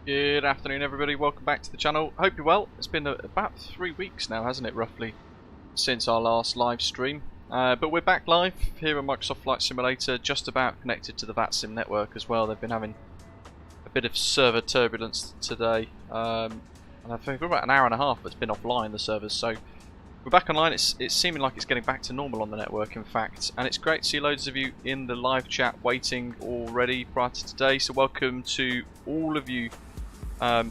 Good afternoon everybody, welcome back to the channel. Hope you're well. It's been about 3 weeks now, hasn't it, roughly, since our last live stream. But we're back live here on Microsoft Flight Simulator, just about connected to the VATSIM network as well. They've been having a bit of server turbulence today. And I think for about an hour and a half it's been offline, the servers, so we're back online. It's seeming like it's getting back to normal on the network, in fact, and it's great to see loads of you in the live chat waiting already prior to today, so welcome to all of you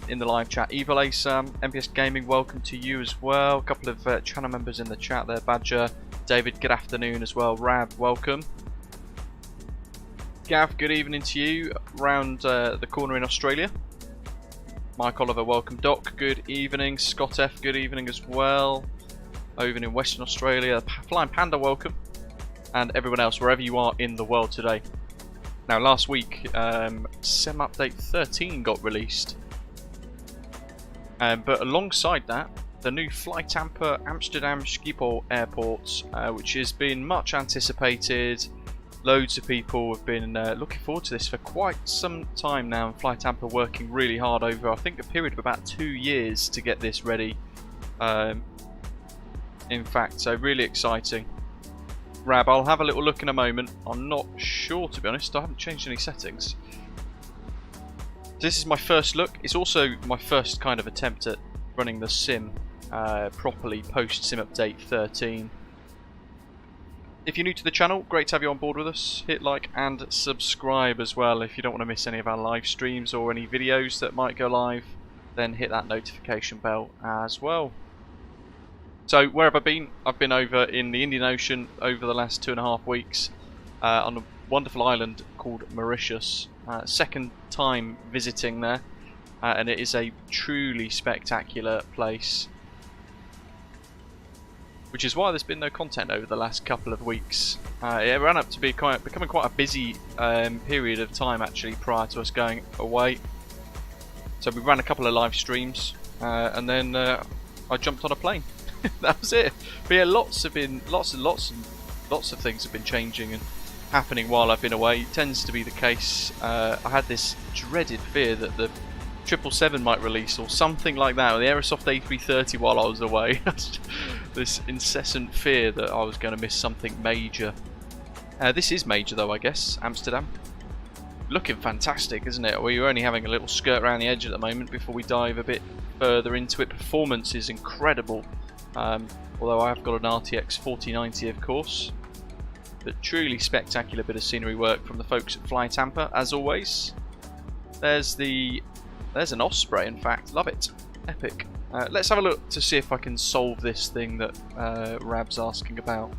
in the live chat. Evil Asam, MPS Gaming, welcome to you as well. A couple of channel members in the chat there. Badger, David, good afternoon as well. Rab, welcome. Gav, good evening to you round the corner in Australia. Mike Oliver, welcome. Doc, good evening. Scott F, good evening as well. Over in Western Australia. Flying Panda, welcome. And everyone else, wherever you are in the world today. Now, last week, SIM Update 13 got released. But alongside that, the new FlyTampa Amsterdam Schiphol airport, which has been much anticipated. Loads of people have been looking forward to this for quite some time now, and FlyTampa working really hard over, I think, a period of about 2 years to get this ready. In fact, so really exciting. Rab, I'll have a little look in a moment. I'm not sure, to be honest. I haven't changed any settings. This is my first look. It's also my first kind of attempt at running the sim properly post SIM Update 13. If you're new to the channel, great to have you on board with us. Hit like and subscribe as well if you don't want to miss any of our live streams or any videos that might go live. Then hit that notification bell as well. So where have I been? I've been over in the Indian Ocean over the last 2.5 weeks on a wonderful island called Mauritius. Second time visiting there, and it is a truly spectacular place, which is why there's been no content over the last couple of weeks. It ran up to be becoming quite a busy period of time actually prior to us going away. So we ran a couple of live streams, and then I jumped on a plane. That was it. But yeah, lots of things have been changing and happening while I've been away. It tends to be the case. I had this dreaded fear that the 777 might release or something like that, or the Aerosoft A330 while I was away. This incessant fear that I was going to miss something major. This is major though, I guess. Amsterdam. Looking fantastic, isn't it? We're only having a little skirt around the edge at the moment before we dive a bit further into it. Performance is incredible. Although I have got an RTX 4090, of course. But truly spectacular bit of scenery work from the folks at FlyTampa, as always. There's an Osprey, in fact. Love it. Epic. Let's have a look to see if I can solve this thing that Rab's asking about.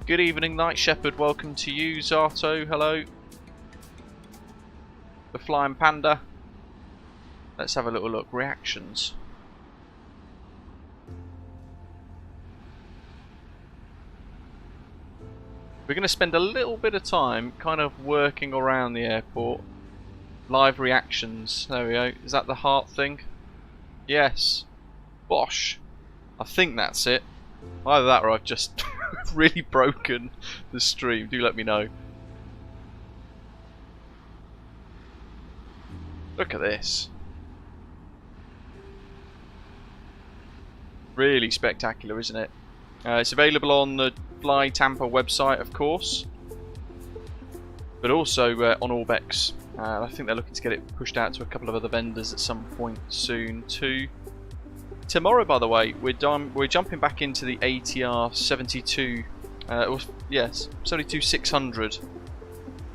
Good evening, Night Shepherd. Welcome to you. Zato, hello. The Flying Panda. Let's have a little look. Reactions. We're going to spend a little bit of time kind of working around the airport. Live reactions. There we go. Is that the heart thing? Yes. Bosh. I think that's it. Either that or I've just really broken the stream. Do let me know. Look at this. Really spectacular, isn't it? It's available on the FlyTampa website, of course, but also on Orbex. I think they're looking to get it pushed out to a couple of other vendors at some point soon too. Tomorrow, by the way, we're jumping back into the ATR 72. Yes, 72-600.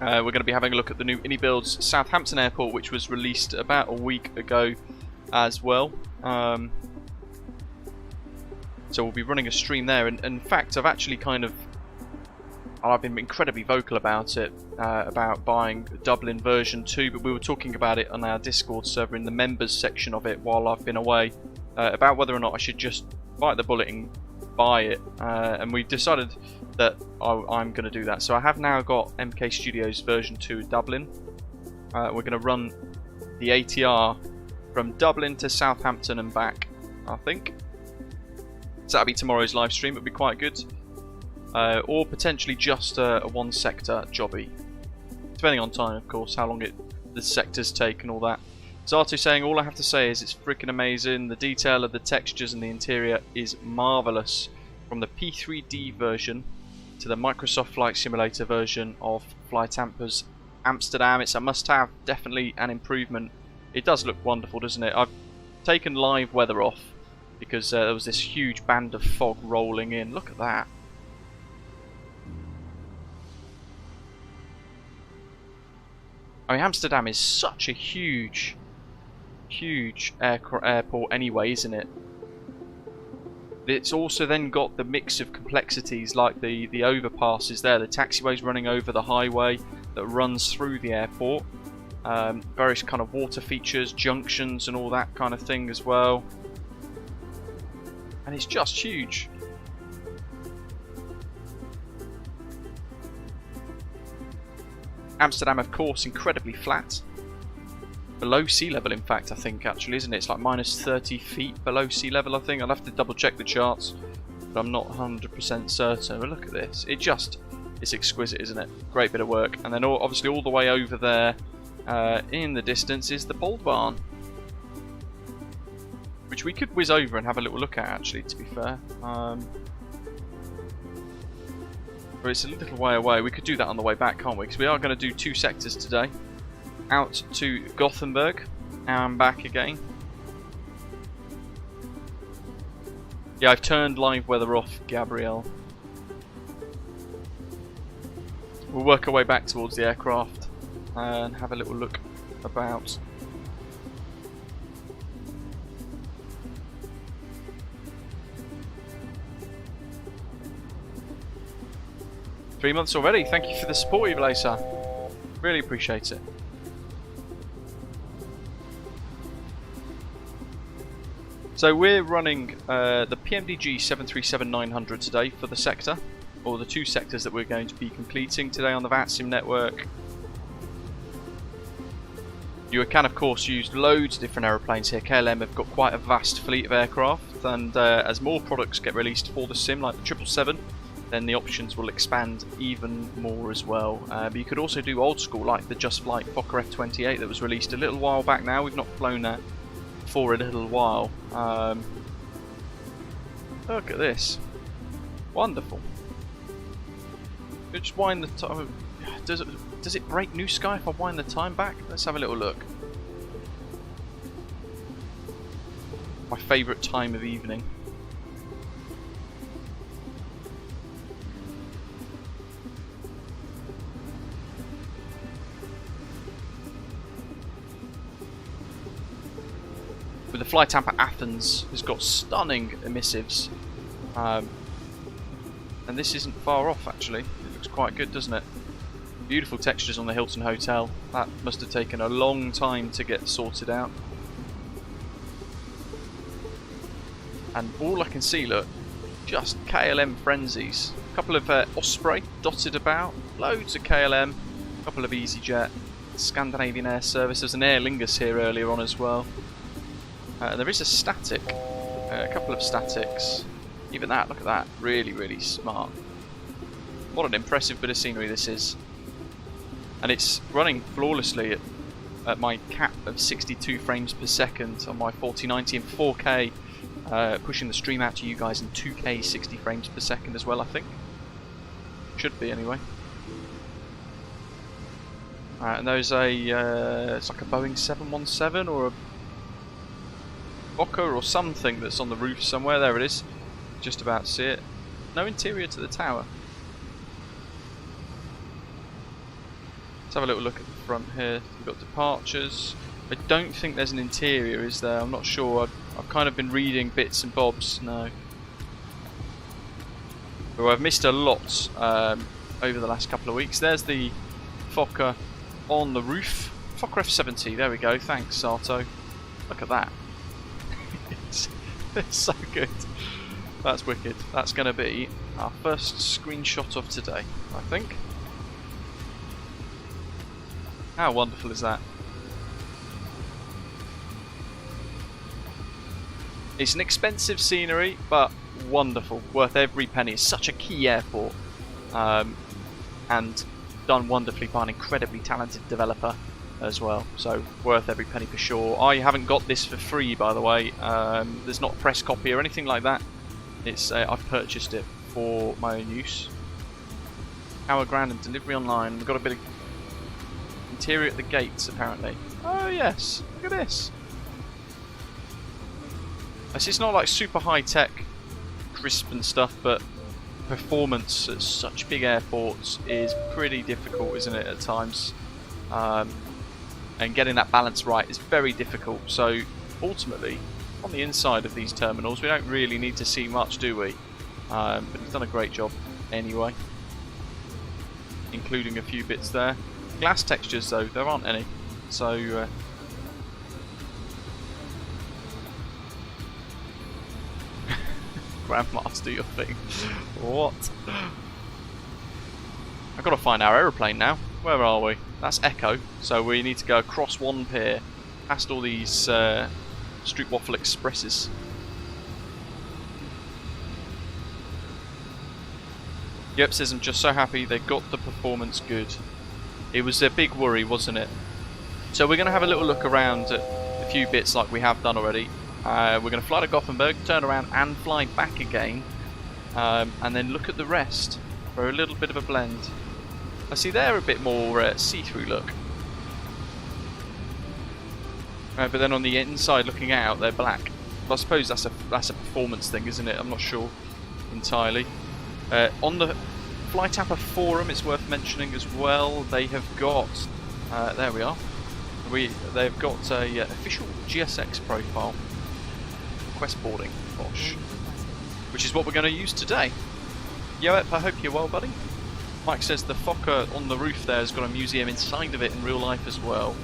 We're going to be having a look at the new Inibuild's Southampton Airport, which was released about a week ago as well. So we'll be running a stream there, and in fact I've actually I've been incredibly vocal about it, about buying Dublin version 2, but we were talking about it on our Discord server in the members section of it while I've been away, about whether or not I should just bite the bullet and buy it, and we decided that I'm going to do that. So I have now got MK Studios version 2 Dublin. We're going to run the ATR from Dublin to Southampton and back, I think. So that'll be tomorrow's live stream. It'll be quite good. Or potentially just a one sector jobby, depending on time, of course, how long the sectors take and all that. Zato saying, all I have to say is it's freaking amazing. The detail of the textures and the interior is marvellous. From the P3D version to the Microsoft Flight Simulator version of FlyTampa's Amsterdam, it's a must-have, definitely an improvement. It does look wonderful, doesn't it? I've taken live weather off because there was this huge band of fog rolling in. Look at that. I mean, Amsterdam is such a huge airport anyway, isn't it? It's also then got the mix of complexities like the overpasses there, the taxiways running over the highway that runs through the airport, various kind of water features, junctions and all that kind of thing as well. And it's just huge. Amsterdam, of course, incredibly flat. Below sea level, in fact, I think, actually, isn't it? It's like minus 30 feet below sea level, I think. I'll have to double check the charts, but I'm not 100% certain. But look at this. It's exquisite, isn't it? Great bit of work. And then obviously all the way over there in the distance is the Bold Barn, which we could whiz over and have a little look at, actually, to be fair. But it's a little way away. We could do that on the way back, can't we? Because we are going to do 2 sectors today. Out to Gothenburg and back again. Yeah, I've turned live weather off, Gabrielle. We'll work our way back towards the aircraft and have a little look about. Three months already. Thank you for the support, Evelisa. Really appreciate it. So we're running the PMDG 737-900 today for the sector, or the 2 sectors that we're going to be completing today on the VATSIM network. You can of course use loads of different aeroplanes here. KLM have got quite a vast fleet of aircraft, and as more products get released for the sim, like the 777, then the options will expand even more as well. But you could also do old school, like the Just Flight Fokker F-28 that was released a little while back now. We've not flown that for a little while. Look at this. Wonderful. Just wind the time. Does it break New Sky if I wind the time back? Let's have a little look. My favourite time of evening. With the FlyTampa Athens has got stunning emissives, and this isn't far off actually. It looks quite good, doesn't it? Beautiful textures on the Hilton Hotel. That must have taken a long time to get sorted out. And all I can see, look, just KLM frenzies. A couple of Osprey dotted about, loads of KLM, a couple of EasyJet, Scandinavian Air Service. There's an Aer Lingus here earlier on as well. There is a static, a couple of statics. Even that, look at that, really, really smart. What an impressive bit of scenery this is. And it's running flawlessly at my cap of 62 frames per second on my 4090 in 4K, pushing the stream out to you guys in 2K 60 frames per second as well, I think. Should be anyway. And there's it's like a Boeing 717 or a Fokker or something that's on the roof somewhere. There it is. Just about to see it. No interior to the tower. Let's have a little look at the front here. We've got departures. I don't think there's an interior, is there? I'm not sure. I've kind of been reading bits and bobs. No. Well, I've missed a lot over the last couple of weeks. There's the Fokker on the roof. Fokker F70. There we go. Thanks, Sato. Look at that. It's so good. That's wicked. That's going to be our first screenshot of today, I think. How wonderful is that? It's an expensive scenery, but wonderful. Worth every penny. It's such a key airport. And done wonderfully by an incredibly talented developer. as well, so worth every penny for sure. I haven't got this for free, by the way. There's not a press copy or anything like that. It's I've purchased it for my own use. Hour grand and delivery online. We've got a bit of interior at the gates apparently. Oh yes, look at this. It's not like super high tech, crisp and stuff, but performance at such big airports is pretty difficult, isn't it, at times? And getting that balance right is very difficult. So ultimately, on the inside of these terminals, we don't really need to see much, do we? But he's done a great job anyway, including a few bits there. Glass textures though, there aren't any. So Grandmaster, your thing. What? I've got to find our aeroplane now. Where are we? That's Echo. So we need to go across one pier, past all these Street Waffle Expresses. Yep, says I'm just so happy they got the performance good. It was their big worry, wasn't it? So we're going to have a little look around at a few bits like we have done already. We're going to fly to Gothenburg, turn around and fly back again, and then look at the rest for a little bit of a blend. I see they're a bit more see-through look, but then on the inside looking out they're black. But I suppose that's a performance thing, isn't it? I'm not sure entirely. On the FlyTampa forum, it's worth mentioning as well, they have got there we are. They've got a official GSX profile. Quest boarding, Bosh, which is what we're going to use today. Yoep, I hope you're well, buddy. Mike says the Fokker on the roof there has got a museum inside of it in real life as well.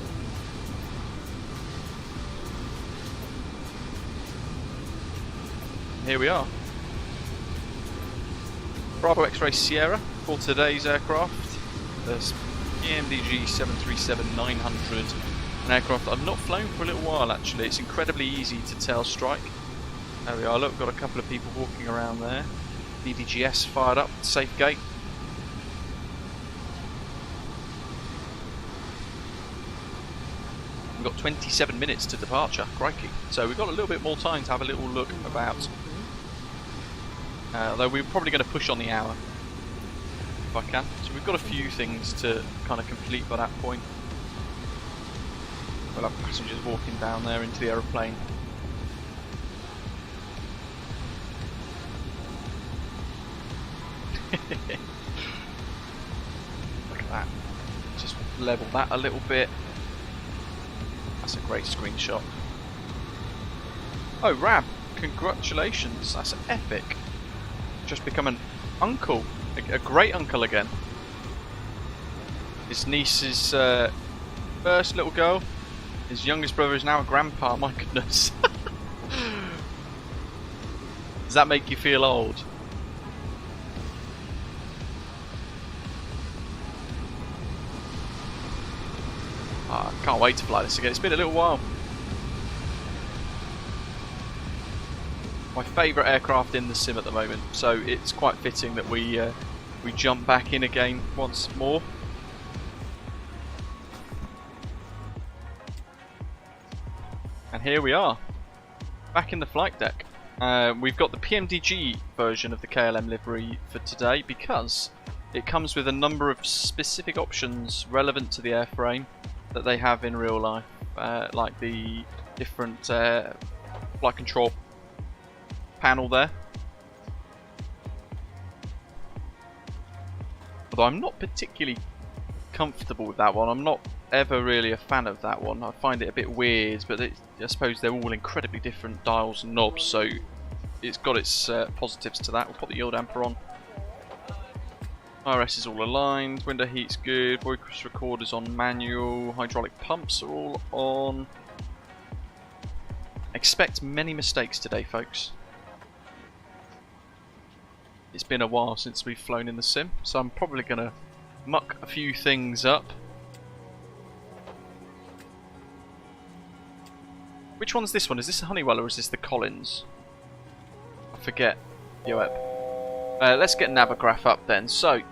Here we are. Bravo X-Ray Sierra for today's aircraft. There's PMDG 737-900, an aircraft I've not flown for a little while actually. It's incredibly easy to tail strike. There we are, look, got a couple of people walking around there. BDGS fired up, safe gate. We've got 27 minutes to departure, crikey. So we've got a little bit more time to have a little look about. Although we're probably going to push on the hour, if I can. So we've got a few things to kind of complete by that point. We'll have passengers walking down there into the aeroplane. Look at that. Just level that a little bit. That's a great screenshot. Oh, Rab, congratulations. That's epic. Just become an uncle. A great uncle again. His niece's first little girl. His youngest brother is now a grandpa. My goodness. Does that make you feel old? I can't wait to fly this again. It's been a little while. My favourite aircraft in the sim at the moment, so it's quite fitting that we jump back in again once more. And here we are, back in the flight deck. We've got the PMDG version of the KLM livery for today because it comes with a number of specific options relevant to the airframe that they have in real life, like the different flight control panel there. Although I'm not particularly comfortable with that one. I'm not ever really a fan of that one. I find it a bit weird, but I suppose they're all incredibly different dials and knobs, so it's got its positives to that. We'll put the yield damper on. RS is all aligned, window heat's good, voice recorder's on manual, hydraulic pumps are all on. Expect many mistakes today, folks. It's been a while since we've flown in the sim, so I'm probably going to muck a few things up. Which one's this one? Is this the Honeywell or is this the Collins? I forget. Yoep. Let's get Navigraph up then. So,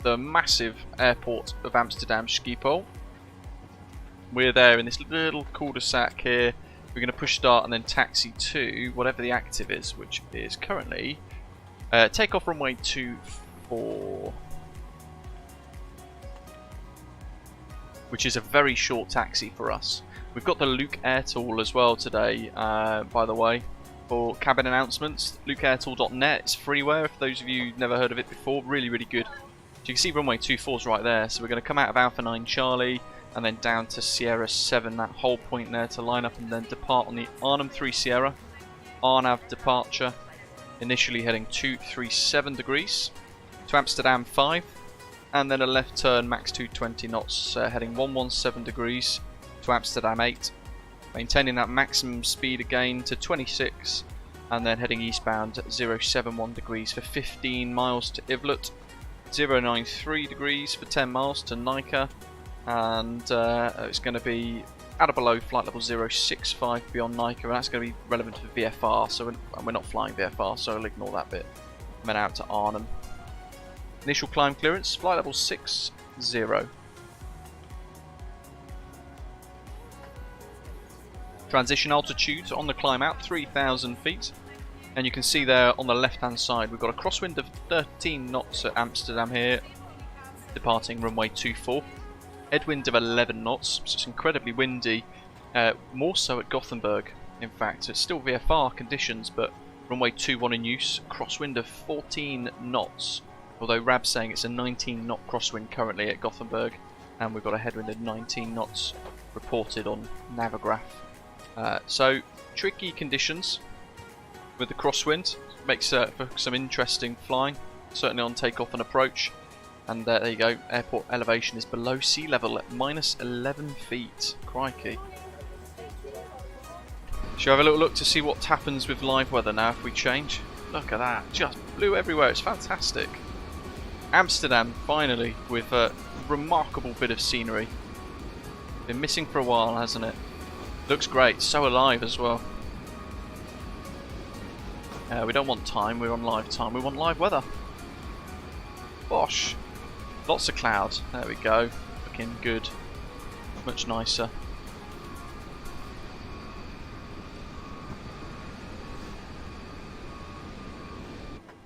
the massive airport of Amsterdam Schiphol. We're there in this little cul-de-sac here. We're going to push start and then taxi to whatever the active is, which is currently takeoff runway 24, which is a very short taxi for us. We've got the Luke Air Tool as well today, by the way, for cabin announcements. LukeAirTool.net, it's freeware if those of you who've never heard of it before. Really, really good. So you can see runway 24 is right there. So we're going to come out of Alpha 9 Charlie and then down to Sierra 7, that whole point there to line up and then depart on the Arnhem 3 Sierra. RNAV departure, initially heading 237 degrees to Amsterdam 5, and then a left turn max 220 knots heading 117 degrees to Amsterdam 8, maintaining that maximum speed again to 26, and then heading eastbound 071 degrees for 15 miles to Ivlet, 093 degrees for 10 miles to Nika, and it's going to be at or below flight level 065 beyond Nika, and that's going to be relevant for VFR, so we're not flying VFR, so I'll ignore that bit. And then out to Arnhem. Initial climb clearance, flight level 60. Transition altitude on the climb out, 3,000 feet. And you can see there on the left hand side we've got a crosswind of 13 knots at Amsterdam here, departing runway 24. Headwind of 11 knots, so it's incredibly windy, more so at Gothenburg in fact. It's still VFR conditions, but runway 21 in use, crosswind of 14 knots, although Rab's saying it's a 19 knot crosswind currently at Gothenburg, and we've got a headwind of 19 knots reported on Navigraph. So tricky conditions with the crosswind, makes for some interesting flying, certainly on takeoff and approach. And there you go, airport elevation is below sea level at minus 11 feet. Crikey. Shall we have a little look to see what happens with live weather now if we change? Look at that, just blue everywhere, it's fantastic. Amsterdam, finally, with a remarkable bit of scenery. Been missing for a while, hasn't it? Looks great, so alive as well. We don't want time, we're on live time, we want live weather. Bosh. Lots of clouds, there we go, looking good, much nicer.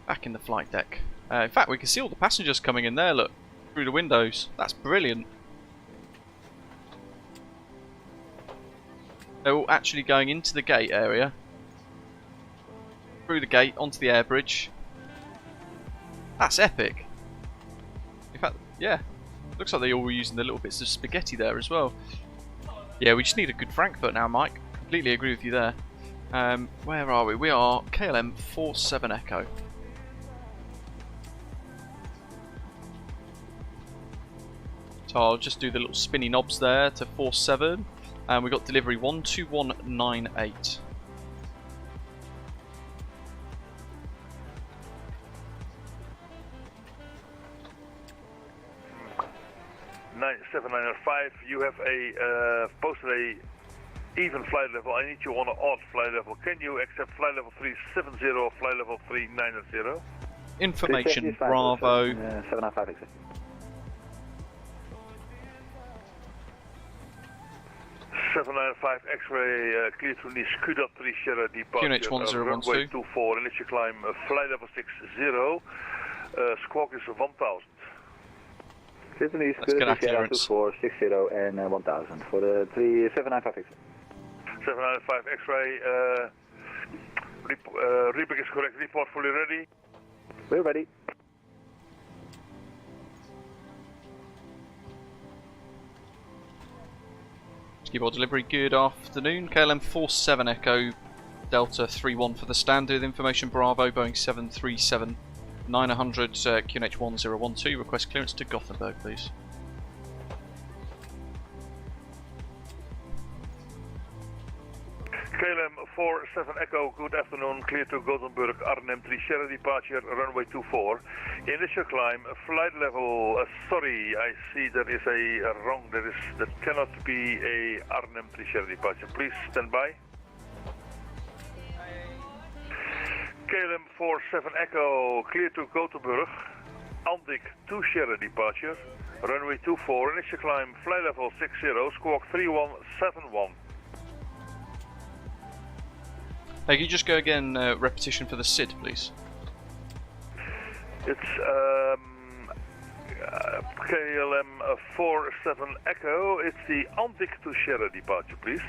Back in the flight deck. In fact, we can see all the passengers coming in there, look, through the windows. That's brilliant. They're all actually going into the gate area, through the gate, onto the air bridge. That's epic. In fact, yeah, looks like they all were using the little bits of spaghetti there as well. Yeah, we just need a good Frankfurt now, Mike. Completely agree with you there. Where are we? We are KLM 47 Echo. So I'll just do the little spinny knobs there to 47, and we got delivery 12198. You have a posted a even flight level. I need you on an odd flight level. Can you accept flight level 370, flight level 390? Information Bravo. 795 exit. X-ray clear to Nice, Kuda 3 Sierra departure. QNH 1012. Runway 24, initial climb, flight level 60. Squawk is 1000. Let's get our clearance. 2460 and 1000 for the 795 exit. 795 X-ray. Repeat is correct. Report fully ready. We're ready. Skiboard delivery, good afternoon. KLM 47 Echo Delta 31 for the standard. Information Bravo, Boeing 737 900 QNH 1012. Request clearance to Gothenburg, please. KLM 47 Echo, good afternoon. Clear to Gothenburg, Arnhem 3 Sierra departure, runway 24. Initial climb, flight level. Sorry, I see there is a wrong. That cannot be a Arnhem 3 Sierra departure. Please stand by. KLM 47 Echo, clear to Gothenburg. Antic 2 Sierra departure, runway 24, initial climb, flight level 60, squawk 3171. Hey, can you just go again, repetition for the SID, please? It's KLM 47 Echo, it's the Antic 2 Sierra departure, please.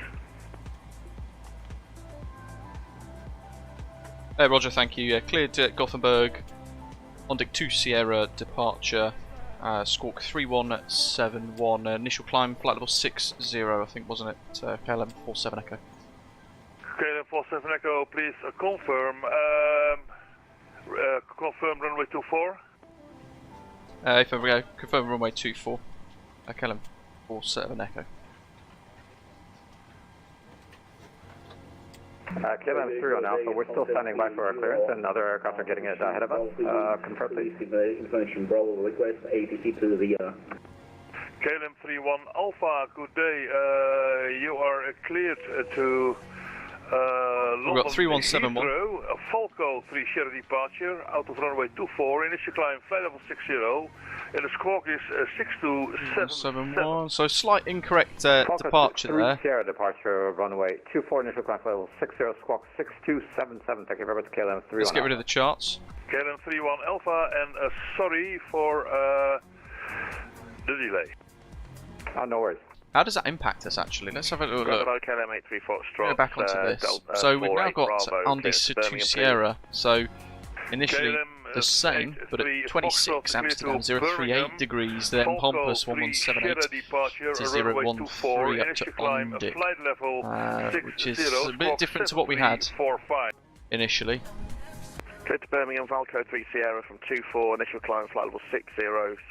Roger, thank you. Cleared Gothenburg, Antic 2 Sierra departure, squawk 3171, initial climb, flight level 60, I think, wasn't it? KLM 47 Echo. KLM 47 Echo, please confirm. Confirm runway 24. If I go, confirm runway 24, KLM 47 Echo. KLM 3 on Alpha, we're still standing by for our clearance and other aircraft are getting it ahead of us. Confirm please. Information Bravo request ATC to the KLM 31 Alpha, good day. You are cleared to We've got 3171. Heathrow, Falco 3 Sierra departure, out of runway 24, initial climb, flight level 60, and the squawk is 6271. So slight incorrect departure 3 there. Sierra departure, runway 24, initial climb, flight level 60, squawk 6277. Thank you very much, KLM 3. Let's get rid of the charts. KLM 31 Alpha, and sorry for the delay. Oh, no worries. How does that impact us actually? Let's have a little look. KLM 83 Foxtrot. Go back onto this. So we've now got Andy 2 Sierra. So initially the same, but at 26 Amsterdam 038 degrees, then Pompous 1178 to 013 up to Andy, which is a bit different to what we had initially. Cleared to Birmingham, Falco 3 Sierra from 24, initial climb, flight level 60,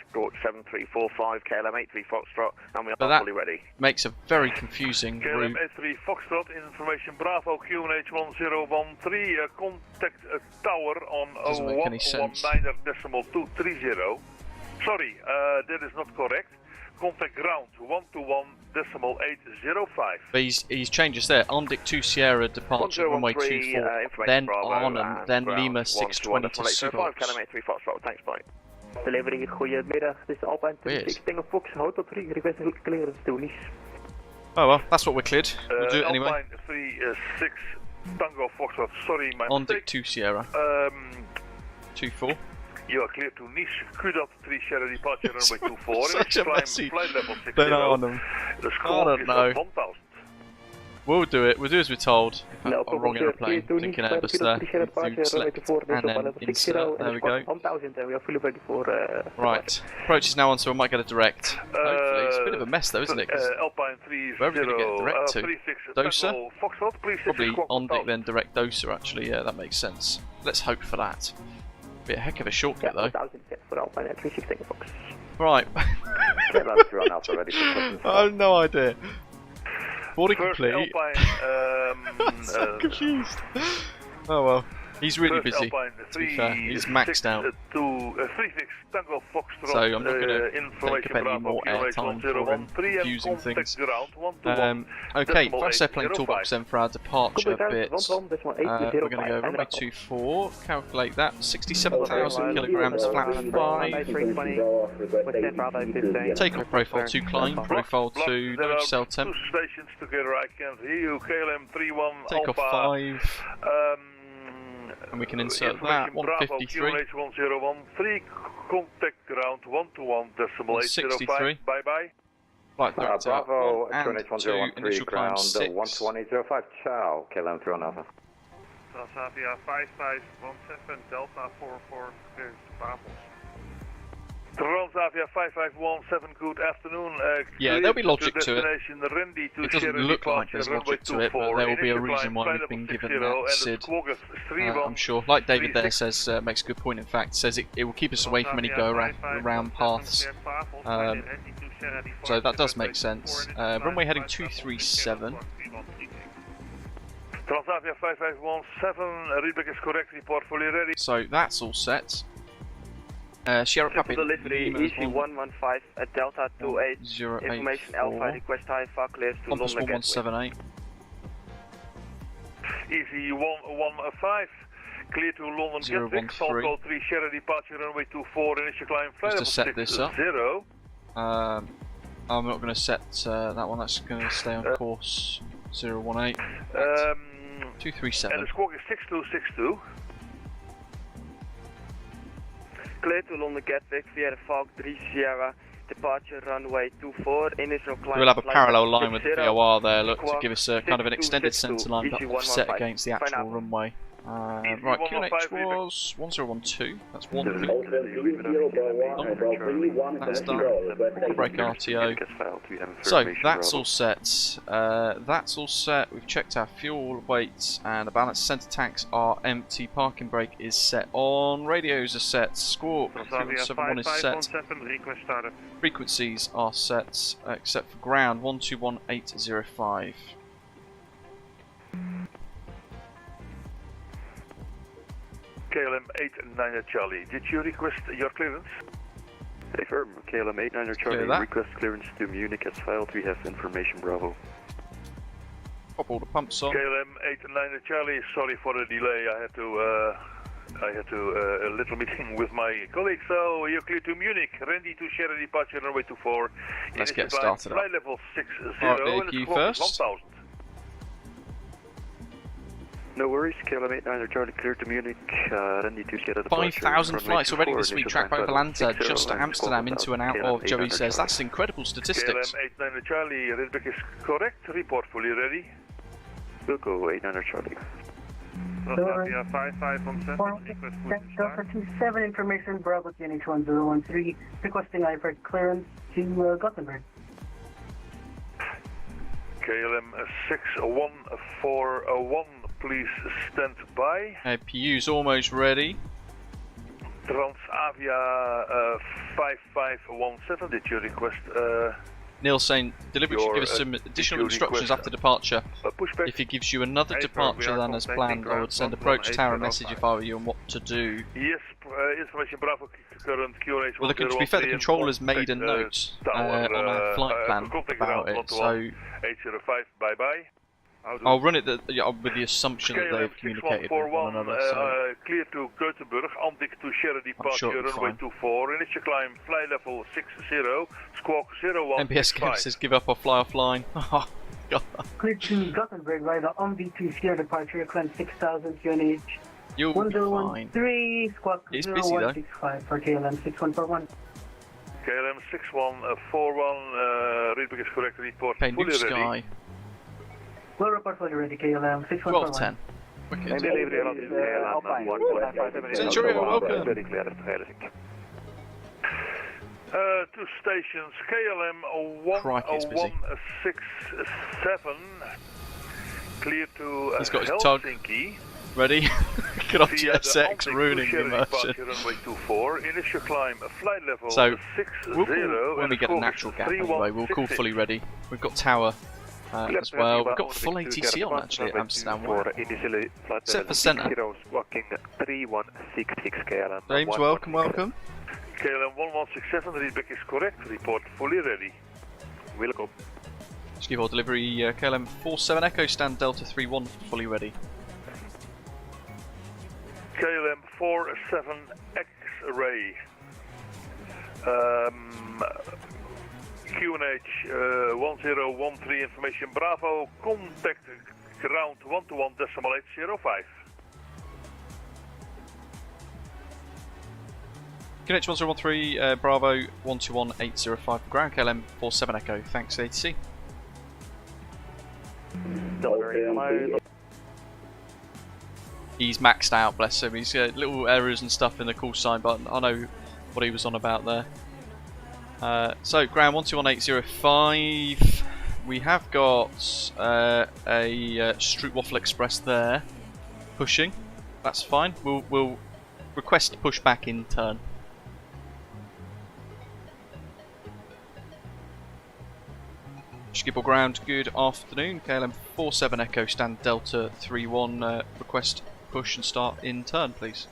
squawk 7345, KLM 83 Foxtrot, and we are fully ready. Makes a very confusing route. KLM 83 Foxtrot, information Bravo QNH 1013, contact tower on 119.230. Sorry, that is not correct. Contact ground 121.805. But he's changed us there. Andic 2 Sierra departure runway 24, then Arnhem, then Lima 620 to Schiphol. Thanks, bye. Delivery, goedemiddag. Dit is Alpine 26 Tango Fox, Hotel 3, requesting clearance to Nice. Oh well, that's what we're cleared. We'll do it anyway. Alpine 36 Tango Foxtrot, sorry, my Andic mistake. 2 Sierra. 24. You are clear to Nice, Kudat 3 Sierra departure runway 24. Such a messy. Flight level 60. Then Arnhem. The I score don't is know. 1000. We'll do it. We'll do as we're told. No I'm wrong aeroplane. Thinking Airbus there. Do select and then insert. There we go. 1000 and we are fully ready for... Right. Approach is now on, so I might get a direct. Hopefully. It's a bit of a mess though, isn't it? 'Cause Alpine 30, where are we going to get a direct to? 36 Dosa? Tango Foxtrot, please. Probably Andic then direct Dosa actually. Yeah, that makes sense. Let's hope for that. Be a heck of a shortcut though. 1000 set for Alpine 36 Tango Fox. Right. KLM 3 on Alpha, ready for clearance. I have no idea. Boarding First complete. Alpine, I'm so confused. Oh well. He's really busy, to be fair. He's maxed out. 36 Tango Foxtrot, So I'm not going to take up any more airtime for him confusing things. Okay, fast airplane toolbox then for our departure bits. We're going to go runway 24, calculate that, 67,000 kilograms, flat 5. Takeoff profile 2, climb profile 2, no cell temp. Two stations together, I can't hear you. KLM 31 Takeoff Alpha. 5. And we can insert that, 153. 113, contact ground 121.805. Bye bye. Flight director Bravo, 1 and QNH 2, initial climb ground 6. 120.05. Ciao, KLM 3 on Alpha. Transavia 5517 Delta 44 clearance to Bravo. Transavia 5517, good afternoon. Yeah, there'll be logic to it. Randy to It doesn't look like there's logic to it, but there will be a reason why we've been given that SID. I'm sure. Like David there says, makes a good point in fact, says it will keep us away from any go-around paths. So that does make sense. Runway heading 237. Transavia 5517, readback is correct, report fully ready. So that's all set. Sierra Puppy. Delivery EC115 at Delta 28. Information Alpha, request Alpha clears to Compass London 1178. EC115, Clear to London Gatwick, Falco 3 Sierra departure runway 24, initial climb, flight Just to set this up. 60. I'm not going to set that one, that's going to stay on course 018. 237. And the squawk is 6262. Clear to London Gatwick via the Falk 3 Sierra, departure runway 24, initial climb. We'll have a parallel line with the VOR there, look, to give us a kind of an extended centre line, but offset against the actual runway. Right, QNH was 1012, that's 1 3. That's done. Break RTO. So, that's all set. That's all set. We've checked our fuel weights and the balance. Centre tanks are empty. Parking brake is set on. Radios are set. Squawk 371 is set. Frequencies are set, except for ground 121805. KLM 89 Charlie, did you request your clearance? Affirm, KLM 89 Charlie, request clearance to Munich as filed. We have information, Bravo. Pop all the pumps on. KLM 89 Charlie, sorry for the delay. I had a little meeting with my colleague. So you're clear to Munich. Randy to Sierra departure runway 24. Let's get started. Flight level 60 Right, and first. 1000. No worries, KLM 89 Charlie, clear to Munich, Randy to Sierra departure. 5,000 flights already this week, tracked by Atlanta, just to Amsterdam, into and out of, Joey says. That's incredible statistics. KLM 89 Charlie, Ridbeck is correct, report fully ready. We'll go 89 Charlie. Transavia 5517, request Delta 27 information, Bravo GNH 1013, requesting IFR clearance to Gothenburg. KLM 6141, please stand by. PU's almost ready. Transavia 5517, did you request? Neil saying delivery should give us some additional instructions after departure. If he gives you another departure than as planned, I would send approach tower a message if I were you on what to do. Yes, information Bravo current QNH. Well, to be fair, the controller's made a note on our flight plan about it, so 805, bye bye. I'll run it with the assumption that they've communicated with one another. So. Clear to Gothenburg, Antic to Sierra departure, runway 24, initial climb, fly level 60, squawk 01. MBS says give up or fly offline. Oh, God. Clear to Gothenburg via the Ombi to Sierra departure, climb 6000, QNH. You'll be fine. 1013, squawk 0165 for KLM 6141. KLM 6141, Ridbeck is correct, report okay, fully new sky. ready. Well, report fully ready, KLM 6141. 12:10. Wicked. Century, welcome. Two stations, KLM 10167, clear to He's got his tug. Helsinki. Ready? Good on TSX, ruining the immersion. So, when we get a natural gap anyway, we'll call fully ready. We've got tower as well. We've got full ATC on actually at Amsterdam. Except for centre. James, welcome. KLM 1167, Ridbeck is correct, report fully ready. Welcome. Schiphol delivery, KLM 47 Echo, stand Delta 31, fully ready. KLM 47 X-ray. QNH 1013 information Bravo, contact ground 121.805. QNH 1013 Bravo 121805 ground, KLM 47 Echo, thanks ATC. He's maxed out, bless him. He's got little errors and stuff in the call sign, but I know what he was on about there. So, ground 121805. We have got a Strootwaffle Express there, pushing. That's fine. We'll request pushback in turn. Schiphol ground, good afternoon. KLM 47 Echo, stand Delta 31, request push and start in turn, please.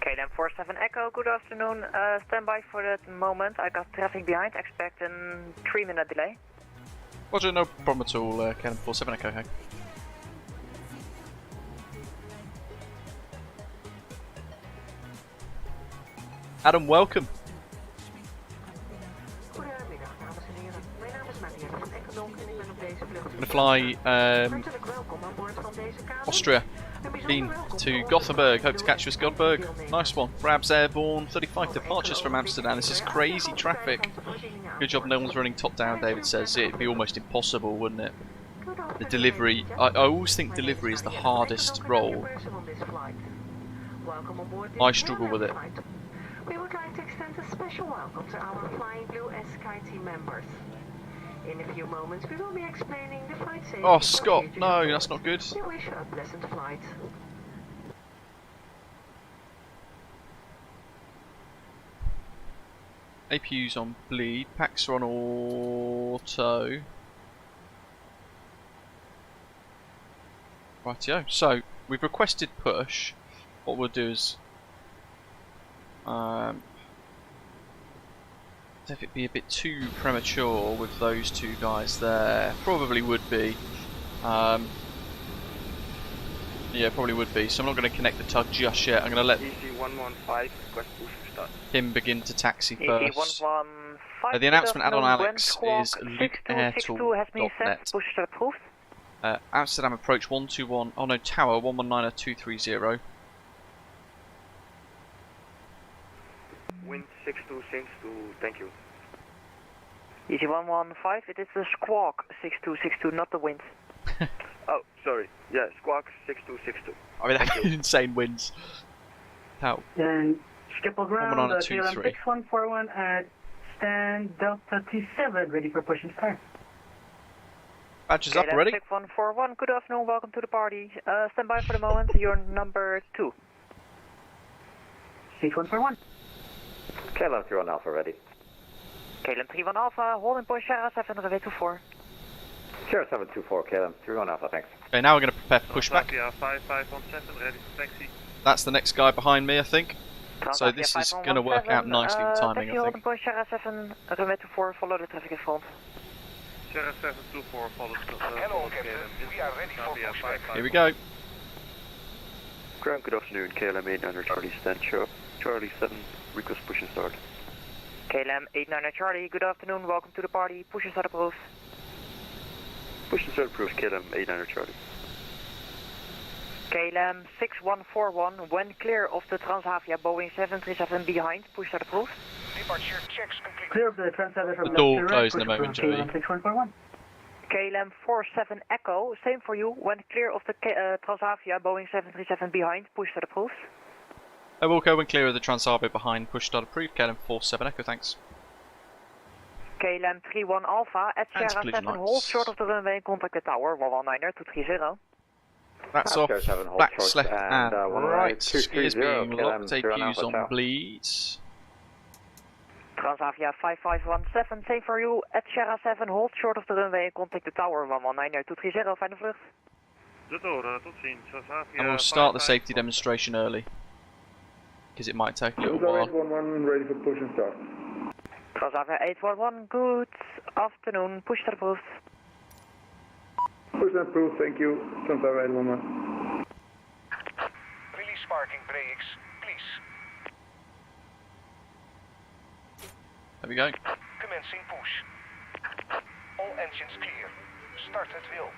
KLM 47 Echo, good afternoon. Stand by for the moment. I got traffic behind, expect a 3-minute delay. Roger, no problem at all. KLM 47 Echo, hey. Adam, welcome. I'm going to fly Austria to Gothenburg. Hope to catch you at Gothenburg. Nice one. Brabs airborne. 35 departures from Amsterdam. This is crazy traffic. Good job no one's running top down, David says. It'd be almost impossible, wouldn't it? The delivery. I always think delivery is the hardest role. I struggle with it. We would like to extend a special welcome to our Flying Blue SK team members. In a few moments, we will be explaining the flight safety. Oh, Scott, no, that's not good. We wish you a pleasant flight. APU's on bleed, packs are on auto. Rightio, so we've requested push. What we'll do is if it'd be a bit too premature with those two guys there. Probably would be. Yeah, probably would be. So I'm not going to connect the tug just yet. I'm going to let him begin to taxi first. The announcement add on Alex is lukeairtool.net. Amsterdam approach 121. Oh no, tower 119.230. Wind 6262, thank you. Easy 115, it is the squawk 6262, not the wind. Oh, sorry. Yeah, squawk 6262. I mean, that's insane winds. How? Then Schiphol ground, KLM 6141 at stand Delta T7, ready for push and start. Badges up already? 6141, good afternoon, welcome to the party. Stand by for the moment, you're number 2. 6141. KLM 31 Alpha ready. KLM 31 Alpha, holding point Sierra 7 runway 24. Sierra 724, KLM 31 Alpha, thanks. Okay, now we're going to prepare for pushback. 5517, ready for taxi. That's the next guy behind me, I think. So this is going to work out nicely with timing, I think. Holding point Sierra 7 runway 24, follow the traffic in front. Sierra 724, follow Hello, Captain. We are ready for pushback. Here we go. Ground, good afternoon. KLM 89 Charlie, stand show. Charlie 7, request push and start. KLM 89 Charlie, good afternoon, welcome to the party. Push and start approved. Push and start approved, KLM 89 Charlie. KLM 6141, when clear of the Transavia Boeing 737 behind, push start approved. Departure checks complete. Clear of the Transavia from the door closed in a moment, Joey. KLM 6141. KLM 47 Echo, same for you, when clear of the Transavia Boeing 737 behind, push start approved. Wilco, when clear of the Transavia behind, push start approved. KLM 47 Echo, thanks. KLM 31 Alpha, at Sierra 7, hold short of the runway, contact the tower, 119.230. That's off, backs left and right, skiers being locked, APUs on bleed. Transavia 5517, same for you, at Sierra 7, hold short of the runway, contact the tower, 119.230, fijne vlucht. Tot ziens, Transavia. And we'll start the safety demonstration early, because it might take a little while. 811, ready for push and start. Transavia 811, good afternoon, push start approved. Push and approved, thank you. Transavia 811. Release parking brakes, please. There we go. Commencing push. All engines clear. Start at will.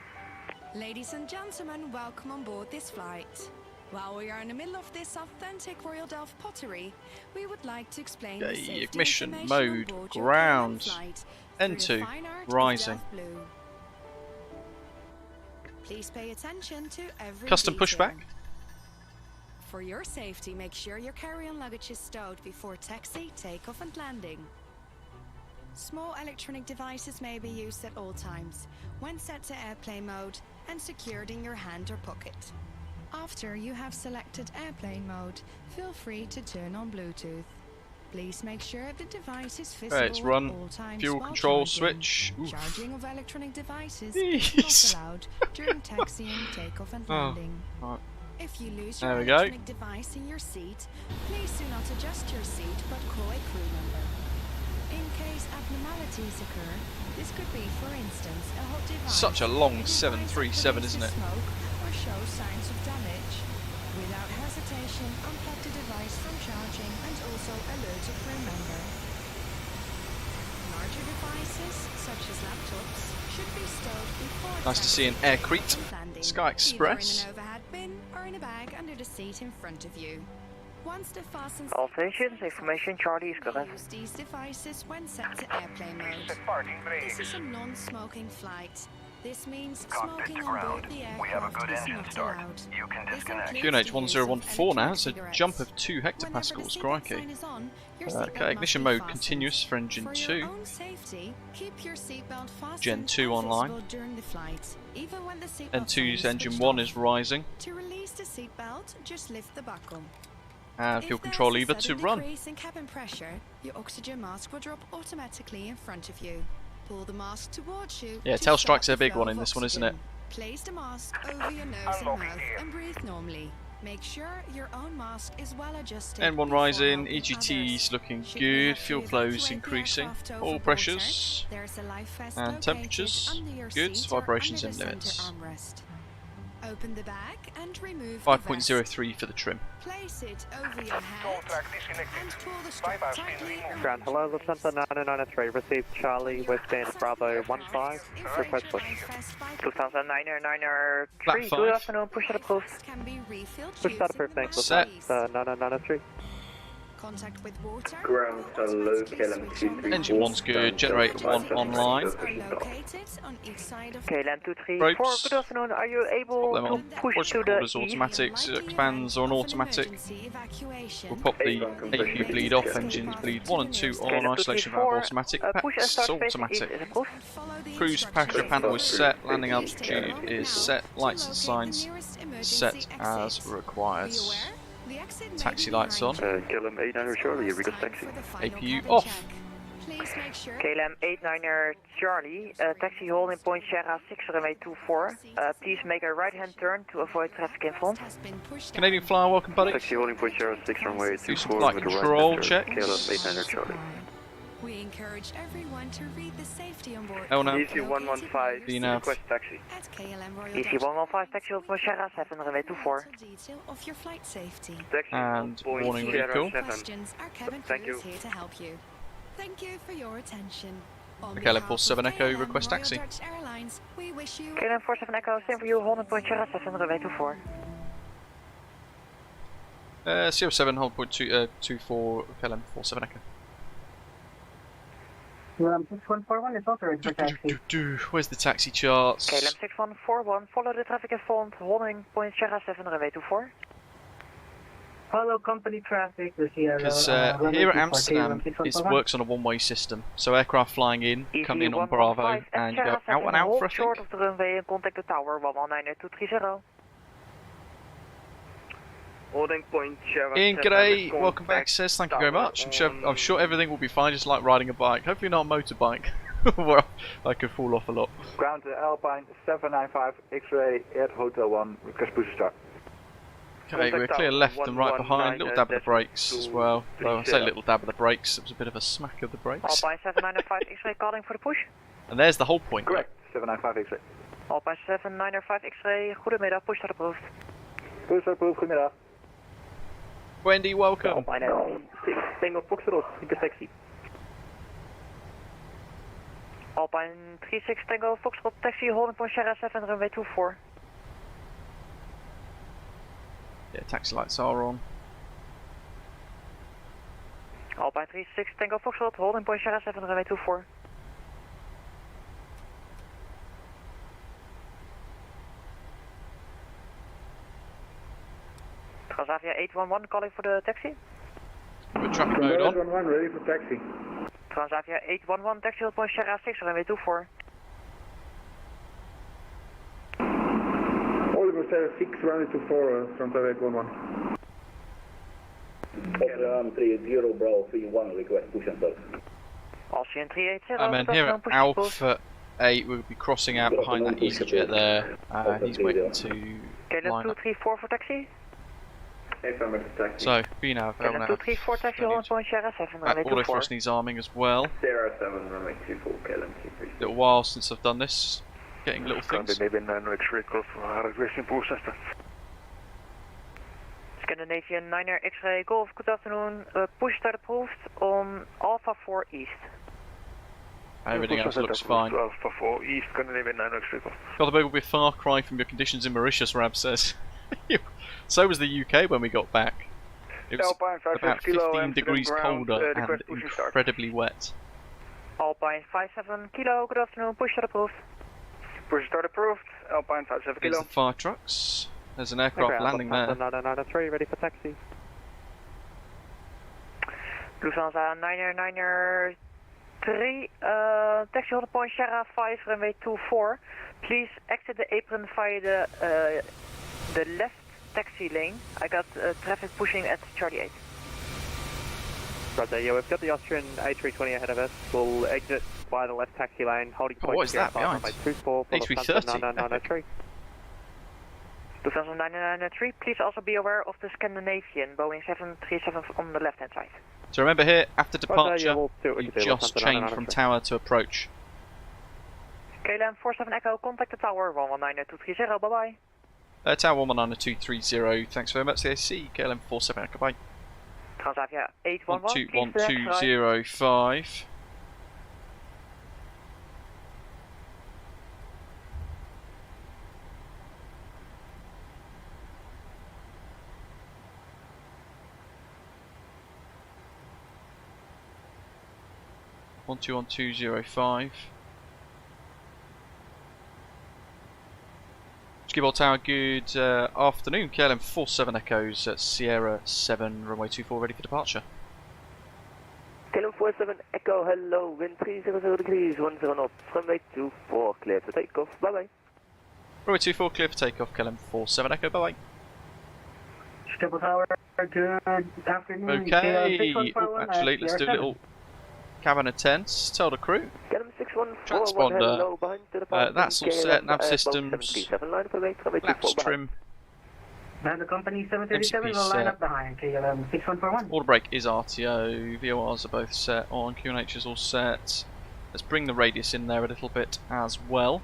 Ladies and gentlemen, welcome on board this flight. While we are in the middle of this authentic Royal Delft pottery, we would like to explain the safety ignition information mode, on board your ground, flight N2, rising. Blue. Please pay attention to every Custom detail. pushback. For your safety, make sure your carry-on luggage is stowed before taxi, takeoff and landing. Small electronic devices may be used at all times, when set to airplane mode and secured in your hand or pocket. After you have selected airplane mode, feel free to turn on Bluetooth. Please make sure the device is visible Let's run at all times fuel while control charging. switch. Oof. Charging of electronic devices is not allowed during taxiing, takeoff and landing. Right. If you lose your There we go. electronic device in your seat, please do not adjust your seat but call a crew member. In case abnormalities occur, this could be, for instance, a hot device. Such a long device 737, that isn't it? smoke or shows signs of damage. Without hesitation, unplug the device from charging and also alert a crew member. Larger devices, such as laptops, should be stowed before Nice to see an aircrete. Sky Express. either in an overhead bin or in a bag under the seat in front of you. Once the fasten All stations, information Charlie is correct. use these devices when set to airplane mode. This is a non-smoking flight. This means smoking on board the aircraft is not allowed. QNH 1014 now, it's a jump of 2 hectopascals, crikey. Okay, ignition mode continuous for engine 2. Gen 2 online. N2's engine 1 is rising. To release the seatbelt, just lift the buckle. And fuel control lever to run. If there's a sudden decrease in cabin pressure, your oxygen mask will drop automatically in front of you. Pull the mask towards you. Yeah, to tail start strike's the a big flow one of in this one, isn't it? oxygen. Place the mask over your nose and mouth and breathe normally. Make sure your own mask is well adjusted. N1 before rising, helping EGT's others. looking Should we good, have fuel to flow's evacuate the increasing, aircraft over oil water, pressures there's a life vest and located temperatures under your good, seat or vibrations under in the limits. center armrest. Open the bag and remove 5.03 for the trim. Place it over your head and pull the strap tightly around Ground, hello, Lufthansa 993, received Charlie, Western Bravo 15, request push. Lufthansa 993, Flat good 5. afternoon, push to the post. can be refilled Push start approved, thanks, Lufthansa 993. Contact with water. Ground, hello, KLM 234. Engine 1's good, generator 1 online. Are located on each side of KLM 234, Ropes. good afternoon, are you able Pop them to on. push Voice to the recorders east? automatics, expands on automatic. We'll pop the AP bleed off, engines bleed 1 and 2 on, isolation valve automatic, push and PACs start facing east automatic. is a push. Cruise passenger panel is set, landing altitude is set, lights and signs set as required. Taxi lights on. KLM 89 Charlie, request taxi. APU off. KLM 89er Charlie, taxi holding point Sierra 6 runway 24. Please make a right hand turn to avoid traffic in front. Canadian flyer, welcome buddy. Taxi holding point Sierra 6 runway Do 24 some flight with the right control hand checks. turn. KLM 89er Charlie. We encourage everyone to read the safety on board. Oh no. Easy 115, DNAV. request taxi. At KLM Royal DC 115 taxi holding point Sierra 7 runway 24. detail of your flight safety. Taxi And point warning Sierra recall. 7. Questions, our cabin Thank crew is you. here to help you. Thank you for your attention. On KLM behalf of 47 Echo, KLM request Royal taxi. Dutch Airlines, we wish you KLM 47 Echo, same for you, holding point Sierra 7 runway 24. CO7 hold point 24 KLM 47 Echo. 6141 is also ready for taxi. Where's the taxi charts? KLM 6141, follow the traffic in front, holding point Sierra 7 runway 24. Follow company traffic, the Sierra. Because here at Amsterdam, it works on a one-way system. So aircraft flying in, come in on Bravo, and you go out and out for a short think. of the runway and contact the tower 1190230. Holding point Sierra Ian 7 G'day, with welcome back, contact says thank you very tower much. I'm sure everything will be fine, just like riding a bike. Hopefully not a motorbike, where I could fall off a lot. Ground Alpine 795 X-ray at Hotel 1, request push start. Okay, we're clear left and right behind, little dab of the brakes as well. Though I say little dab of the brakes, it was a bit of a smack of the brakes. Alpine 795 X-ray calling for the push. And there's the whole point. Correct, 795 X-ray. Alpine 795 X-ray, goedemiddag, push start approved. Push start approved, goedemiddag. Wendy, welcome. Alpine 6, Tango Foxtrot, request taxi. Alpine 36 Tango Foxtrot taxi, holding point Sierra 7 runway 24. Yeah, taxi lights are on. Alpine 36 Tango Foxtrot, holding point Sierra 7 runway 24. Transavia 811 calling for the taxi. Put traffic mode on. 811 ready for taxi. Transavia 811 taxi, holding point Sierra 6 runway 24. Oliver Sierra 6 runway 24, Transavia 811. KLM 30 Bravo 31, request push and start. Austrian 380. And then here at Alpha 8, we'll be crossing out behind that EasyJet there. He's waiting to KLM line up. 234 for taxi. So, BNAV, KLM 234 taxi, holding point Sierra 7 runway auto 24. thrust needs arming as well. Sierra 7 runway 24, KLM 234. Little while since I've done this. Getting little things. Maybe requesting push Scandinavian 9er X-ray Golf, good afternoon. Push start approved on Alpha 4 East. Everything else looks fine. Alpha 4 East, Scandinavian 9er X-ray Golf. Gothenburg will be a far cry from your conditions in Mauritius, Rab says. So was the UK when we got back. It was about 15 degrees colder and incredibly wet. Alpine 57 Kilo, good afternoon, push start approved. Push start approved, Alpine 57 There's Kilo. the fire trucks. There's an aircraft landing there. Nada 3, ready for taxi. Lufthansa 9er 3, taxi holding point Sierra 5, runway 24. Please exit the apron via the left taxi lane. I got traffic pushing at Charlie 8. Roger, yeah, we've got the Austrian A320 ahead of us. We'll exit via the left taxi lane, holding point. What is that behind? A330. Lufthansa 993, please also be aware of the Scandinavian Boeing 737 on the left hand side. So remember here, after departure, you just change from tower to approach. KLM 47 Echo, contact the tower 119230, bye bye. Tower 119230, thanks very much, CAC, KLM 47 Echo, bye. Transavia 811, 1205. One two 5. Schiphol Tower, good afternoon. KLM 47 Echoes at Sierra 7, runway 24, ready for departure. KLM 47 Echo, hello, wind 300 degrees, 10 knots, runway 24, clear for takeoff, bye bye. Runway 24, clear for takeoff, KLM 47 Echo, bye bye. Schiphol Tower, good afternoon. Okay, actually, let's do a little cabin attendants, tell the crew. Transponder, that's all set, nav systems, flaps trim. Now the company 737 will line up behind KLM 6141. Order brake is RTO, VORs are both set on, QNH is all set. Let's bring the radius in there a little bit as well.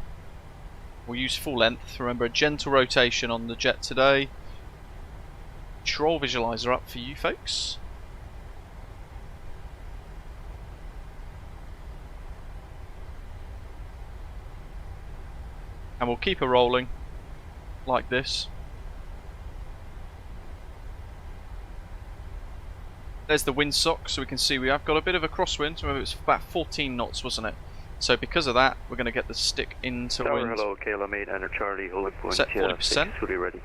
We'll use full length, remember a gentle rotation on the jet today. Control visualizer up for you folks. And we'll keep her rolling like this. There's the windsock, so we can see we have got a bit of a crosswind. Remember, it was about 14 knots, wasn't it? So because of that, we're going to get the stick into wind. Hello, KLM 8 and Charlie, holding point. Set 40%. Fully ready.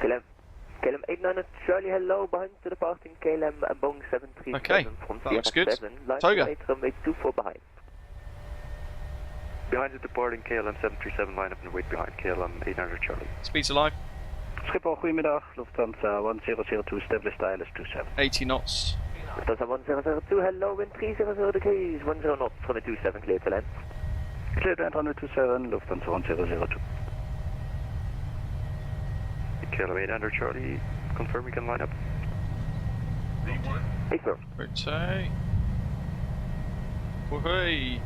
KLM 89 at Charlie, hello, behind to departing KLM Boeing 737 okay, from that looks good. Toga. Runway 24 behind. Behind the departing KLM 737, line up and wait behind KLM 800 Charlie. Speeds alive. Schiphol, goedemiddag. Lufthansa 1002, established ILS 27. 80 knots. Lufthansa 1002, hello, wind 300 degrees, 10 knots, 127, clear to land. Clear to land 127, Lufthansa 1002. KLM 800 Charlie, confirm we can line up. Rotate. Woohoo!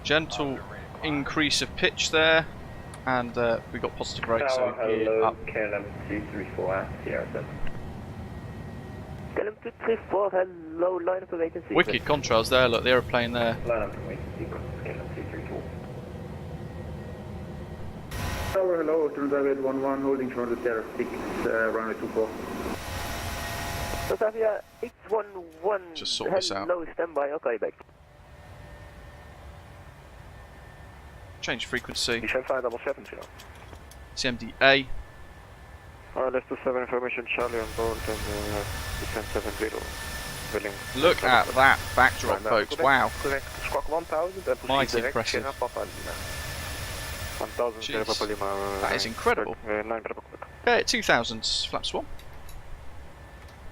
Gentle increase of pitch there, and we got positive brakes, so hello, up. KLM 234 at Sierra 7. KLM 234, hello, line up awaiting sequence. Wicked contrails there, look, the aeroplane there. Line up awaiting sequence, KLM 234. Tower, hello, Transavia 11, holding short of Sierra 6, runway 24. Transavia 811, just sort this out. Hello, standby, okay, back. Change frequency. Descent 577, CMDA. Left 27 information, Charlie on board and descent 70. Look at that backdrop, folks, wow. Correct, squawk 1000 and mighty impressive. 1000, that is incredible. Okay, 2000, flaps 1.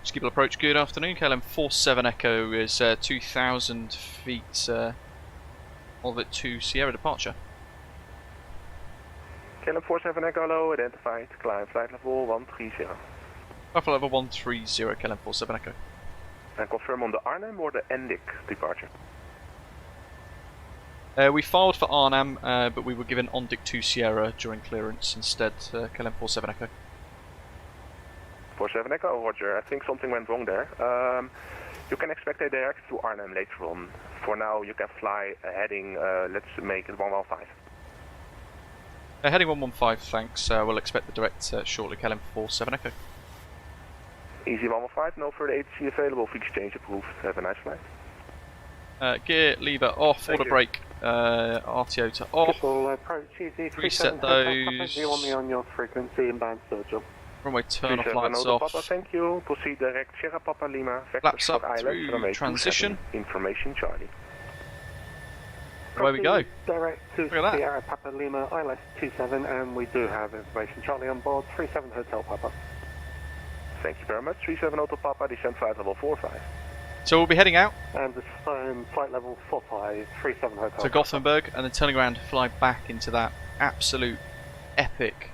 Schiphol approach, good afternoon. KLM 47 Echo is 2000 feet of it to Sierra departure. KLM 47 Echo, hello, identified, climb flight level 130. Flight level 130, KLM 47 Echo. And confirm on the Arnhem or the Endik departure? We filed for Arnhem, but we were given ONDIC 2 Sierra during clearance instead. KLM 47 Echo. 47 Echo, Roger. I think something went wrong there. You can expect a direct to Arnhem later on. For now, you can fly a heading, let's make it 115. Heading 115, thanks. We'll expect the direct shortly. KLM 47 Echo. Easy 115, no further ATC available. Fix change approved. Have a nice flight. Gear lever off, order brake, RTO to off. Reset those. You want me on your frequency inbound Sergio. Runway turn off lights off. Papa, thank you. Proceed direct Sierra Papa Lima. Flaps up through transition. Information Charlie. Away we go. Direct to Look at that. Sierra Papa Lima, ILS 27, and we do have information Charlie on board. 37 Hotel Papa. Thank you very much. 37 Hotel Papa, descent flight level 45. So we'll be heading out And the flight level 45, 37 Hotel to Gothenburg and then turning around to fly back into that absolute epic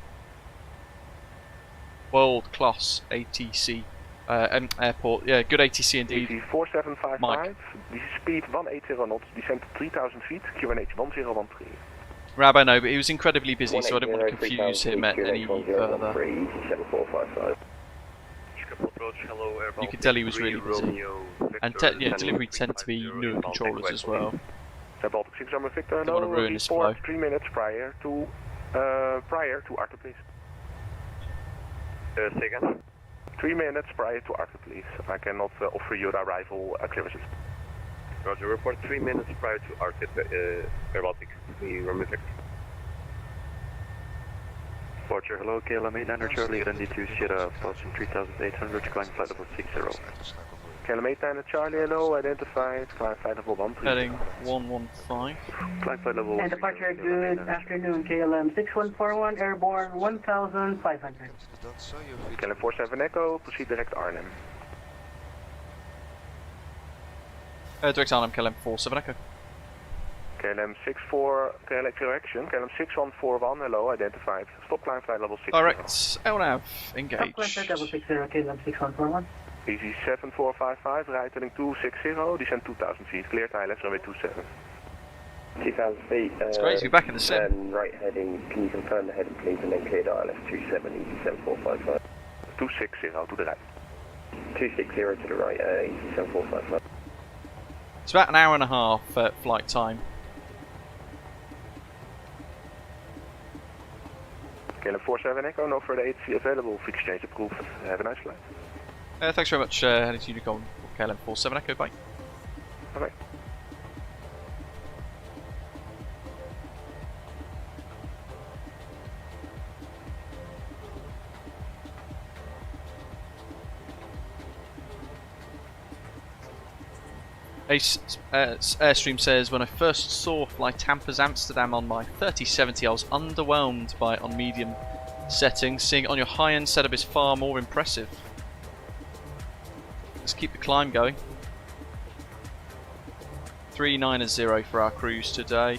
world-class ATC airport. Yeah, good ATC indeed. ATC 4755, Mike. speed 180 knots, descent to 3000 feet, QNH 1013. Rabo, no, but he was incredibly busy, so I didn't want to confuse him any further. You could tell he was really busy. And yeah, delivery tend to be newer controllers as well. Baltic 6 Summer Victor, Don't want to ruin this flow. 3 minutes prior to Arthur, please. Second. 3 minutes prior to Arthur, please. I cannot offer you the arrival clearances. Roger, report 3 minutes prior to Arthur, Air Baltic. We remove it. Roger, hello, KLM 89 Charlie, ND2 Sierra, Boston 3800, climb flight level 60. KLM 89 Charlie, hello, identified, climb flight level 1, please. Heading 115. Climb flight level And departure, good afternoon, KLM 6141, airborne 1500. KLM 47 Echo, proceed direct Arnhem. Direct Arnhem, KLM 47 Echo. KLM 64, correction, KLM 6141, hello, identified. Stop climb flight level 60. Direct LNAV, engage. Top climb flight level 60, KLM 6141. Easy 7455, right heading 260, descend 2000 feet, cleared ILS runway 27. 2000 feet. It's great to be back in the sim. And right heading, can you confirm the heading please, and then cleared ILS 27, easy 7455. 260 to the right. 260 to the right, easy 7455. It's about an hour and a half flight time. KLM 47 Echo, no further ATC available, fix change approved. Have a nice flight. Thanks very much, heading to Unicorn, KLM 47 Echo, bye. Bye bye. Airstream says, when I first saw FlyTampa's Amsterdam on my 3070, I was underwhelmed by it on medium settings. Seeing it on your high-end setup is far more impressive. Let's keep the climb going. 390 for our cruise today.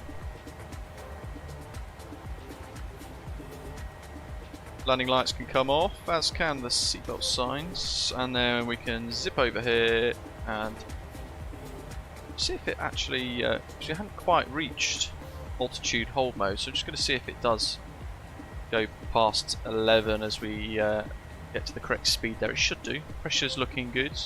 Landing lights can come off, as can the seatbelt signs, and then we can zip over here and see if it actually, we haven't quite reached altitude hold mode, so I'm just going to see if it does go past 11 as we get to the correct speed there. It should do. Pressure's looking good.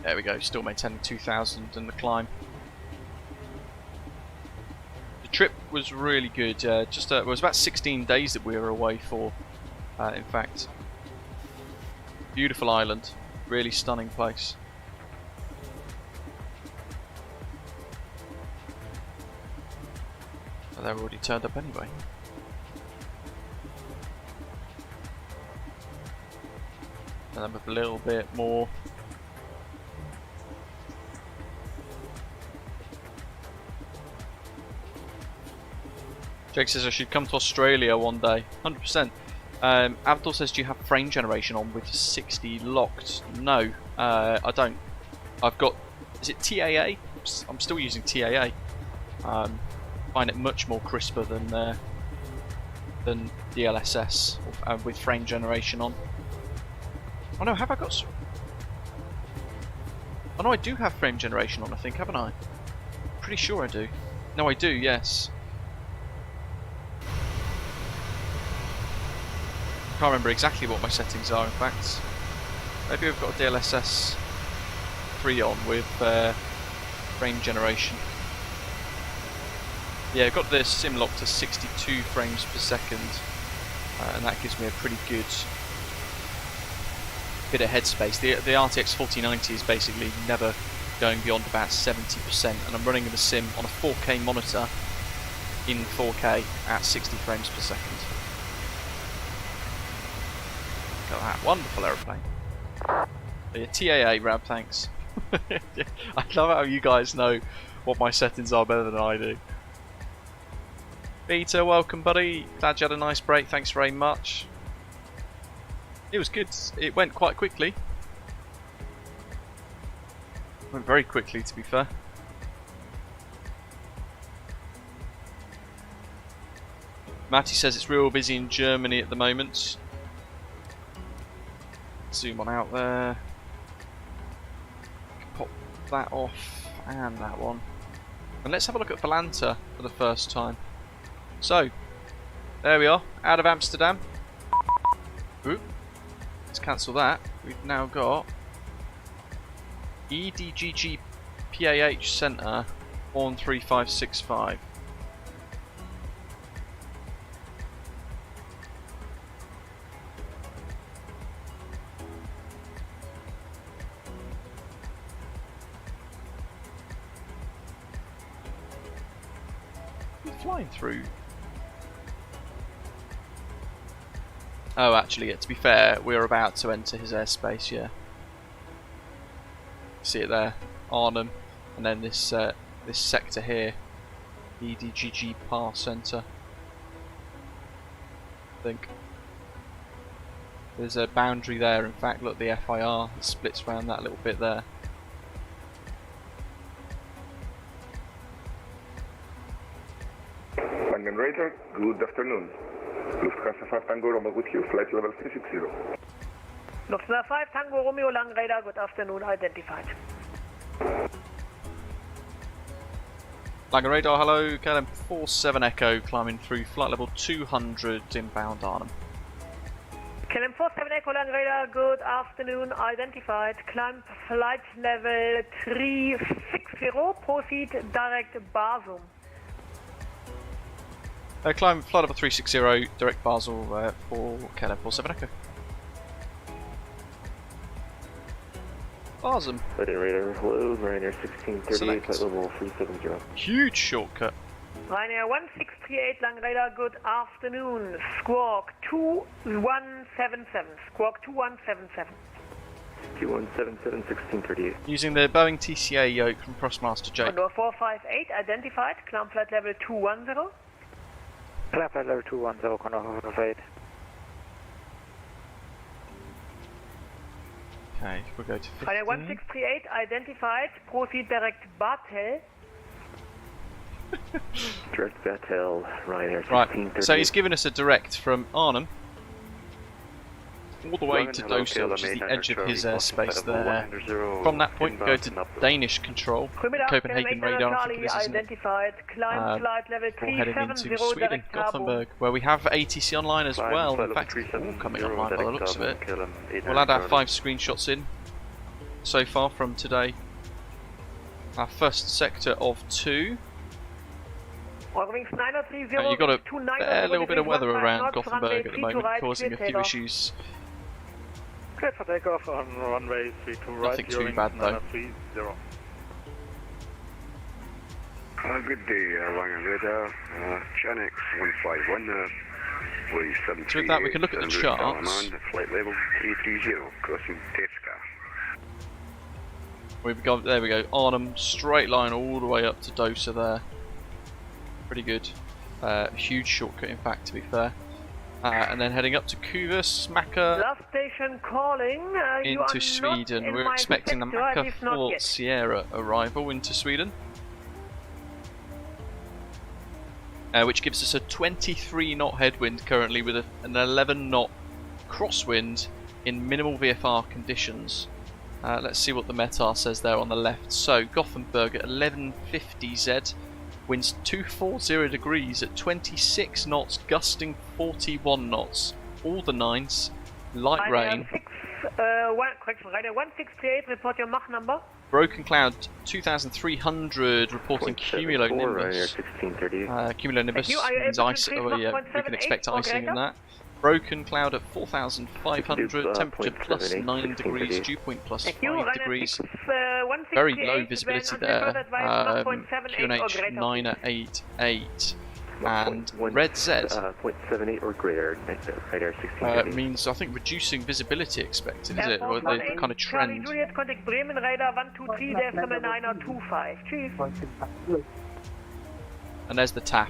There we go, still maintaining 2000 in the climb. The trip was really good, it was about 16 days that we were away for, in fact. Beautiful island, really stunning place. Oh, they're already turned up anyway. And then with a little bit more. Jake says I should come to Australia one day. 100%. Abdul says, do you have frame generation on with 60 locked? No, I don't. I've got, is it TAA? I'm still using TAA. Find it much more crisper than DLSS with frame generation on. Oh no, have I got... Oh no, I do have frame generation on, I think, haven't I? Pretty sure I do. No, I do, yes. Can't remember exactly what my settings are, in fact. Maybe we've got a DLSS 3 on with frame generation. Yeah, I've got the sim lock to 62 frames per second, and that gives me a pretty good bit of headspace. The RTX 4090 is basically never going beyond about 70%, and I'm running the sim on a 4K monitor in 4K at 60 frames per second. Look at that wonderful aeroplane. Yeah, TAA, Rab, thanks. I love how you guys know what my settings are better than I do. Peter, welcome buddy. Glad you had a nice break, thanks very much. It was good, it went quite quickly. Went very quickly, to be fair. Matty says it's real busy in Germany at the moment. Zoom on out there. Pop that off and that one. And let's have a look at FlyTampa for the first time. So, there we are, out of Amsterdam. Ooh, let's cancel that. We've now got EDGG PAH Centre 13565. Flying through. Oh, actually, to be fair, we're about to enter his airspace. Yeah, see it there, Arnhem, and then this this sector here, EDGG PAR Centre. I think there's a boundary there. In fact, look, the FIR splits around that little bit there. Radar, good afternoon. Lufthansa 5 Tango Romeo with you, flight level 360. Lufthansa 5 Tango Romeo Lang Radar, good afternoon, identified. Lang Radar, hello, KLM 47 Echo, climbing through flight level 200 inbound Arnhem. KLM 47 Echo Lang Radar, good afternoon, identified. Climb flight level 360, proceed direct Basel. Climb flight level 360, direct Basel for KLM 47 Echo. Awesome. Radar, hello, Ryanair 1638, flight level 370. Huge shortcut. Ryanair 1638, Lang Radar, good afternoon. Squawk 2177, Squawk 2177. 2177, 1638. Using the Boeing TCA yoke from Crossmaster Jake. Condor 458, identified, climb flight level 210. Climb flight level 210, Condor 458. Okay, we'll go to 15. Ryanair 1638, identified, proceed direct Batel. Direct Batel, Ryanair 1638. Right, so he's given us a direct from Arnhem all the way to Dosa, which is the edge of his airspace there. From that point, go to Danish control, Copenhagen radar for identified, climb flight level before heading into Sweden, Gothenburg, where we have ATC online as well. In fact, it's all coming online by the looks of it. We'll add our 5 screenshots in so far from today. Our first sector of 2. You've got a fair little bit of weather around Gothenburg at the moment, causing a few issues. Clear for takeoff on runway 32 right. Nothing too bad though. Good day, Ryanair Radar, Chanex 151, so with that we can look at the charts. Flight level 330, crossing Teska. We've got, there we go, Arnhem, straight line all the way up to Dosa there. Pretty good. Huge shortcut in fact, to be fair. And then heading up to Kuvus, Macca, last station calling, into Sweden. We're expecting the Macca Fort Sierra arrival into Sweden, which gives us a 23 knot headwind currently with an 11 knot crosswind in minimal VFR conditions. Let's see what the METAR says there on the left. So Gothenburg at 1150 Z, winds 240 degrees at 26 knots, gusting 41 knots. All the 9s, light rain. Correction, Rider 1638, report your Mach number. Broken cloud 2300, reporting cumulonimbus. Cumulonimbus means ice. Oh yeah, we can expect icing in that. Broken cloud at 4500, temperature plus 9 degrees, dew point plus 5 degrees. Very low visibility there. QNH 988. And red Z 0.78 or greater, radar 1630. Means, I think, reducing visibility expected, is it? Or the kind of trend? Juliet, contact Bremen, radar 123.925. Cheers. And there's the TAF.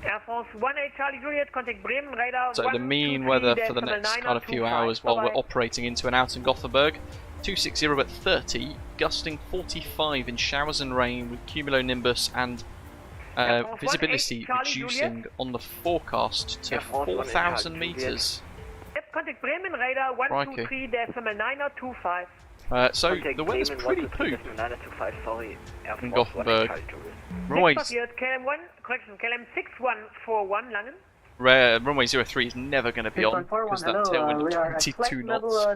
Air France 18 Charlie Juliet, contact Bremen, radar. So the mean weather for the next kind of few hours while we're operating into and out in Gothenburg: 260 at 30, gusting 45 in showers and rain with cumulonimbus and visibility reducing on the forecast to 4,000 meters. Contact Bremen, radar 123.925. So the weather's pretty poop in Gothenburg. Runway KLM 1, correction, KLM 6141 Langen. Runway 03 is never going to be on because that tailwind of 22 knots.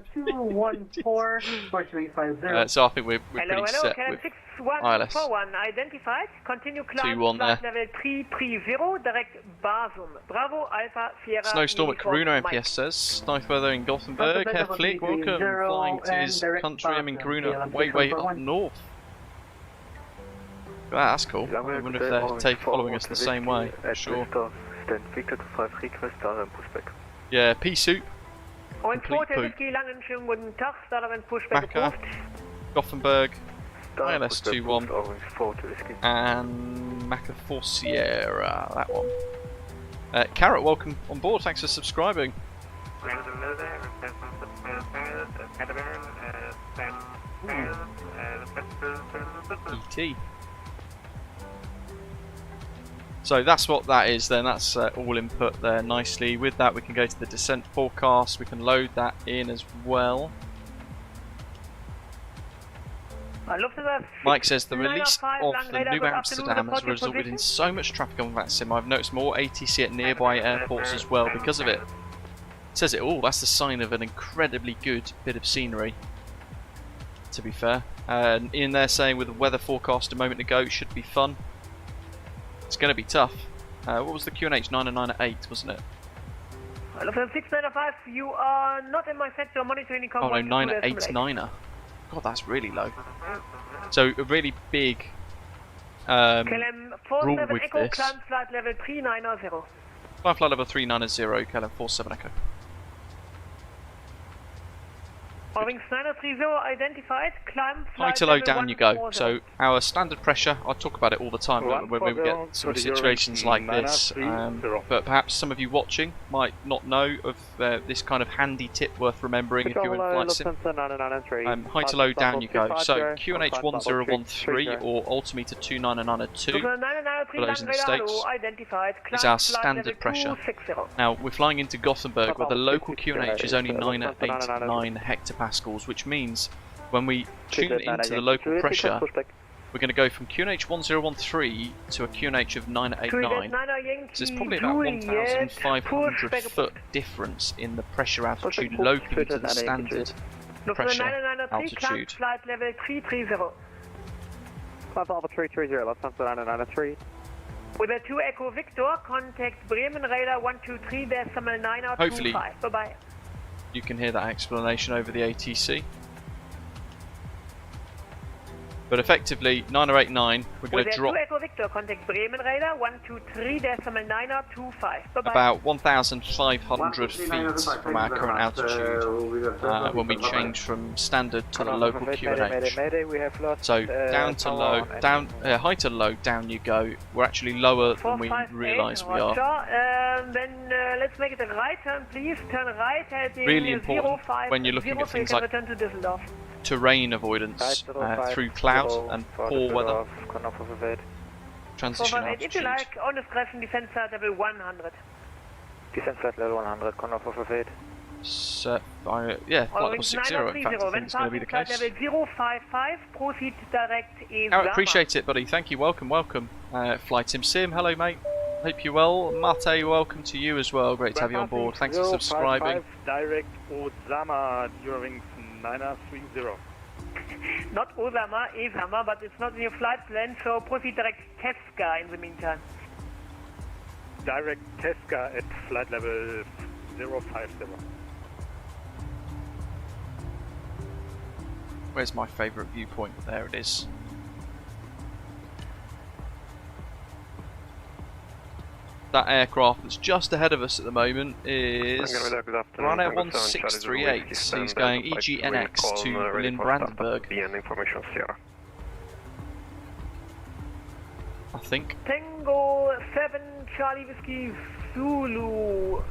So I think we're pretty set with ILS. 6141 identified. Continue climb 2-1 there. level 330, direct Basum. Bravo Alpha Sierra. Snowstorm at Karuna, MPS says. Nice weather in Gothenburg. Herr Flick, welcome. Flying to his country. I'm in Karuna, way up north. Wow, that's cool. I wonder if they're following us the same way. Sure. Yeah, pea soup. Complete poop. Macca, Gothenburg, ILS 21, and Macca 4 Sierra, that one. Carrot, welcome on board, thanks for subscribing. ET. So that's what that is then, that's all input there nicely. With that we can go to the descent forecast, we can load that in as well. Mike says the release of the new Amsterdam has resulted in so much traffic on that sim. I've noticed more ATC at nearby airports as well because of it. It says it all, that's the sign of an incredibly good bit of scenery, to be fair. Ian there saying with the weather forecast a moment ago, it should be fun. It's going to be tough. What was the QNH? 998, wasn't it? 695, you are not in my sector monitoring. Oh no, 989er. God, that's really low. So a really big rule with this. Climb flight level 390. Climb flight level 390, KLM 47 Echo. Wings 930 identified, climb high to low down you go. So our standard pressure, I talk about it all the time when we get sort of situations like this, but perhaps some of you watching might not know of this kind of handy tip worth remembering if you're in flight sim. High to low down you go. So QNH 1013 or altimeter 2992 for those in the States is our standard pressure. Now we're flying into Gothenburg where the local QNH is only 989 hectopascals, which means when we tune into the local pressure, we're going to go from QNH 1013 to a QNH of 989. So it's probably about 1,500 foot difference in the pressure altitude locally to the standard pressure altitude. Flight level 330. Flight level 330, let's answer 993. With a 2 Echo Victor, contact Bremen radar 123.925. Hopefully, bye-bye. You can hear that explanation over the ATC. But effectively, 9089, we're going to drop about 1,500 feet from our current altitude when we change from standard to the local QNH. So down to low, high to low, down you go. We're actually lower than we realise we are. Then let's make it a right turn, please. Turn right heading really important when you're looking at things like terrain avoidance through cloud and poor weather. Transition altitude. If you like, honest correction, descent flight level 100. Descent flight level 100, contact for fade. Yeah, flight level 60 in fact, I think it's going to be the case. Level 055, proceed direct I EHAM. appreciate it, buddy. Thank you. Welcome. Flytim Sim, hello, mate. Hope you're well. Mate, welcome to you as well. Great to have you on board. Thanks for subscribing. Direct Osama during 930. Not Osama, EHAM, but it's not in your flight plan, so proceed direct Teska in the meantime. Direct Teska at flight level 050. Where's my favourite viewpoint? There it is. That aircraft that's just ahead of us at the moment is Ryanair 1638. He's going EGNX to Berlin-Brandenburg. I think. Tango 7 Charlie Whiskey Zulu,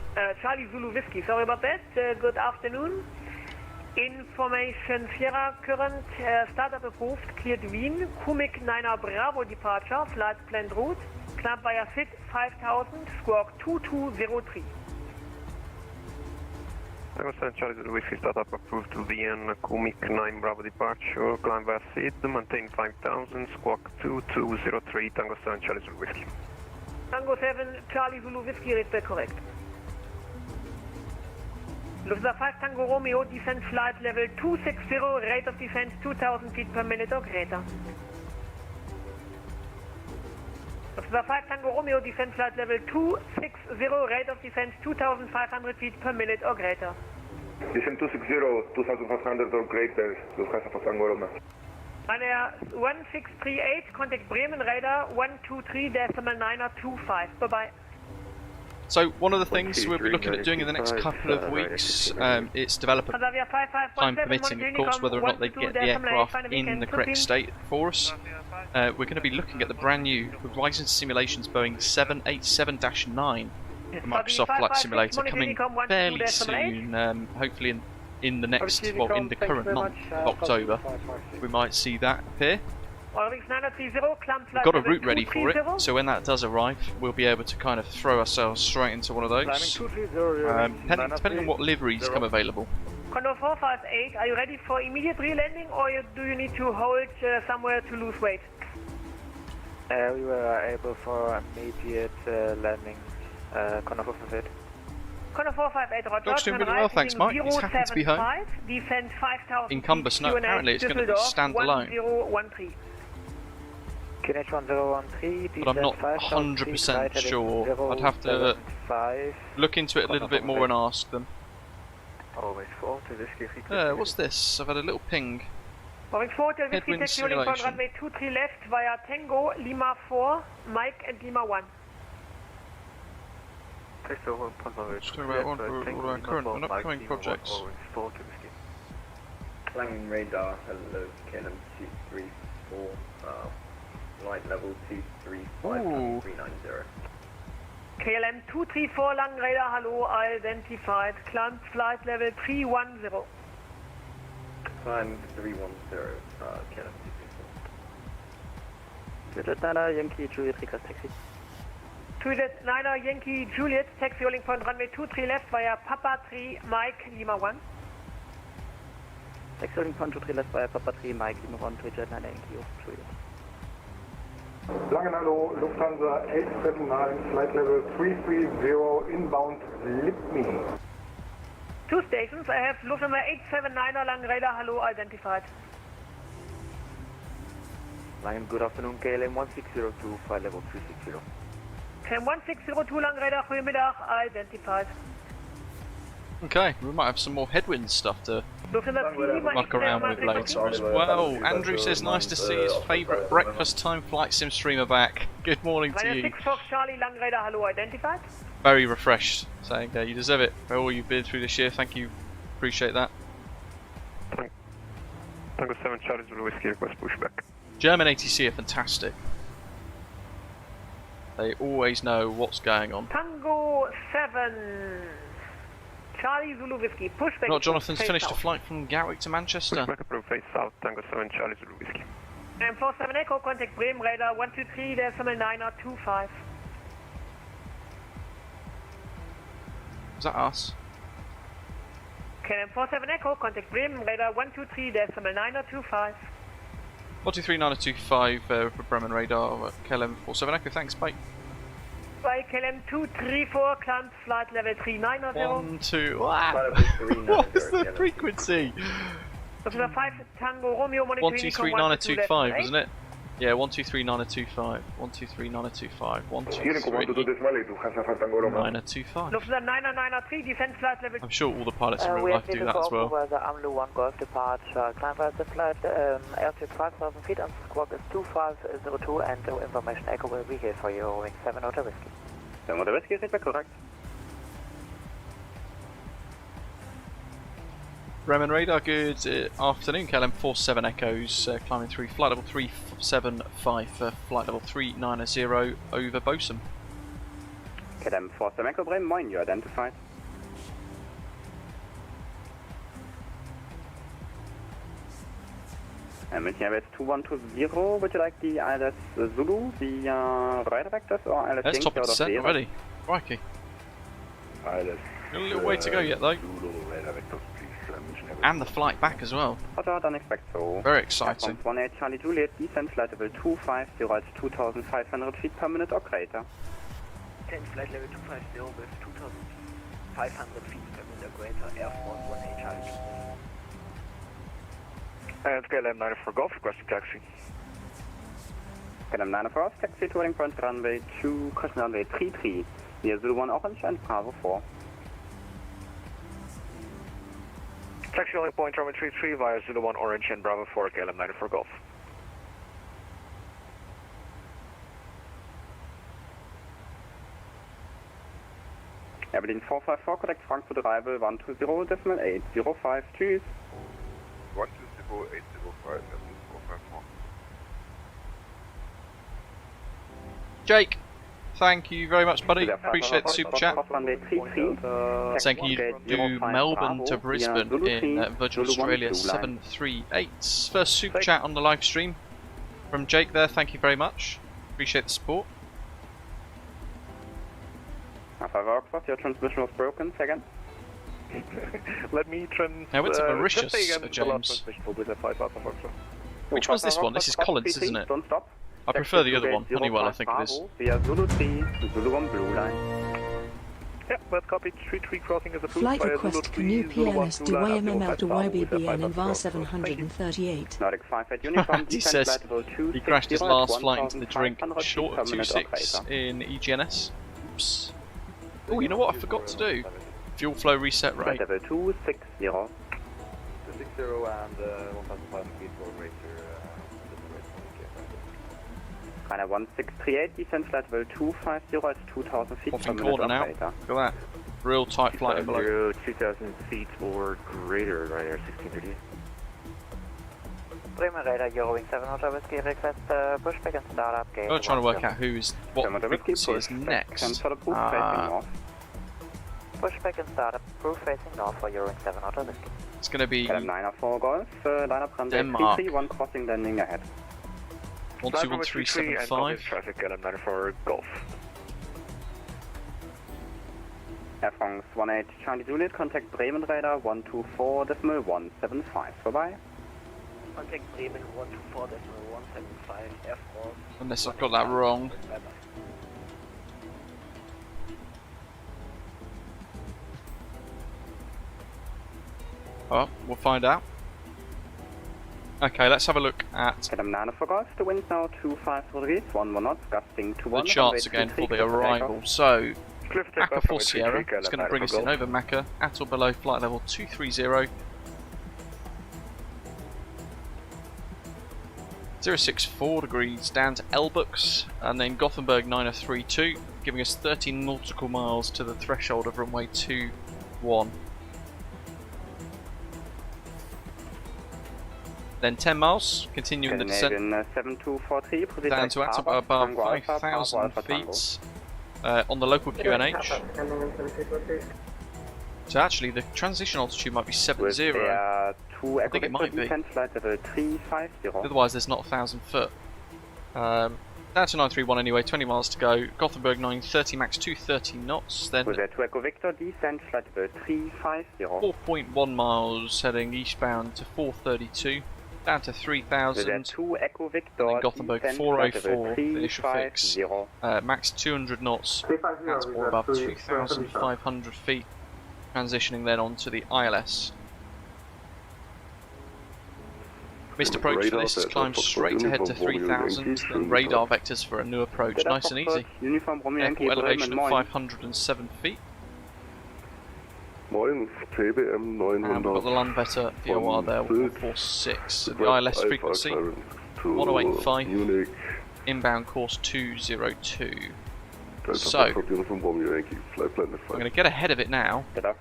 Charlie Zulu Whiskey, sorry about that. Good afternoon. Information Sierra current startup approved, cleared Wien, Kumik 9er Bravo departure, flight planned route, climb via FIT 5000, squawk 2203. Tango 7 Charlie Zulu Whiskey startup approved to Wien, Kumik 9 Bravo departure, climb via FIT, maintain 5000, squawk 2203, Tango 7 Charlie Zulu Whiskey. Tango 7 Charlie Zulu Whiskey, read correct. Lufthansa 5 Tango Romeo, descent flight level 260, rate of descent 2000 feet per minute or greater. Lufthansa 5 Tango Romeo, descent flight level 260, rate of descent 2500 feet per minute or greater. Descent 260, 2500 or greater, Lufthansa 5 Tango Romeo. Ryanair 1638, contact Bremen radar 123.925. Bye-bye. So one of the things we'll be looking at doing in the next couple of weeks, it's developer time permitting, of course, whether or not they get the aircraft in the correct state for us. We're going to be looking at the brand new Horizon Simulations Boeing 787-9 Microsoft Flight Simulator coming fairly soon, hopefully in the next, well, in the current month of October. We might see that appear. We've got a route ready for it, so when that does arrive, we'll be able to kind of throw ourselves straight into one of those, depending on what liveries come available. Condor 458, are you ready for immediate re-landing, or do you need to hold somewhere to lose weight? We were able for immediate landing, Condor 458. Condor 458, roger. Dog's doing really well, thanks Mike. He's happy to be home. Descend 5000 In Cumbus, no, apparently it's going to be standalone. 1013. QNH 1013, but I'm not 100% sure. I'd have to look into it a little bit more and ask them. What's this? I've had a little ping. Headwind simulation. Runway 23 left via Tango, Lima 4, Mike and Lima 1. Just talking about one for our current and upcoming projects. Clanging radar, hello, KLM 234, flight level 235.390. KLM 234, lang radar, hello, identified, climb flight level 310. Climb 310, KLM 234. Juliet Niner, Yankee Juliet, request taxi. Juliet Niner, Yankee Juliet, taxi holding point runway 23 left via Papa 3, Mike, Lima 1. Taxi holding point 23 left via Papa 3, Mike, Lima 1, Juliet Niner, Yankee Juliet. Langen Hallo, Lufthansa 879, flight level 330, inbound Lipmi. Two stations, I have Lufthansa 879er, lang radar, hello, identified. Langen, good afternoon, KLM 1602, flight level 360. KLM 1602, lang radar, goedemiddag, identified. Okay, we might have some more headwind stuff to muck around with later as well. Andrew says nice to see his favourite breakfast time flight sim streamer back. Good morning to you. 6 Fox Charlie, lang radar, hello, identified. Very refreshed, saying you deserve it for all you've been through this year. Thank you, appreciate that. Tango 7 Charlie Zulu Whiskey, request pushback. German ATC are fantastic. They always know what's going on. Tango 7 Charlie Zulu Whiskey, pushback. Not Jonathan's finished a flight from Gatwick to Manchester. Pushback approved, face south, Tango 7 Charlie Zulu Whiskey. And 47 Echo, contact Bremen radar 123.925. Is that us? KLM 47 Echo, contact Bremen, radar 123.9025. 123.9025 Bremen radar, KLM 47 Echo, thanks, bye. By KLM 234, climb flight level 390. 1, 2, wow. What is the frequency? So 5 Tango Romeo Monaco 123.9025, wasn't it? Yeah, 123.9025, 123.9025, 123.9025. Lufthansa 993, descent flight level. I'm sure all the pilots in real life do that as well. The AMLU 1 Golf departure, climb the flight, altitude 5,000 feet and squawk is 2502 and the information echo will be here for you, wing 7 Hotel Whiskey. 7 Hotel Whiskey, feedback correct. Bremen radar, good afternoon, KLM 47 Echoes, climbing through flight level 375 for flight level 390 over Bosun. KLM 47 Echo Bremen, moin, you identified. München Airways 2120, would you like the ILS Zulu, the right vectors, or ILS That's top of descent already, crikey. ILS A little way to go yet though. And the flight back as well. Don't expect so. Very exciting. 18 Charlie Juliet, descent flight level 250 at 2,500 feet per minute or greater. Descent flight level 250 with 2,500 feet per minute or greater, Air Force 18 Charlie. And KLM 94 Golf, requesting taxi. KLM 94 Golf, taxi to point runway 2, crossing runway 33, near Zulu 1 Orange and Bravo 4. Taxi only point runway 33 via Zulu 1 Orange and Bravo 4, KLM 94 Golf. Berlin 454, correct Frankfurt arrival 120.805, tschüss. 120.805, 454. Jake, thank you very much, buddy. Appreciate the super chat. Thank you to Melbourne to Brisbane in Virgin Australia 738. First super chat on the live stream from Jake there. Thank you very much. Appreciate the support. Your transmission was broken. Second. Let me Now it's Mauritius, James. Which one's this one? This is Collins, isn't it? I prefer the other one, Honeywell, I think it is. Via Zulu 3, Zulu 1 Blue Line. Yeah, but copy 33 crossing is approved. Flight request for new PLS to YMML to YBBN in VAR 738. Nordic 5 at uniform, he says he crashed his last flight into the drink short of 26 in EGNS. Oops. Oh, you know what I forgot to do? Fuel flow reset rate. Level 260. 60 and 1,500 feet for racer. Runway 1638, descent flight level 250 at 2,000 feet per minute corner or now. greater. Look at that. Real tight flight envelope. 2,000 feet or greater, right there, 1638. Bremen radar, Eurowing 7 Hotel Whiskey, request pushback and start up. I'm trying to work out what frequency is next. Pushback and start up, proof facing north for Eurowing 7 Hotel Whiskey. It's going to be KLM 94 Golf, line up runway Denmark. 331 crossing landing ahead. 121.375. Traffic KLM 94 Golf. Air France 18 Charlie Juliet, contact Bremen radar 124.175. Bye-bye. Contact Bremen 124.175, Air France. Unless I've got that wrong. Oh, we'll find out. Okay, let's have a look at KLM 94 Golf, the wind now 25 degrees, 11 knots, gusting to 1. the charts again for the arrival. So, Maka 4 Sierra, it's going to bring us in over Maka, at or below flight level 230. 064 degrees down to Elbux, and then Gothenburg 9032, giving us 13 nautical miles to the threshold of runway 21. Then 10 miles, continuing the descent down to at above 5,000 feet on the local QNH. So actually the transition altitude might be 70. I think it might be. Otherwise there's not 1,000 foot. Down to 931 anyway, 20 miles to go. Gothenburg 930 max 230 knots. Then With to Echo Victor, descent flight level 350. 4.1 miles heading eastbound to 432. Down to 3000. To Echo Victor, And then Gothenburg 404, the initial fix. Max 200 knots at or above 2,500 feet. Transitioning then onto the ILS. Missed approach for this, climb straight ahead to 3000, then radar vectors for a new approach, nice and easy. Airport elevation at 507 feet. Moin, PBM 900. And we've got the Landvetter VOR there, 146. The ILS frequency, 1085. Inbound course 202. So, I'm going to get ahead of it now, and I'm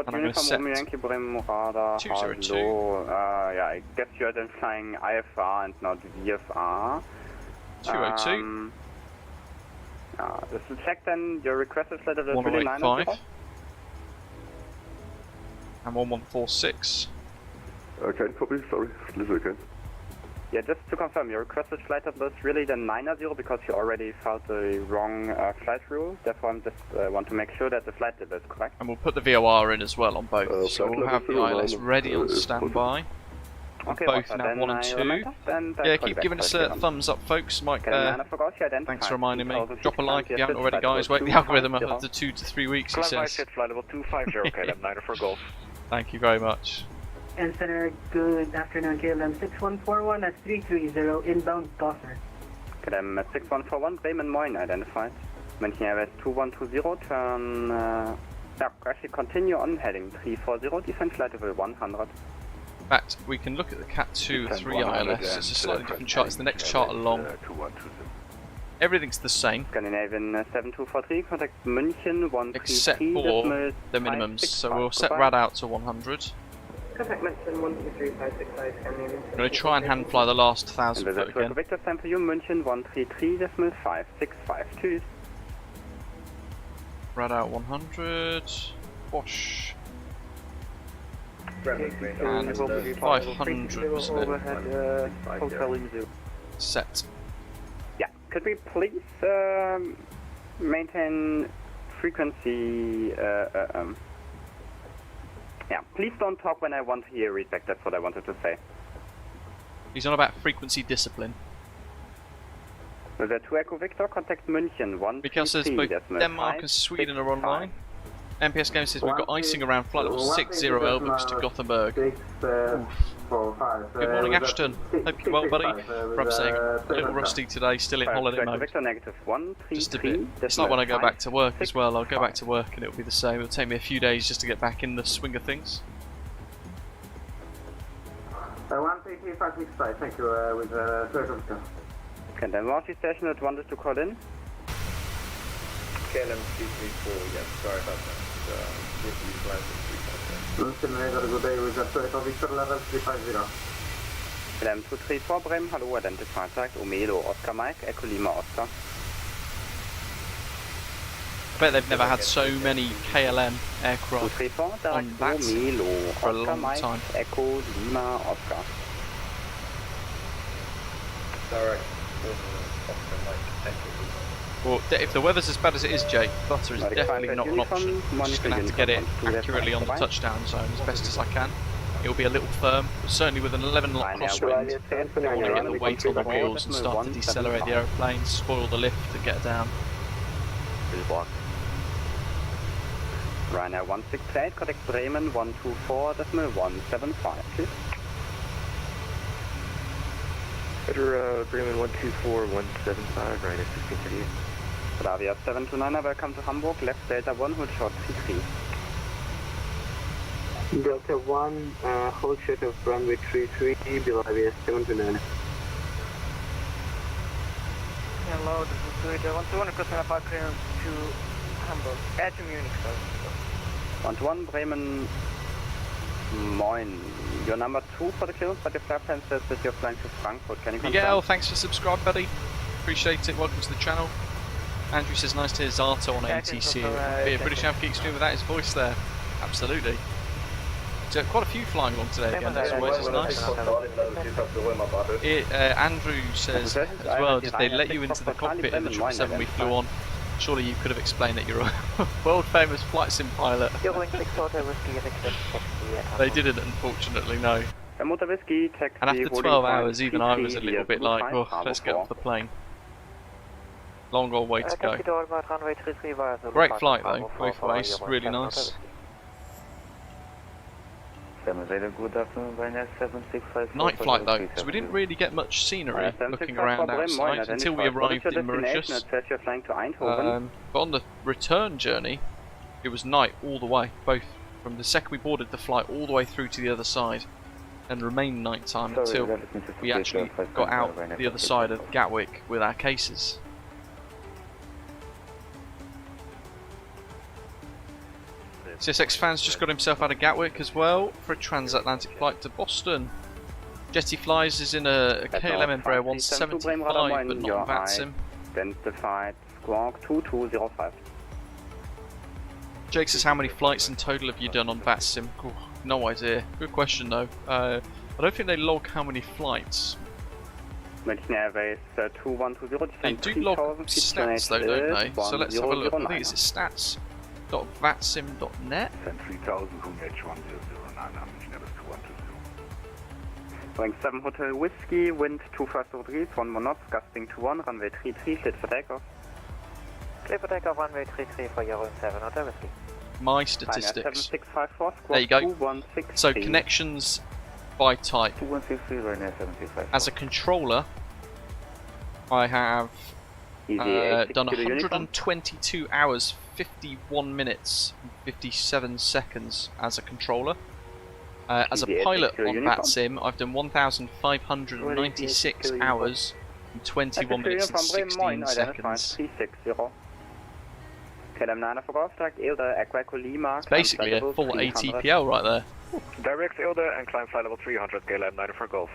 going to set 202. Yeah, I guess you're then flying IFR and not VFR. 202. Just to check then, your requested flight level 1085. And 1146. Okay, copy, sorry, listen again. Yeah, just to confirm, your requested flight level is really the 90 because you already found the wrong flight rule. Therefore, I just want to make sure that the flight level is correct. And we'll put the VOR in as well on both. So we'll have the ILS ready on standby. Okay, both now 1 and 2. Yeah, keep giving us a thumbs up, folks. Mike, thanks for reminding me. Drop a like if you haven't already, guys. Wake the algorithm up after 2 to 3 weeks, he says. Flight level 250, KLM 9 for Golf. Thank you very much. And Center, good afternoon, KLM 6141 at 330 inbound Gothenburg. KLM 6141, Bremen Moin identified. München Airways 2120, turn, actually continue on heading 340, descent flight level 100. In fact, we can look at the Cat 2 3 ILS, it's a slightly different chart, it's the next chart along. Everything's the same. Scandinavian 7243, contact München 133. Except for the minimums, so we'll set RAD out to 100. Contact München 123.565 Scandinavian. I'm going to try and hand fly the last 1,000 foot again. Victor time for you, München 133.565. RAD out 100. Wash. And 500 wasn't it? Set. Yeah, could we please maintain frequency? Yeah, please don't talk when I want to hear readback, that's what I wanted to say. He's on about frequency discipline. With a 2 Echo Victor, contact München 133. Because there's both Denmark and Sweden are online. MPS Game says we've got icing around flight level 60 Elbux to Gothenburg. Good morning, Ashton. Hope you're well, buddy. Rob saying a little rusty today, still in holiday mode. Just a bit. It's like when I go back to work as well. I'll go back to work and it'll be the same. It'll take me a few days just to get back in the swing of things. 133.565, thank you, with 2 Echo Victor. Okay, then Marty Station that wanted to call in. KLM 334, yes, sorry about that. Good day with 2 Echo Victor level 350. KLM 234, Bremen, hello, identified, contact Omelo, Oscar Mike, Echo Lima, Oscar. I bet they've never had so many KLM aircraft on that for a long time. Echo Lima, Oscar. Direct, Oscar Mike, Echo Lima. Well, if the weather's as bad as it is, Jake, butter is definitely not an option. I'm just going to have to get it accurately on the touchdown zone as best as I can. It'll be a little firm, but certainly with an 11 knot crosswind, I don't want to get the weight on the wheels and start to decelerate the aeroplane, spoil the lift and get down. Ryanair 168, contact Bremen 124.175, please. Better Bremen 124.175, Ryanair 1638. Bravia 729, welcome to Hamburg, left Delta 1, hold short 33. Delta 1, hold short of runway 33, Bravia 729. Hello, this is Delta 121, requesting a clearance to Hamburg, to Munich, sorry. 121, Bremen, Moin. Your number 2 for the clearance, but your flight plan says that you're flying to Frankfurt. Can you confirm? Miguel, thanks for subscribing, buddy. Appreciate it. Welcome to the channel. Andrew says nice to hear Zato on ATC. Be a British Av Geek stream without his voice there. Absolutely. So quite a few flying along today again, as always, is nice. Andrew says as well, did they let you into the cockpit in the 777 we flew on? Surely you could have explained that you're a world famous flight sim pilot. They didn't, unfortunately, no. And after 12 hours, even I was a little bit like, oh, let's get off the plane. Long old way to go. Great flight though, both ways, really nice. Night flight though, so we didn't really get much scenery looking around outside until we arrived in Mauritius. But on the return journey, it was night all the way, both from the second we boarded the flight all the way through to the other side, and remained night time until we actually got out the other side of Gatwick with our cases. CSX fans just got himself out of Gatwick as well for a transatlantic flight to Boston. Jetty Flies is in a KLM Embraer 175 but not VATSIM. Identified Squawk 2205. Jake says, how many flights in total have you done on VATSIM? Ooh, no idea. Good question though. I don't think they log how many flights. München Airways 2120. They do log stats though, don't they? So let's have a look. I think it's stats.vatsim.net. 3000 Boeing 7 Hotel Whiskey, wind 25 degrees, 1 more knots, gusting to 1, runway 33, cleared for takeoff. Cleared for takeoff, runway 33 for Euro 7 Hotel Whiskey. My statistics. 7654, there you go. So connections by type. As a controller, I have done 122 hours, 51 minutes, and 57 seconds as a controller. As a pilot on VATSIM, I've done 1,596 hours, and 21 minutes and 16 seconds. It's basically a full ATPL right there. Direct Ilda and climb flight level 300, KLM 94 Golf.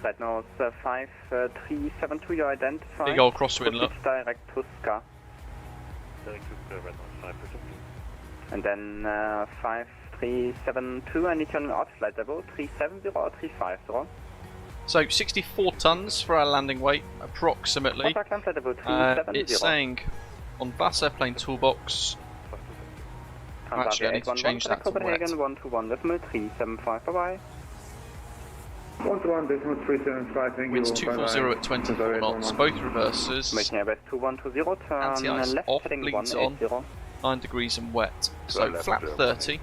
Right now it's 5372, you identified. Big old crosswind, look. Direct Tuska. And then 5372, I need you on an out flight level 370 or 350. So 64 tons for our landing weight, approximately. It's saying on VAS Airplane Toolbox. Actually, I need to change that to wet. 121.375, bye-bye. 121.375, thank you. Winds 240 at 24 knots, both reversers. Anti-ice off, bleeds on, 9 degrees and wet. So flap 30.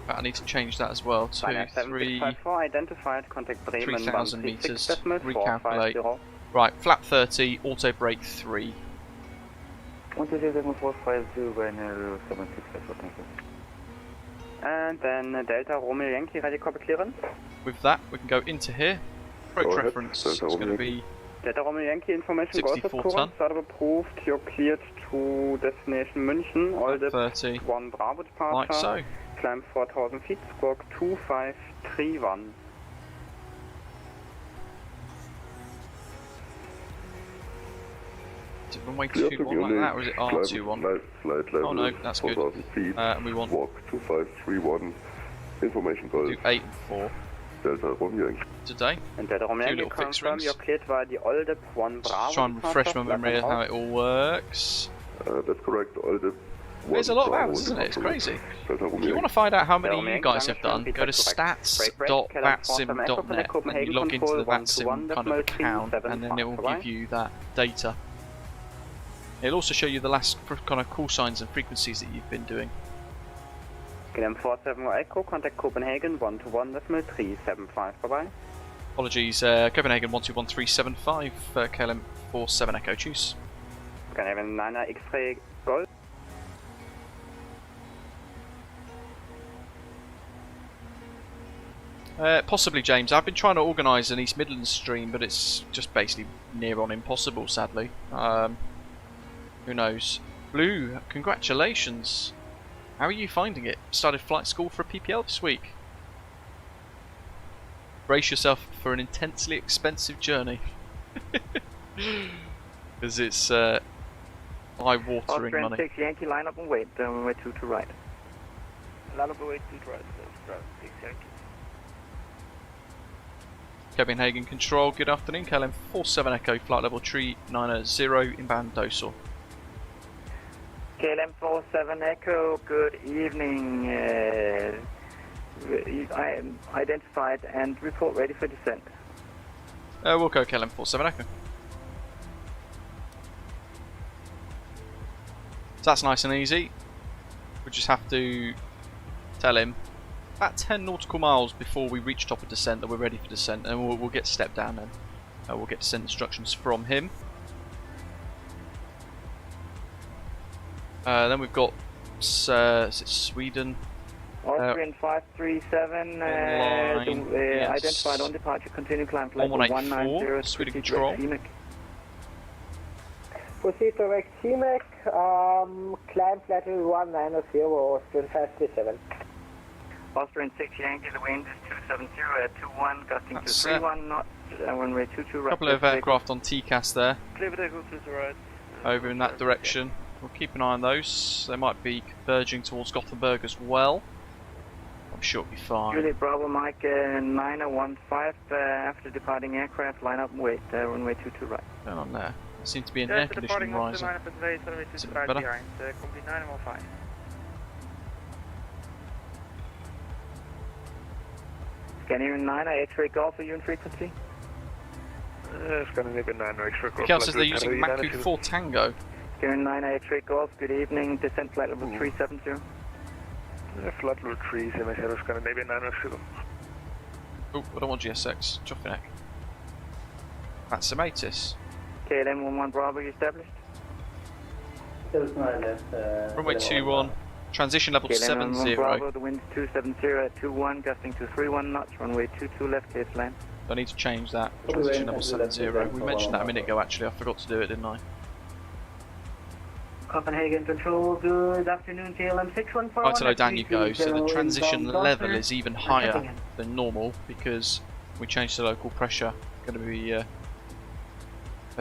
I need to change that as well to 3,000 meters. Recalculate. Right, flap 30, auto brake 3. And then Delta Romeo Yankee, ready copy clearance. With that, we can go into here. Approach reference is going to be Delta Romeo Yankee information. 64 ton. Startup approved. You're cleared to destination München. All the 30. 1 Bravo departure. Like so. Climb 4,000 feet. Squawk 2531. Is it runway 21 like that, or is it R21? Oh no, that's good. And we want walk 2531, information goes. Do 8 and 4. Delta Romeo Today. And Delta Romeo Yankee, confirm you're cleared via the Olde 1 Bravo. Just try and refresh my memory of how it all works. That's correct, Olde. There's a lot of hours, isn't it? It's crazy. If you want to find out how many you guys have done, go to stats.vatsim.net and you log into the VATSIM kind of account, and then it will give you that data. It'll also show you the last kind of call signs and frequencies that you've been doing. KLM 47 Echo, contact Copenhagen 121.375, bye bye. Apologies, Copenhagen 121.375, KLM 47 Echo, choose. Copenhagen 9 X-ray Golf. Possibly, James. I've been trying to organise an East Midlands stream, but it's just basically near on impossible, sadly. Who knows? Blue, congratulations. How are you finding it? Started flight school for a PPL this week. Brace yourself for an intensely expensive journey. Because it's eye-watering money. 6 Yankee, line up and wait. Runway 2 to right. runway 2 right, Bravo 6 Yankee. Copenhagen Control, good afternoon. KLM 47 Echo, flight level 390, inbound Dosor. KLM 47 Echo, good evening. I am identified and report ready for descent. We'll go KLM 47 Echo. So that's nice and easy. We just have to tell him about 10 nautical miles before we reach top of descent that we're ready for descent, and we'll get stepped down then. We'll get descent instructions from him. Then we've got is it Sweden? Austrian 537, yes. identified on departure, continue climb flight 1184, Sweden Control. Proceed direct CMAC, climb flight 190, Austrian 537. Austrian 6 Yankee, the wind is 270 at 21, gusting to 31 knots, runway 22 right. Couple of aircraft on TCAS there. Clear for takeoff to the right. Over in that direction. We'll keep an eye on those. They might be converging towards Gothenburg as well. I'm sure it'll be fine. Juliet Bravo Mike 9015, after departing aircraft, line up and wait, runway 22 right. Going on there. There seems to be an air conditioning riser. Is it better? Complete 915. Scandinavian 9, X-ray Golf, are you in frequency? Scandinavian 9, X-ray Golf. Mikael says they're using Macu 4 Tango. Scandinavian 9, X-ray Golf, good evening, descent flight level 370. Flight level 370, Scandinavian 9, X-ray Golf. Oh, I don't want GSX, chopping neck. That's Sematis. KLM 11 Bravo, you established? Runway 21, transition level 70. Bravo, the wind 270 at 21, gusting to 31 knots, runway 22 left, clear to land. I need to change that, transition level 70. We mentioned that a minute ago actually, I forgot to do it, didn't I? Copenhagen Control, good afternoon, KLM 614. Right, so down you go. So the transition level is even higher than normal because we changed the local pressure. Going to be a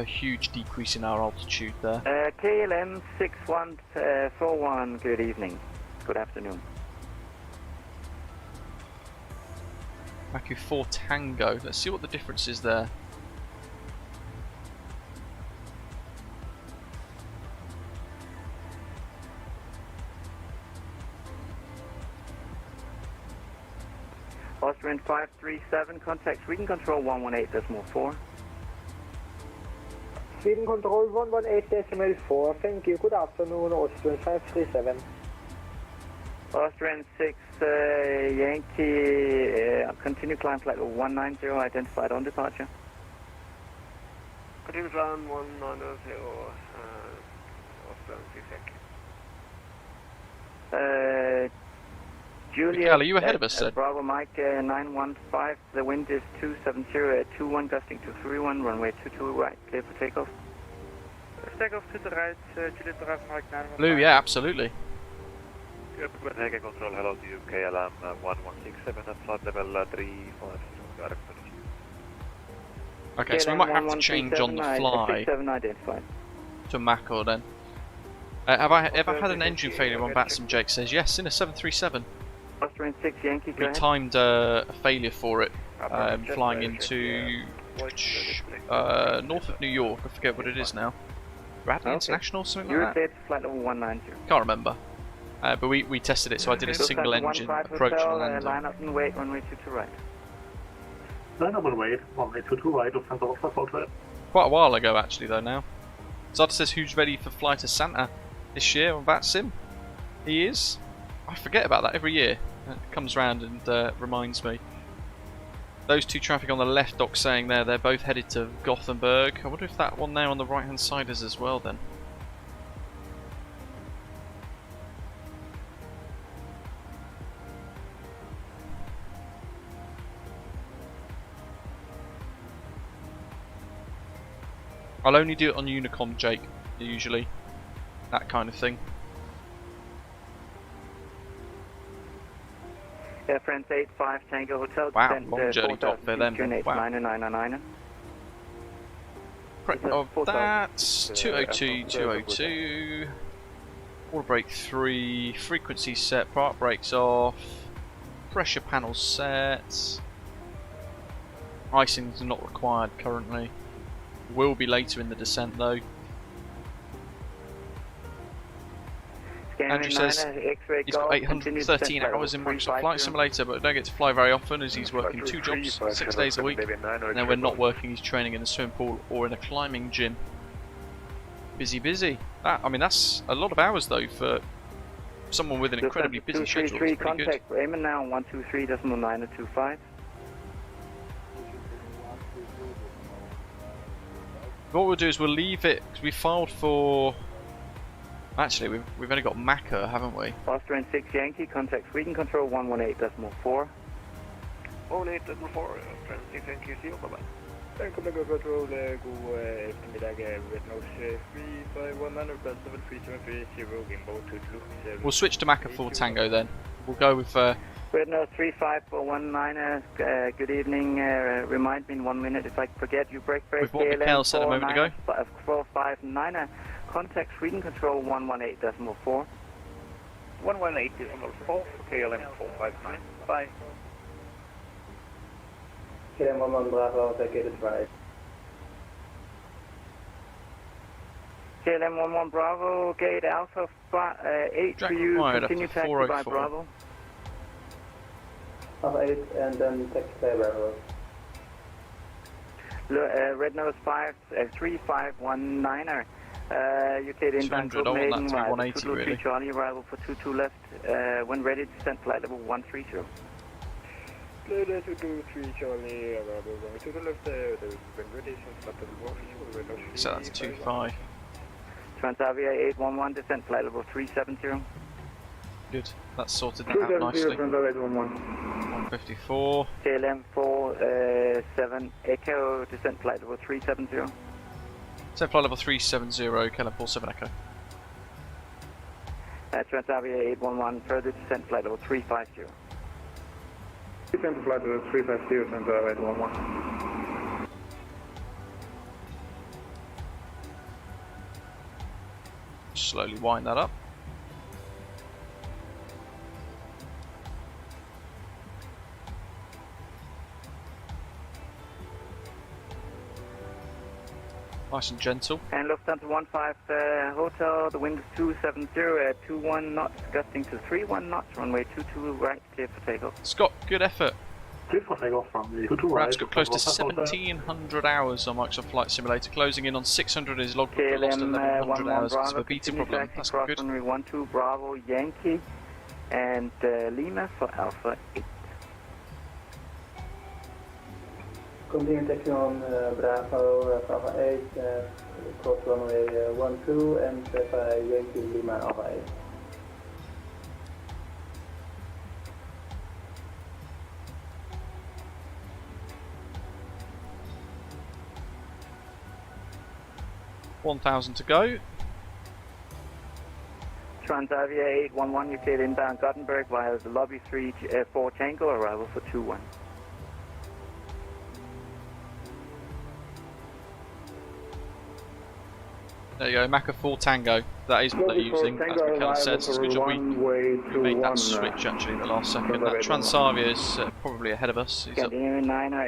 huge decrease in our altitude there. KLM 6141, good evening. Good afternoon. Macu 4 Tango. Let's see what the difference is there. Austrian 537, contact Sweden Control 118.4. Sweden Control 118.4, thank you, good afternoon, Austrian 537. Austrian 6 Yankee, continue climb flight 190, identified on departure. Continue climb 190, Austrian 6 Yankee. Juliet, Mikael, are you ahead of us, sir? Bravo Mike 915, the wind is 270 at 21, gusting to 31, runway 22 right, clear for takeoff. Takeoff to the right, Juliet Bravo Mike 915. Blue, yeah, absolutely. Copenhagen Control, hello to you, KLM 1167 at flight level 350, direct position. Okay, so we might have to change on the fly to Mako then. Have I ever had an engine failure on Batsim? Jake says yes, in a 737. Austrian 6 Yankee, we timed a failure for it, flying into north of New York. I forget what it is now. Bradley International, something like that. Flight level 190. Can't remember. But we tested it, so I did a single engine approach and landing. Line up and wait, runway 22 right. Line up and wait, runway 22 right, Lufthansa Rostock. Quite a while ago, actually, though. Now, Zada says who's ready for flight to Santa this year on Batsim? He is. I forget about that every year. It comes round and reminds me. Those two traffic on the left dock saying there, they're both headed to Gothenburg. I wonder if that one there on the right hand side is as well then. I'll only do it on Unicom, Jake, usually. That kind of thing. Air France 85 Tango Hotel. Wow, long journey dock for them. Wow. 999. Correct of that, 202, 202. Water brake 3, frequency set, park brakes off, pressure panel set. Icing is not required currently. Will be later in the descent though. Andrew says he's got 813 hours in Microsoft Flight Simulator, but don't get to fly very often as he's working 2 jobs, 6 days a week, and then when not working he's training in the swimming pool or in a climbing gym. Busy. I mean, that's a lot of hours though for someone with an incredibly busy schedule. It's pretty good. Contact Raymond now, 123.925. What we'll do is we'll leave it, because we filed for... Actually, we've only got Macca, haven't we? Austrian 6 Yankee, contact Sweden Control 118.4. 118.4, Austrian 6 Yankee, see you, bye-bye. Gothenburg Control, god eftermiddag, Red Nose 3519, plus 73730, inbound to Lufthansa. We'll switch to Macca for Tango then. We'll go with... Red Nose 3519, good evening, remind me in 1 minute if I forget you brake with what Mikhail said a moment ago. 459, contact Sweden Control 118.4. 118.4, KLM 459, bye. KLM 11 Bravo, take it right. KLM 11 Bravo, gate Alpha 8 for you, continue taxi by Bravo. Alpha 8 and then taxi by Bravo. Red Nose 5, 3519er. UK inbound Copenhagen, 180 Charlie, arrival for 22 left. When ready, descend flight level 130. 223 Charlie, arrival to the left, when ready, descend flight level 130. So that's 25. Transavia 811, descent flight level 370. Good, that's sorted that out nicely. 154. KLM 47 Echo, descent flight level 370. Descent flight level 370, KLM 47 Echo. Transavia 811, further descent flight level 350. Descent flight level 350, Transavia 811. Slowly wind that up. Nice and gentle. And Lufthansa 15 Hotel, the wind is 270 at 21 knots, gusting to 31 knots, runway 22 right, clear for takeoff. Scott, good effort. Clear for takeoff from the 22 right. Brad's got close to 1,700 hours on Microsoft Flight Simulator, closing in on 600 is logged for lost 1,100 hours. It's a beta problem. That's good. Runway 12 Bravo Yankee and Lima for Alpha 8. Continue taxi on Bravo Alpha 8, cross runway 12 and Yankee Lima Alpha 8. $1,000 to go. Transavia 811, UK inbound Gothenburg via the lobby 4 Tango, arrival for 21. There you go, Macca 4 Tango. That is what they're using, as Mikhail said. It's a good job we made that switch actually the last second. That Transavia is probably ahead of us. He's up there.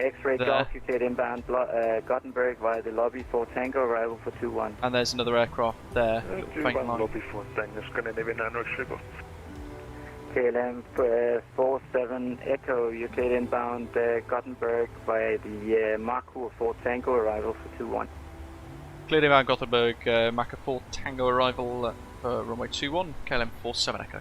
X-ray Golf, UK inbound Gothenburg via the lobby 4 Tango, arrival for 21. And there's another aircraft there. Lobby 4 Tango, Scandinavian 9 Schiphol. KLM 47 Echo, UK inbound Gothenburg via the Marco 4 Tango, arrival for 21. Cleared inbound Gothenburg, Macca 4 Tango arrival for runway 21, KLM 47 Echo.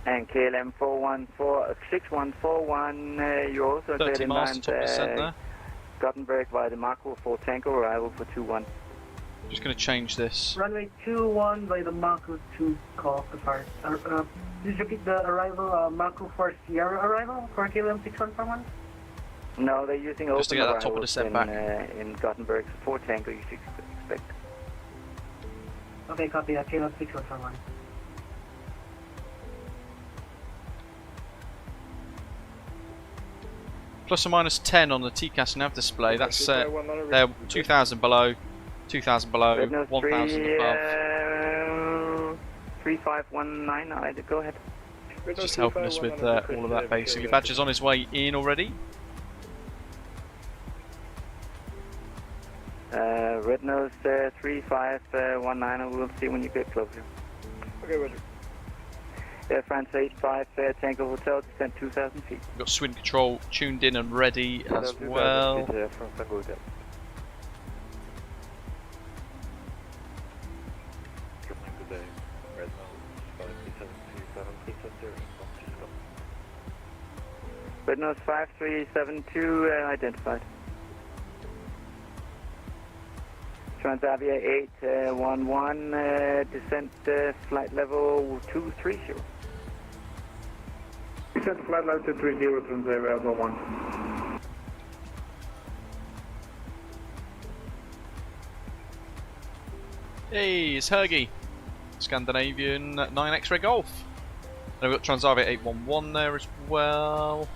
And KLM 6141, you're also cleared inbound Gothenburg via the Marco 4 Tango, arrival for 21. Just going to change this. Runway 21 by the Marco 2 call apart. Please repeat the arrival, Marco 4 Sierra arrival for KLM 6141? No, they're using just to open get that top of the set back. In Gothenburg, 4 Tango you should expect. Okay, copy that, KLM 6141. Plus or minus 10 on the TCAS nav display. That's they're 2,000 below, 2,000 below, 1,000 above. 3519, either go ahead. Just helping us with all of that basically. Badger's on his way in already. Red nose 3519, we'll see when you get closer. Okay, Roger. Air France 85 Tango Hotel, descent 2,000 feet. We've got Swin Control tuned in and ready as well. Red nose 5372 identified. Transavia 811 descent flight level 230. Descent flight level 230, Transavia 11. Hey, it's Hergy. Scandinavian 9 X-Ray Golf. Then we've got Transavia 811 there as well.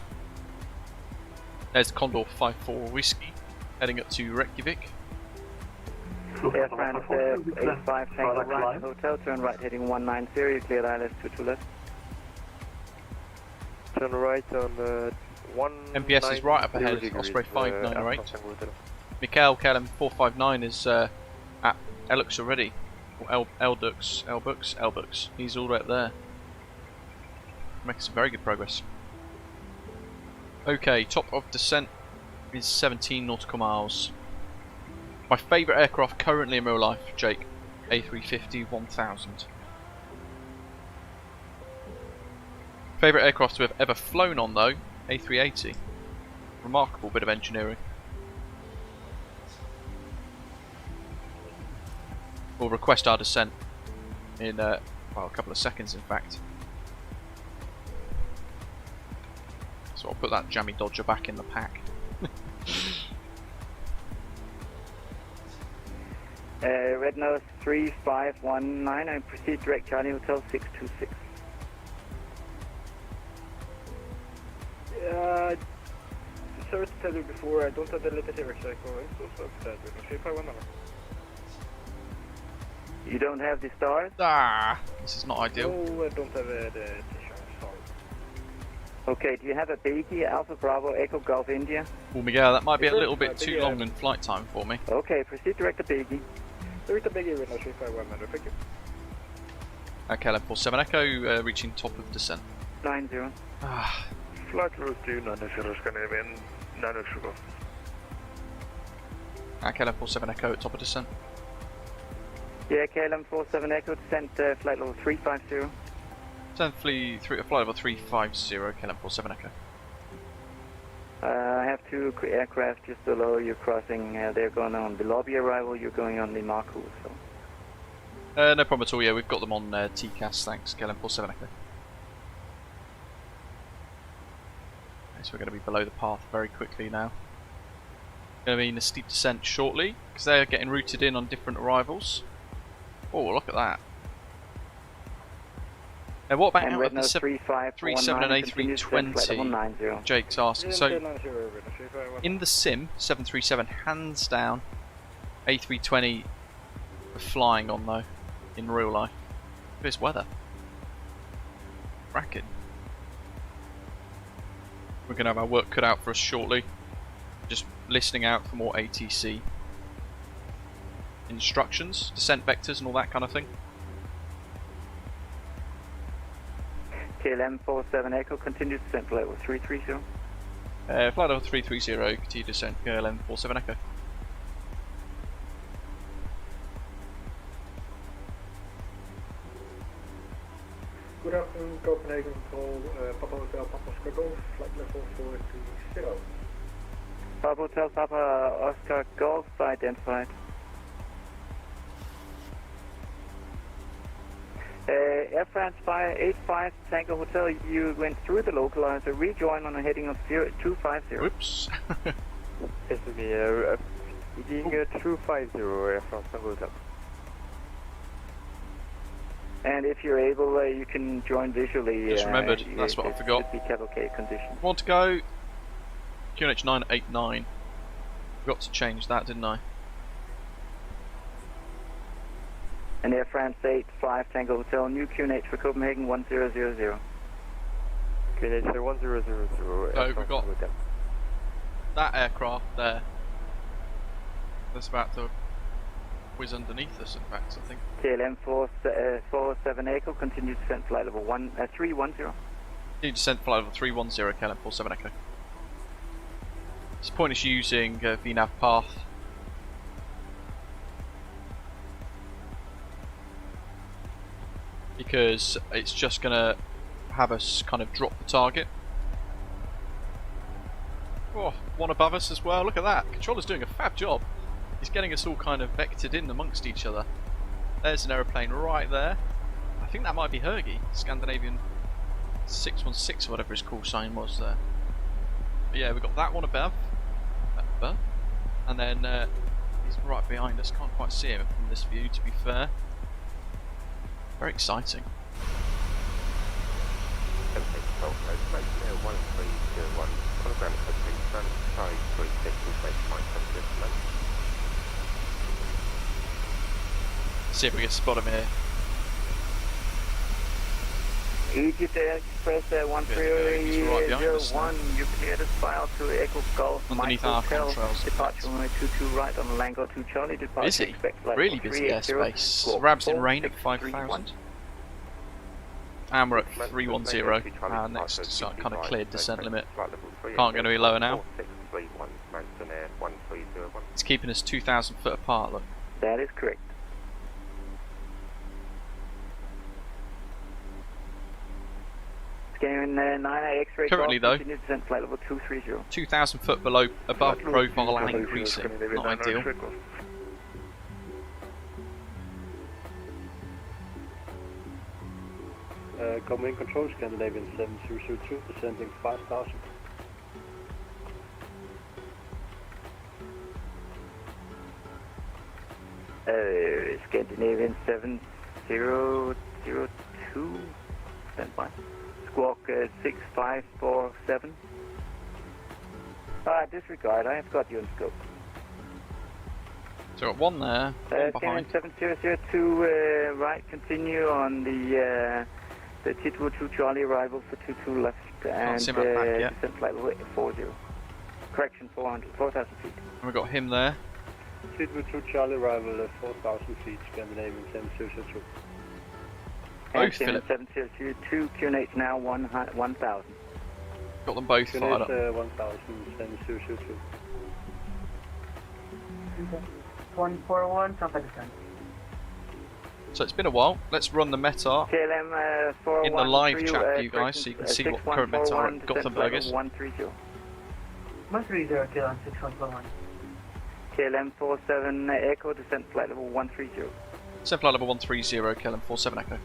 There's Condor 54 Whiskey heading up to Reykjavik. Air France 85 Tango right hotel, turn right heading 190, cleared ILS 22 left. Turn right on 1. MPS is right up ahead, Osprey 598. Mikael KLM 459 is at Elux already. Or Elbux. He's all right there. Making some very good progress. Okay, top of descent is 17 nautical miles. My favourite aircraft currently in real life, Jake, A350-1000. Favourite aircraft to have ever flown on though, A380. Remarkable bit of engineering. We'll request our descent in well, a couple of seconds in fact. So I'll put that jammy Dodger back in the pack. Red nose 3519 and proceed direct Charlie Hotel 626. Sorry to tell you before, I don't have the latest air cycle, so sorry for that. 3519. You don't have the stars? Ah, this is not ideal. No, I don't have the t-shirt, sorry. Okay, do you have a Beatty, Alpha Bravo, Echo Golf India? Oh Miguel, that might be a little bit too long in flight time for me. Okay, proceed direct to Beatty. Direct to Beatty, Red nose 3519, thank you. Okay, level 47 Echo, reaching top of descent. 90. Ah. Flight level 290, Scandinavian 9 X-Ray Golf. Okay, level 47 Echo at top of descent. Yeah, KLM 47 Echo, descent flight level 350. Flight level 350, KLM 47 Echo. I have two aircraft just below you crossing. They're going on the lobby arrival, you're going on the Marco. So. No problem at all, yeah, we've got them on TCAS, thanks, KLM 47 Echo. Okay, so we're going to be below the path very quickly now. Going to be in a steep descent shortly, because they're getting routed in on different arrivals. Oh, look at that. And what about out of the 737 and A320? Jake's asking. So, in the sim, 737 hands down, A320 we're flying on though, in real life. Look at this weather. Cracking. We're going to have our work cut out for us shortly. Just listening out for more ATC instructions, descent vectors and all that kind of thing. KLM 47 Echo, continue descent flight level 330. Flight level 330, continue descent, KLM 47 Echo. Good afternoon, Copenhagen Control, Papa Hotel, Papa Oscar Golf, flight level 430. Papa Hotel, Papa Oscar Golf, identified. Air France 585 Tango Hotel, you went through the localizer, rejoin on a heading of 250. Whoops. Excuse me, heading 250 Air France Tango Hotel. And if you're able, you can join visually. Just remembered, that's what I forgot. Should be cavalcade condition. Want to go? QNH 989. Got to change that, didn't I? And Air France 85 Tango Hotel, new QNH for Copenhagen 1000. QNH 1000. So we've got that aircraft there that's about to whiz underneath us, in fact, I think. KLM 47 Echo, continue descent flight level 310. Continue descent flight level 310, KLM 47 Echo. It's pointless using VNAV path. Because it's just going to have us kind of drop the target. Oh, one above us as well, look at that. Controller's doing a fab job. He's getting us all kind of vectored in amongst each other. There's an aeroplane right there. I think that might be Hergy, Scandinavian 616 or whatever his call sign was there. But yeah, we've got that one above. And then he's right behind us. Can't quite see him from this view, to be fair. Very exciting. See if we can spot him here. Egypt Express 1301, you clear the spiral to Echo Golf Mike Hotel, departure runway 22 right on Lango 2 Charlie, departure busy, really busy airspace. Rabs in rain at 5,000. And we're at 310, next kind of cleared descent limit. Can't go any lower now. It's keeping us 2,000 foot apart, look. That is correct. Currently though, 2,000 foot above profile and increasing. Not ideal. Coming control, Scandinavian 7002, descending 5,000. Scandinavian 7002, standby. Squawk 6547. Disregard, I have got you in scope. So got one there, one behind. 7002, right, continue on the T2 Charlie arrival for 22 left and descent flight level 40. Correction, 4,000 feet. And we got him there. T2 Charlie arrival at 4,000 feet, Scandinavian 7002. Both, Philip. 7002, QNH now 1,000. Got them both fired up. 1,000, 7002. 141, top of descent. So it's been a while. Let's run the METAR KLM, in the live chat for you guys so you can see what current METAR at Gothenburg is. 130. 130, KLM 6141. KLM 47 Echo, descent flight level 130. Descent flight level 130, KLM 47 Echo.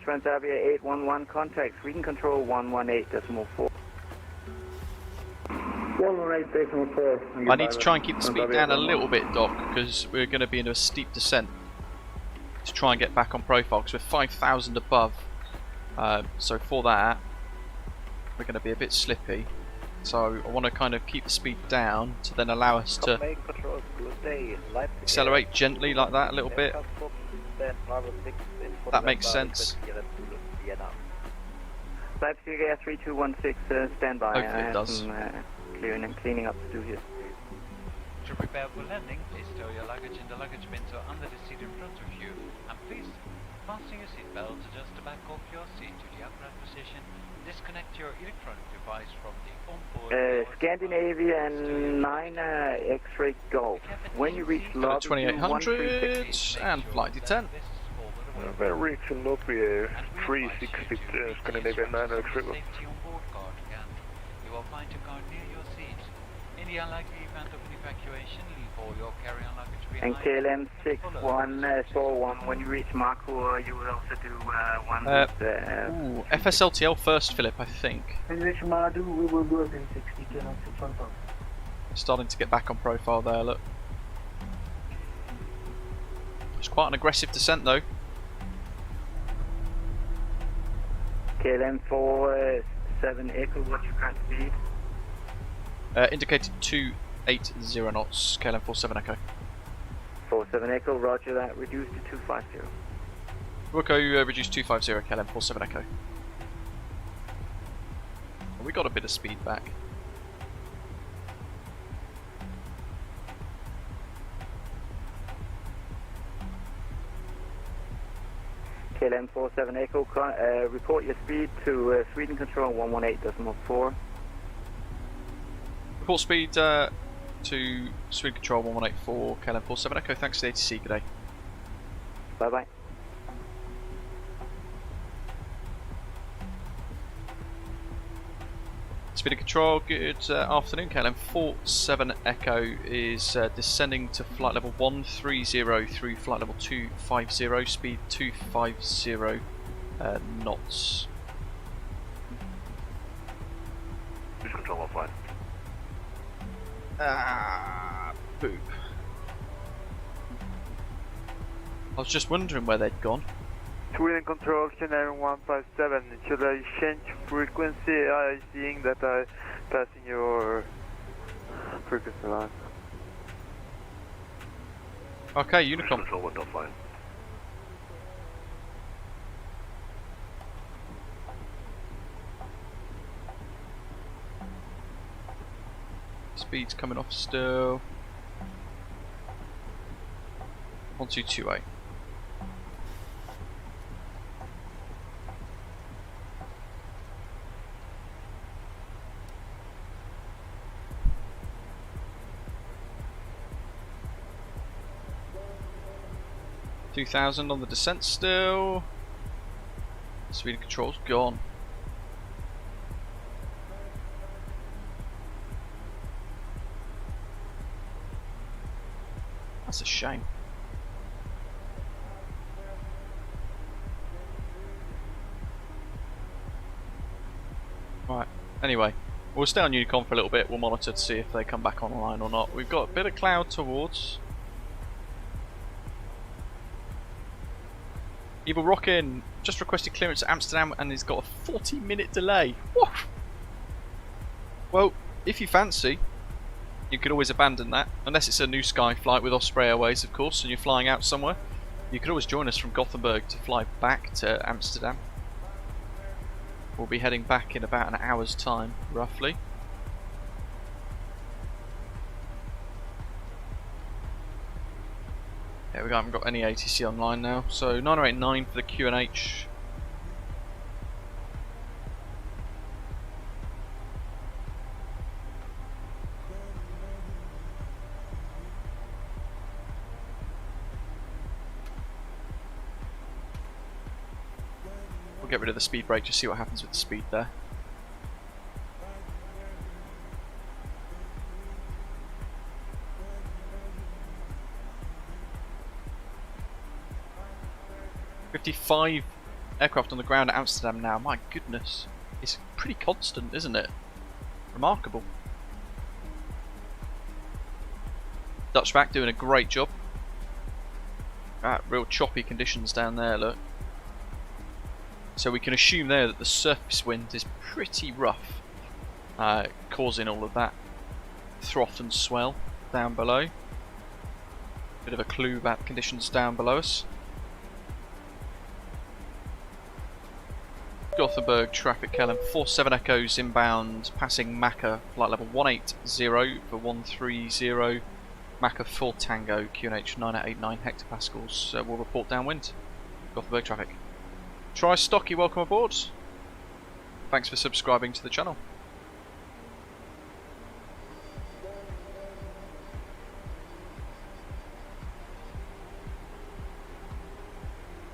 Transavia 811, contact Sweden Control 118.4. 118.4. I need to try and keep the speed down a little bit, Doc, because we're going to be in a steep descent to try and get back on profile, because we're 5,000 above. So for that, we're going to be a bit slippy. So I want to kind of keep the speed down to then allow us to accelerate gently like that a little bit. That makes sense. Leipzig Air 3216, standby. Hopefully it does. Cleaning up to do here. To prepare for landing, please stow your luggage in the luggage bin so under the seat in front of you. And please fasten your seatbelt, adjust the back of your seat to the upright position. Disconnect your electronic device from the onboard. Scandinavian 9 X-ray Golf. When you reach lobby 2800 and flight detent. We're reaching lobby 360 Scandinavian 9 X-ray Golf. You will find a card near your seat. In the unlikely event of an evacuation, leave all your carry-on luggage behind. And KLM 6141, when you reach Marco, you will also do one with FSLTL first, Philip, I think. When you reach Madu, we will do a 360, KLM 614. Starting to get back on profile there, look. It's quite an aggressive descent though. KLM 47 Echo, what's your current speed? Indicated 280 knots, KLM 47 Echo. 47 Echo, roger that, reduced to 250. Wilco, reduced 250, KLM 47 Echo. We got a bit of speed back. KLM 47 Echo, report your speed to Sweden Control 118.4. Report speed to Sweden Control 1184, KLM 47 Echo. Thanks to the ATC, good day. Bye bye. Speed of control, good afternoon. KLM 47 Echo is descending to flight level 130 through flight level 250, speed 250 knots. Please control 15. Boop. I was just wondering where they'd gone. Sweden Control, Channel 157. Should I change frequency? I seeing that I passing your frequency line. Okay, Unicom. Control 1.5. Speed's coming off still. 1228. $2,000 on the descent still. Speed of control's gone. That's a shame. Right, anyway, we'll stay on Unicom for a little bit. We'll monitor to see if they come back online or not. We've got a bit of cloud towards. Evil Rockin' just requested clearance at Amsterdam and has got a 40-minute delay. Woof. Well, if you fancy, you could always abandon that, unless it's a new sky flight with Osprey Airways, of course, and you're flying out somewhere. You could always join us from Gothenburg to fly back to Amsterdam. We'll be heading back in about an hour's time, roughly. There we go, I haven't got any ATC online now. So 9089 for the QNH. We'll get rid of the speed brake, just see what happens with the speed there. $55 aircraft on the ground at Amsterdam now. My goodness, it's pretty constant, isn't it? Remarkable. Dutchback doing a great job. Real choppy conditions down there, look. So we can assume there that the surface wind is pretty rough, causing all of that froth and swell down below. Bit of a clue about the conditions down below us. Gothenburg traffic, KLM 47 Echoes inbound, passing Macca, flight level 180 for 130, Macca 4 Tango, QNH 9889 hectopascals. We'll report downwind. Gothenburg traffic. Try Stocky, welcome aboard. Thanks for subscribing to the channel.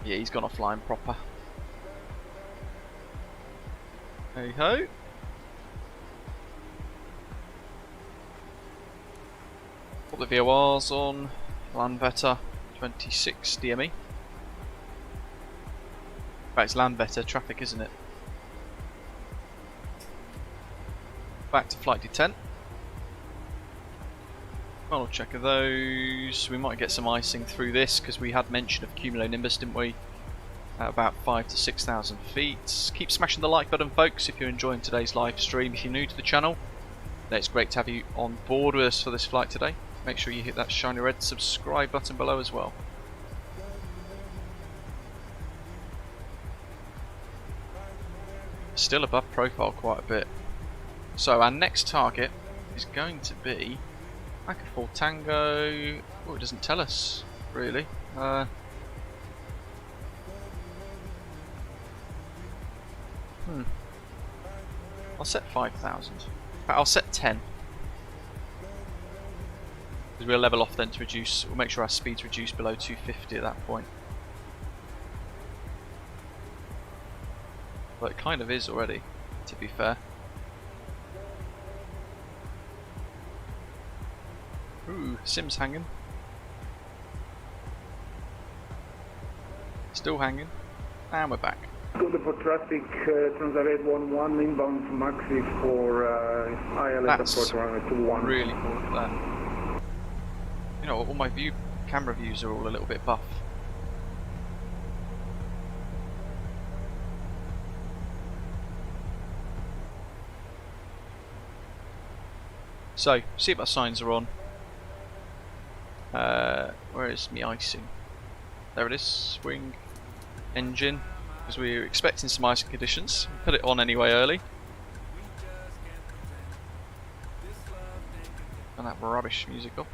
Yeah, he's gone offline proper. Hey ho. Put the VORs on. Landvetter 26 DME. Right, it's Landvetter traffic, isn't it? Back to flight D10. Final check of those. We might get some icing through this because we had mention of cumulonimbus, didn't we? at about 5,000 to 6,000 feet. Keep smashing the like button, folks, if you're enjoying today's live stream. If you're new to the channel, it's great to have you on board with us for this flight today. Make sure you hit that shiny red subscribe button below as well. Still above profile quite a bit. So our next target is going to be Maka 4 Tango. Oh, it doesn't tell us really. I'll set 5,000. I'll set 10. Because we'll level off then to reduce. We'll make sure our speed's reduced below 250 at that point. But it kind of is already, to be fair. Ooh, Sim's hanging. Still hanging. And we're back. Good for traffic, Transavia 11 inbound from Maxi for ILS approach runway 21. Really cool for that. You know, all my camera views are all a little bit buff. So, seatbelt signs are on. Where is me icing? There it is. Wing, engine. Because we were expecting some icing conditions. Put it on anyway early. And that rubbish music off.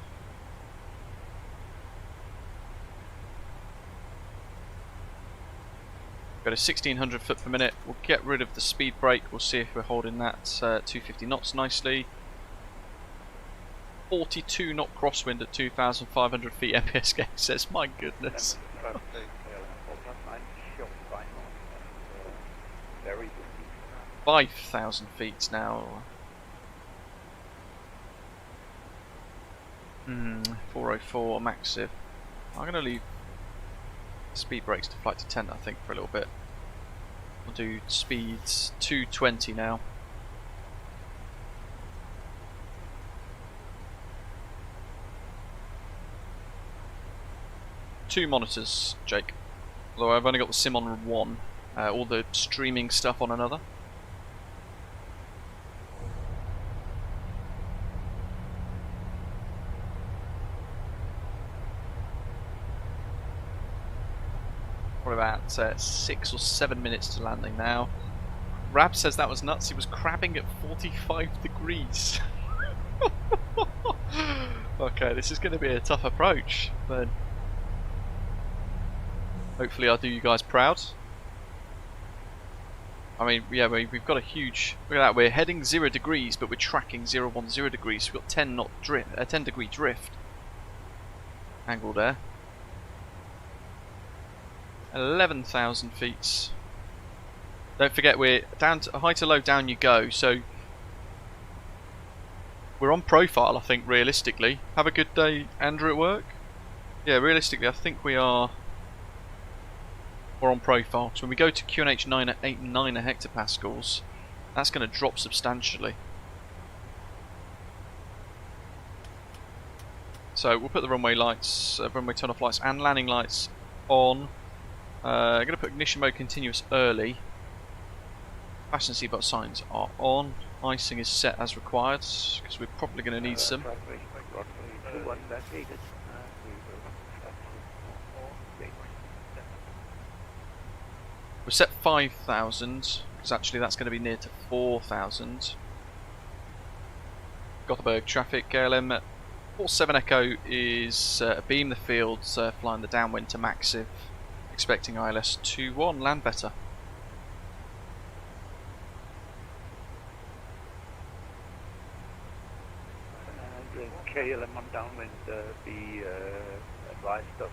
Go to 1600 foot per minute. We'll get rid of the speed brake. We'll see if we're holding that 250 knots nicely. 42 knot crosswind at 2,500 feet. MPS game says, my goodness. 5,000 feet now. 404 Maxiv. I'm going to leave speed brakes to flight to 10, I think, for a little bit. We'll do speeds 220 now. Two monitors, Jake. Although I've only got the sim on one. All the streaming stuff on another. Probably about 6 or 7 minutes to landing now. Rab says that was nuts. He was crabbing at 45 degrees. Okay, this is going to be a tough approach. Then hopefully I'll do you guys proud. I mean, yeah, we've got a huge... Look at that, we're heading 0 degrees, but we're tracking 010 degrees. So we've got 10 knot drift, 10 degree drift. Angle there. 11,000 feet. Don't forget, we're down to high to low, down you go. So we're on profile, I think, realistically. Have a good day, Andrew, at work. Yeah, realistically, I think we're on profile. So when we go to QNH 9 at 8.9 hectopascals, that's going to drop substantially. So we'll put the runway lights, runway turn-off lights and landing lights on. I'm going to put ignition mode continuous early. Fasten seatbelt signs are on. Icing is set as required because we're probably going to need some. We've set 5,000 because actually that's going to be near to 4,000. Gothenburg traffic, KLM 47 Echo is beam the field, flying the downwind to Maxiv, expecting ILS 21, land better. KLM on downwind, be advised of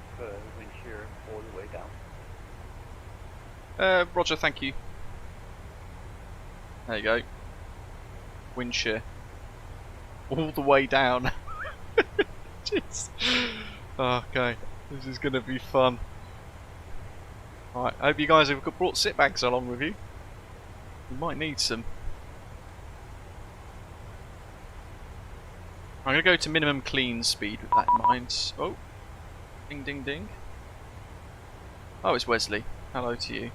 wind shear all the way down. Roger, thank you. There you go. Wind shear. All the way down. Jeez. Okay, this is going to be fun. Alright, I hope you guys have brought sit bags along with you. You might need some. I'm going to go to minimum clean speed with that in mind. Oh, ding ding ding. Oh, it's Wesley. Hello to you.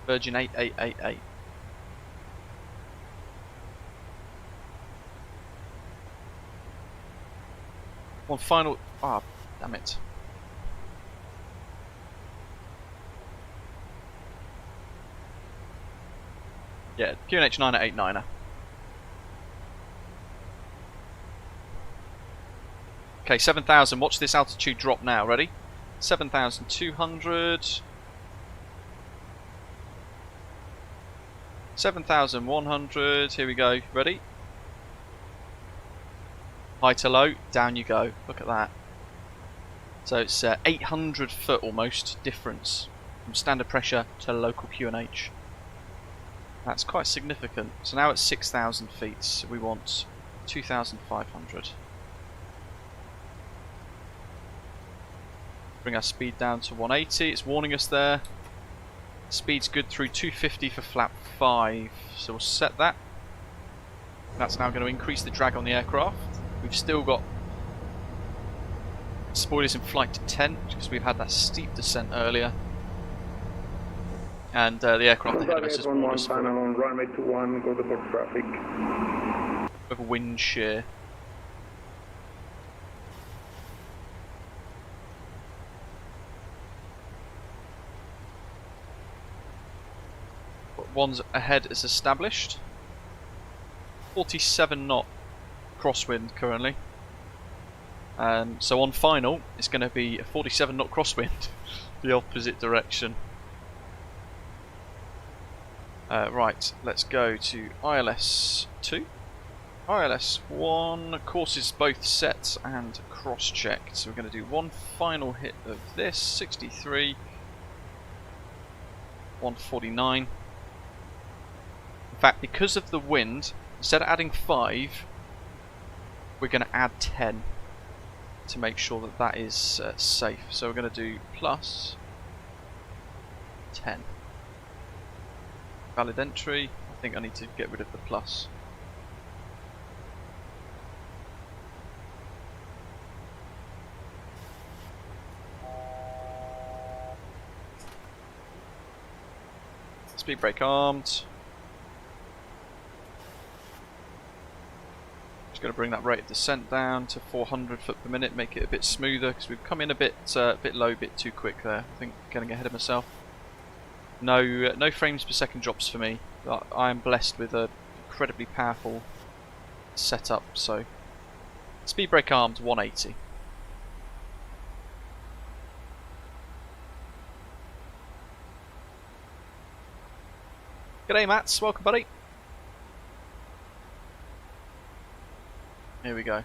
Virgin 8888. One final. Ah, damn it. Yeah, QNH 989er. Okay, 7,000. Watch this altitude drop now. Ready? 7,200. 7,100. Here we go. Ready? High to low. Down you go. Look at that. So it's 800 foot almost difference from standard pressure to local QNH. That's quite significant. So now it's 6,000 feet. So we want 2,500. Bring our speed down to 180. It's warning us there. Speed's good through 250 for flap 5. So we'll set that. That's now going to increase the drag on the aircraft. We've still got spoilers in flight to 10 because we've had that steep descent earlier. And the aircraft ahead of us has warned us final on runway 21, Gothenburg traffic. Of wind shear. One's ahead is established. 47 knot crosswind currently. So on final, it's going to be a 47 knot crosswind, the opposite direction. Right, let's go to ILS 2. ILS 1, courses both set and cross-checked. So we're going to do one final hit of this, 63, 149. In fact, because of the wind, instead of adding 5, we're going to add 10 to make sure that that is safe. So we're going to do plus 10. Valid entry. I think I need to get rid of the plus. Speed brake armed. Just going to bring that rate of descent down to 400 foot per minute, make it a bit smoother because we've come in a bit low, a bit too quick there. I think getting ahead of myself. No frames per second drops for me. I am blessed with an incredibly powerful setup. So speed brake armed 180. G'day Mats, welcome buddy. Here we go.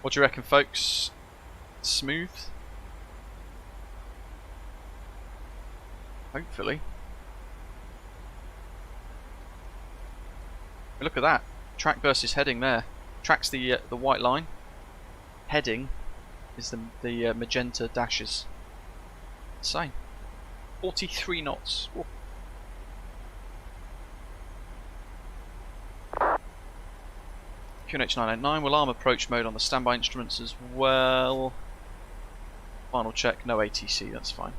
What do you reckon folks? Smooth? Hopefully. Look at that. Track versus heading there. Track's the white line. Heading is the magenta dashes. Insane. 43 knots. Whoa. QNH 989 will arm approach mode on the standby instruments as well. Final check, no ATC, that's fine.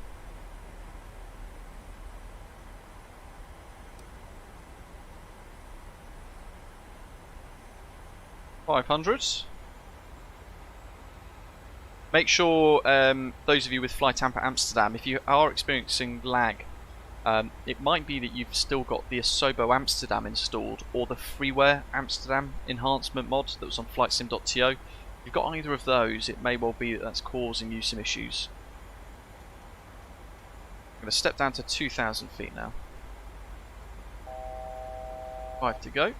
$500. Make sure those of you with FlyTampa Amsterdam, if you are experiencing lag, it might be that you've still got the Asobo Amsterdam installed or the Freeware Amsterdam enhancement mod that was on flightsim.to. If you've got either of those, it may well be that that's causing you some issues. I'm going to step down to 2,000 feet now. 5 to go.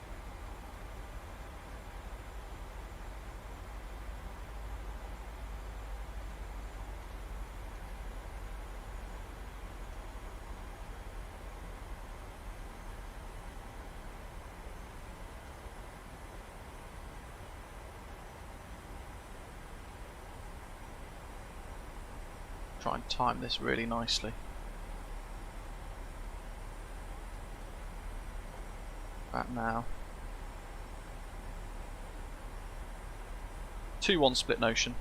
Try and time this really nicely. About now. 2-1 split notion.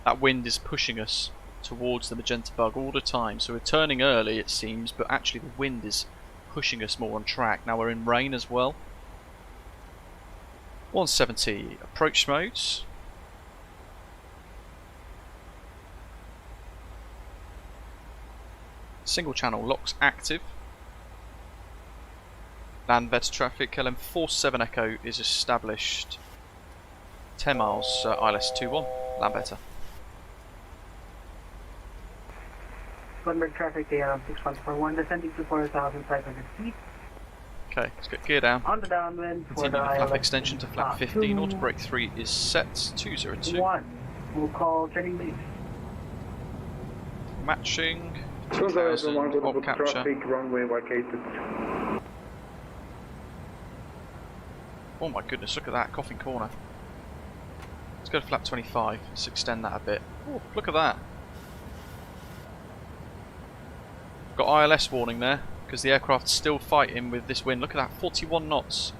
that wind is pushing us towards the magenta bug all the time. So we're turning early, it seems, but actually the wind is pushing us more on track. Now we're in rain as well. 170 approach modes. Single channel locks active. Land better traffic. KLM 47 Echo is established. 10 miles ILS 21. Land better. Gothenburg traffic, KLM 6141, descending to 4,500 feet. Okay, let's get gear down. On the downwind for Continue the the flap ILS extension to flap 15. Auto brake 3 is set. 202. 1. We'll call turning base. Matching. Transarate 2000. one, Op Gothenburg capture. traffic, runway vacated. Oh my goodness, look at that, coffin corner. Let's go to flap 25, let's extend that a bit. Oh, look at that. Got ILS warning there, because the aircraft's still fighting with this wind. Look at that, 41 knots.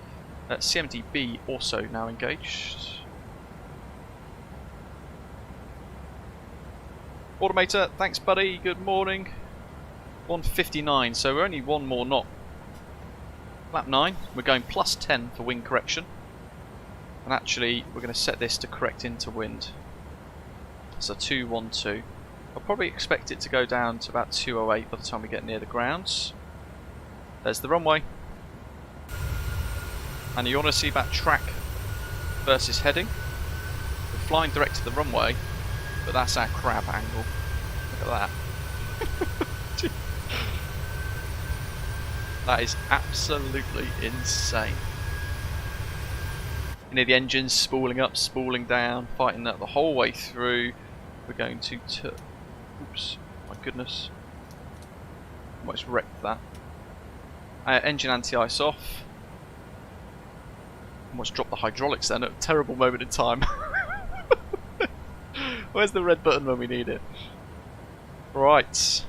CMDB also now engaged. Automator, thanks buddy, good morning. 159, so we're only one more knot. Flap 9, we're going plus 10 for wind correction. And actually, we're going to set this to correct into wind. So 212. I'll probably expect it to go down to about 208 by the time we get near the grounds. There's the runway. And you want to see that track versus heading. We're flying direct to the runway, but that's our crab angle. Look at that. That is absolutely insane. You know, the engine's spooling up, spooling down, fighting that the whole way through. We're going to oops, my goodness. Almost wrecked that. Engine anti-ice off. Almost dropped the hydraulics then at a terrible moment in time. Where's the red button when we need it? Right.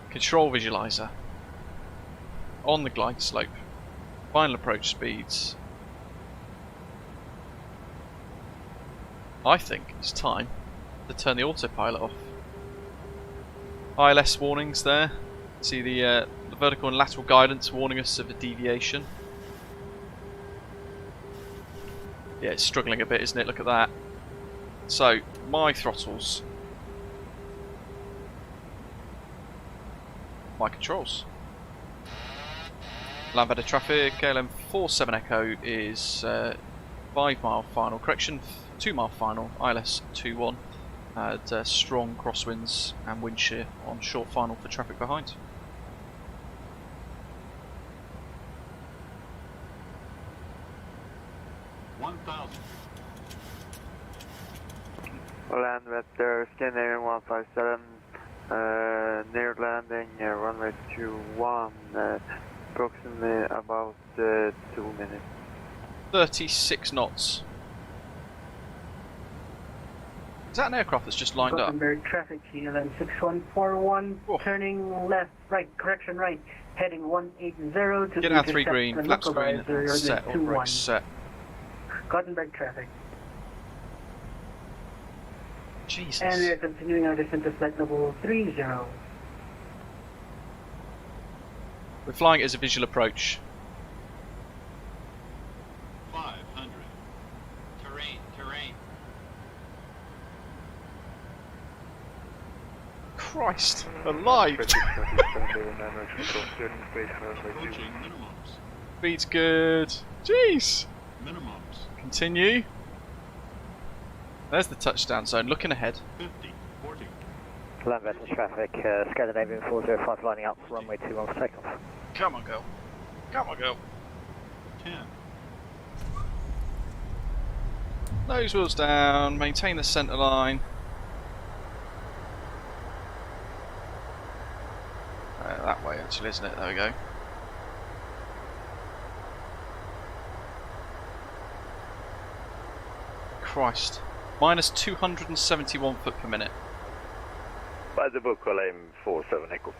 Control visualizer. On the glide slope. Final approach speeds. I think it's time to turn the autopilot off. ILS warnings there. See the vertical and lateral guidance warning us of a deviation. Yeah, it's struggling a bit, isn't it? Look at that. So, my throttles. My controls. Land better traffic, KLM 47 Echo is 5 mile final. Correction, 2 mile final, ILS 21. Had strong crosswinds and wind shear on short final for traffic behind. Land Vector, Scandinavian 157, near landing, runway 21, approximately about 2 minutes. 36 knots. Is that an aircraft that's just lined up? Gothenburg traffic, KLM 6141, turning left, right, correction right, heading 180 to Get out 3 green, flaps green, set, all brakes set. Gothenburg traffic. Jesus. And we are continuing our descent to flight level 30. We're flying it as a visual approach. 500. Terrain. Christ, alive! Speed's good. Jeez. Minimums. Continue. There's the touchdown zone, looking ahead. 50, 40. Land vector traffic, Scandinavian 405 lining up, runway 21 for takeoff. Come on, go. Come on, go. 10. Nose wheels down, maintain the centre line. That way actually, isn't it? There we go. Christ. Minus 271 foot per minute. By the book, KLM 47 Echo.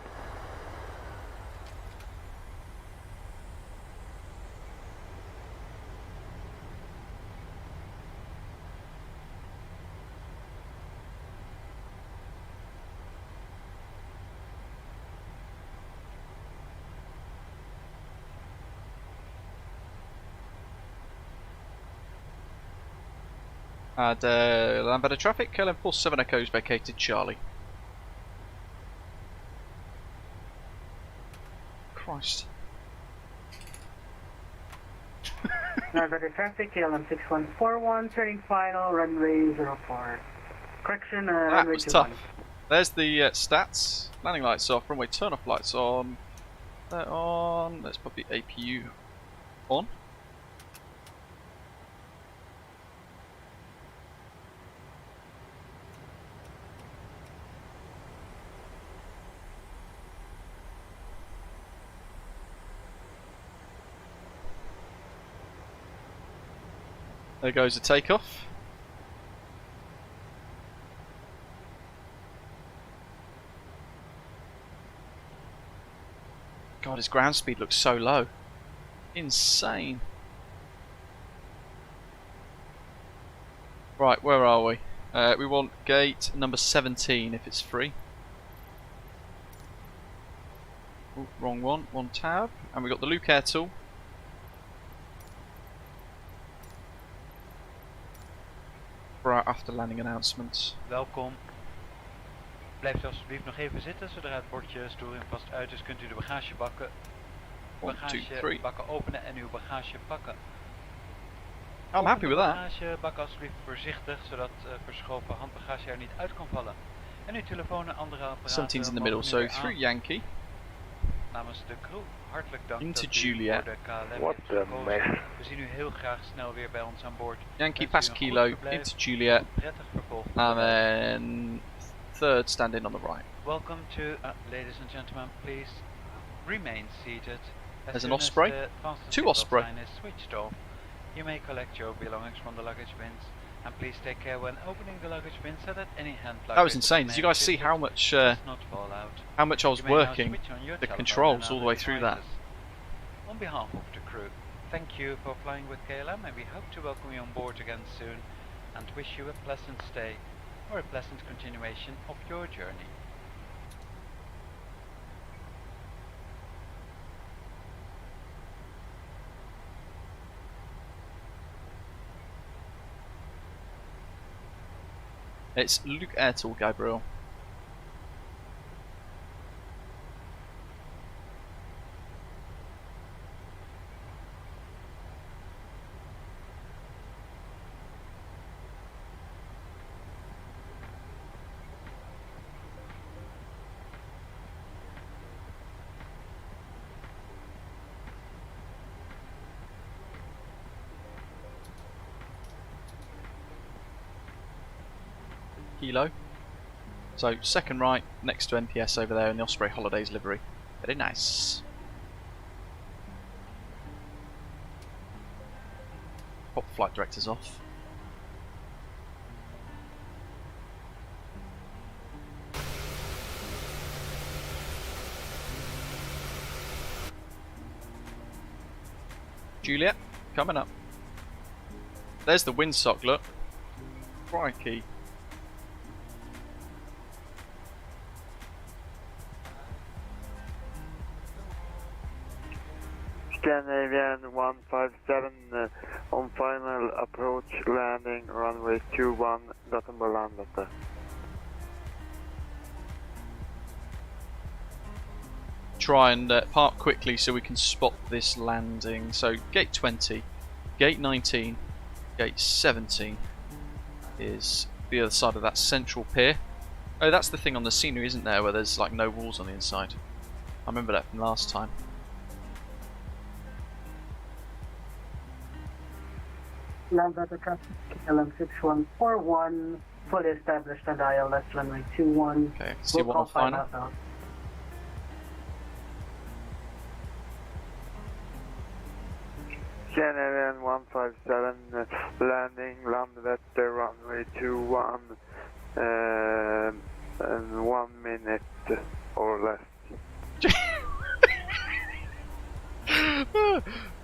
Add land better traffic, KLM 47 Echoes vacated Charlie. Christ. Better traffic, KLM 6141, turning final, runway 04. Correction, That runway was 21. tough. There's the stats. Landing lights off, runway turn off lights on. They're on. Let's put the APU on. There goes the takeoff. God, his ground speed looks so low. Insane. Right, where are we? We want gate number 17 if it's free. Ooh, wrong one. One tab. And we got the Luke Air tool. For our after landing announcements. Welkom. Blijft alsjeblieft nog even zitten. Zodra het bordje storing vast uit is, kunt u de bagagebakken openen en uw bagage pakken. I'm happy with that. Bagagebakken alsjeblieft voorzichtig, zodat verschoven handbagage er niet uit kan vallen. En uw telefoon en andere apparaten 17's in the middle, so through Yankee. Namens de crew, hartelijk dank into dat u Juliet. voor de KLM heeft gekozen. We zien u heel graag snel weer bij ons aan boord. Yankee past Kilo, into Juliet. Prettig vervolg. And then third stand in on the right. Welcome to, ladies and gentlemen, please remain seated. There's an Osprey, two Osprey. Is switched off. You may collect your belongings from the luggage bins, and please take care when opening the luggage bin so that any hand luggage That was insane. Did you guys see how much I was working the controls all the way through that? On behalf of the crew, thank you for flying with KLM, and we hope to welcome you on board again soon, and wish you a pleasant stay or a pleasant continuation of your journey. It's Luke Airtool, Gabriel. Kilo. So second right next to NPS over there in the Osprey Holidays livery. Very nice. Pop the flight directors off. Juliet, coming up. There's the windsock, look. Crikey. Scandinavian 157 on final approach landing runway 21 Gothenburg landet. Try and park quickly so we can spot this landing. So gate 20, gate 19, gate 17 is the other side of that central pier. Oh, that's the thing on the scenery, isn't there, where there's like no walls on the inside. I remember that from last time. Land at the traffic, KLM 6141, fully established at ILS runway 21. Okay, see what on final. Scandinavian 157 landing, landed at the runway 21 in 1 minute or less.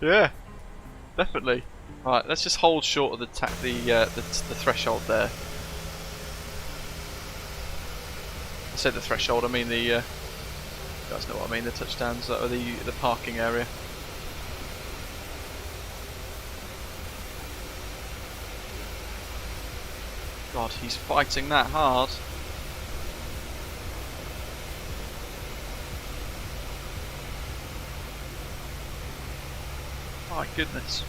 Yeah, definitely. Right, let's just hold short of the threshold there. I say the threshold, I mean the. You guys know what I mean? The touchdowns, or the parking area. God, he's fighting that hard. My goodness.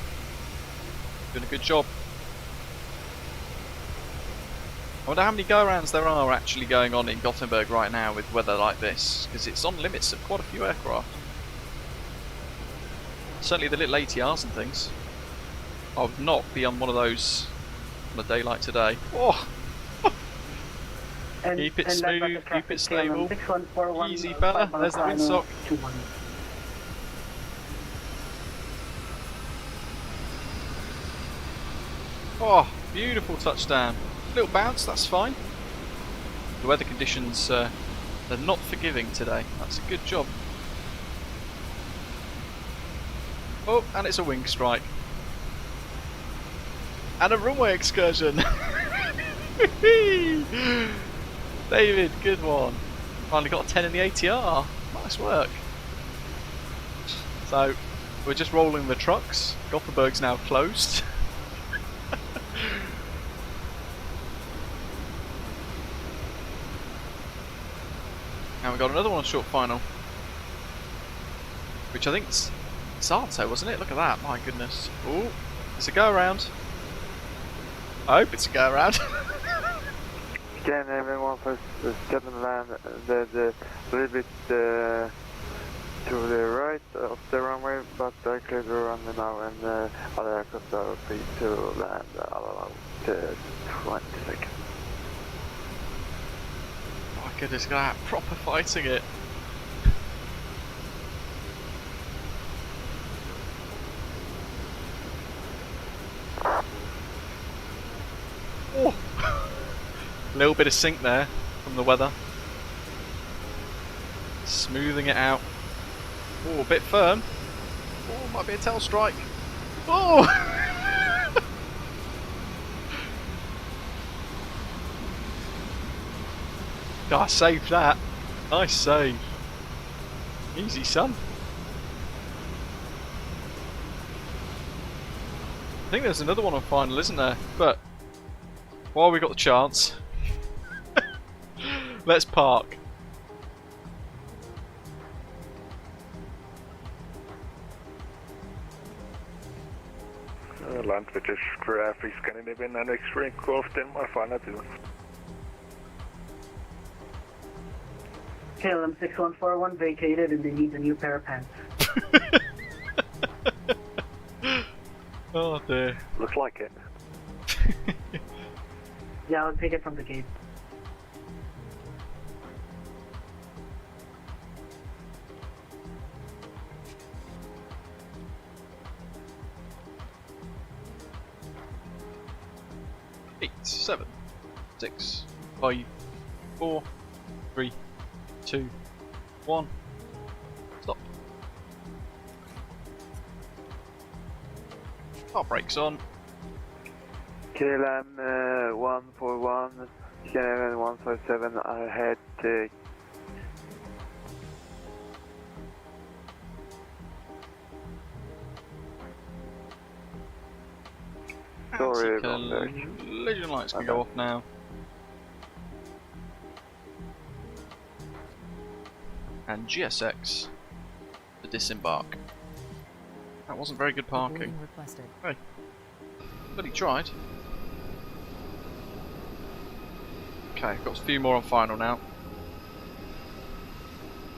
Doing a good job. I wonder how many go-arounds there are actually going on in Gothenburg right now with weather like this, because it's on limits of quite a few aircraft. Certainly the little ATRs and things. I would not be on one of those on a day like today. Oh! Keep it smooth, keep it stable. Easy fella, there's the windsock. Oh, beautiful touchdown. Little bounce, that's fine. The weather conditions are not forgiving today. That's a good job. Oh, and it's a wing strike. And a runway excursion. David, good one. Finally got a 10 in the ATR. Nice work. So, we're just rolling the trucks. Gothenburg's now closed. And we got another one on short final, which I think's Sato, wasn't it? Look at that, my goodness. Oh, it's a go around. I hope it's a go around. Can everyone first step and land the little bit to the right of the runway, but I cleared the runway now, and other aircraft are free to land about 20 seconds. My goodness, look at that, proper fighting it. Oh. A little bit of sink there from the weather. Smoothing it out. Oh, a bit firm. Oh, might be a tail strike. Oh! God, saved that. Nice save. Easy, son. I think there's another one on final, isn't there? But while we got the chance, let's park. Land British Free Scandinavian and X-ray Golf Denmark final 2. KLM 6141 vacated and they need a new pair of pants. Oh dear. Looks like it. Yeah, I'll take it from the gate. Eight, 7, 6, 5, 4, 3, 2, 1. Stop. Car brakes on. KLM 141, KLM 157 ahead. Sorry, Collision lights can go off now. And GSX to disembark. That wasn't very good parking. Hey, but he tried. Okay, got a few more on final now.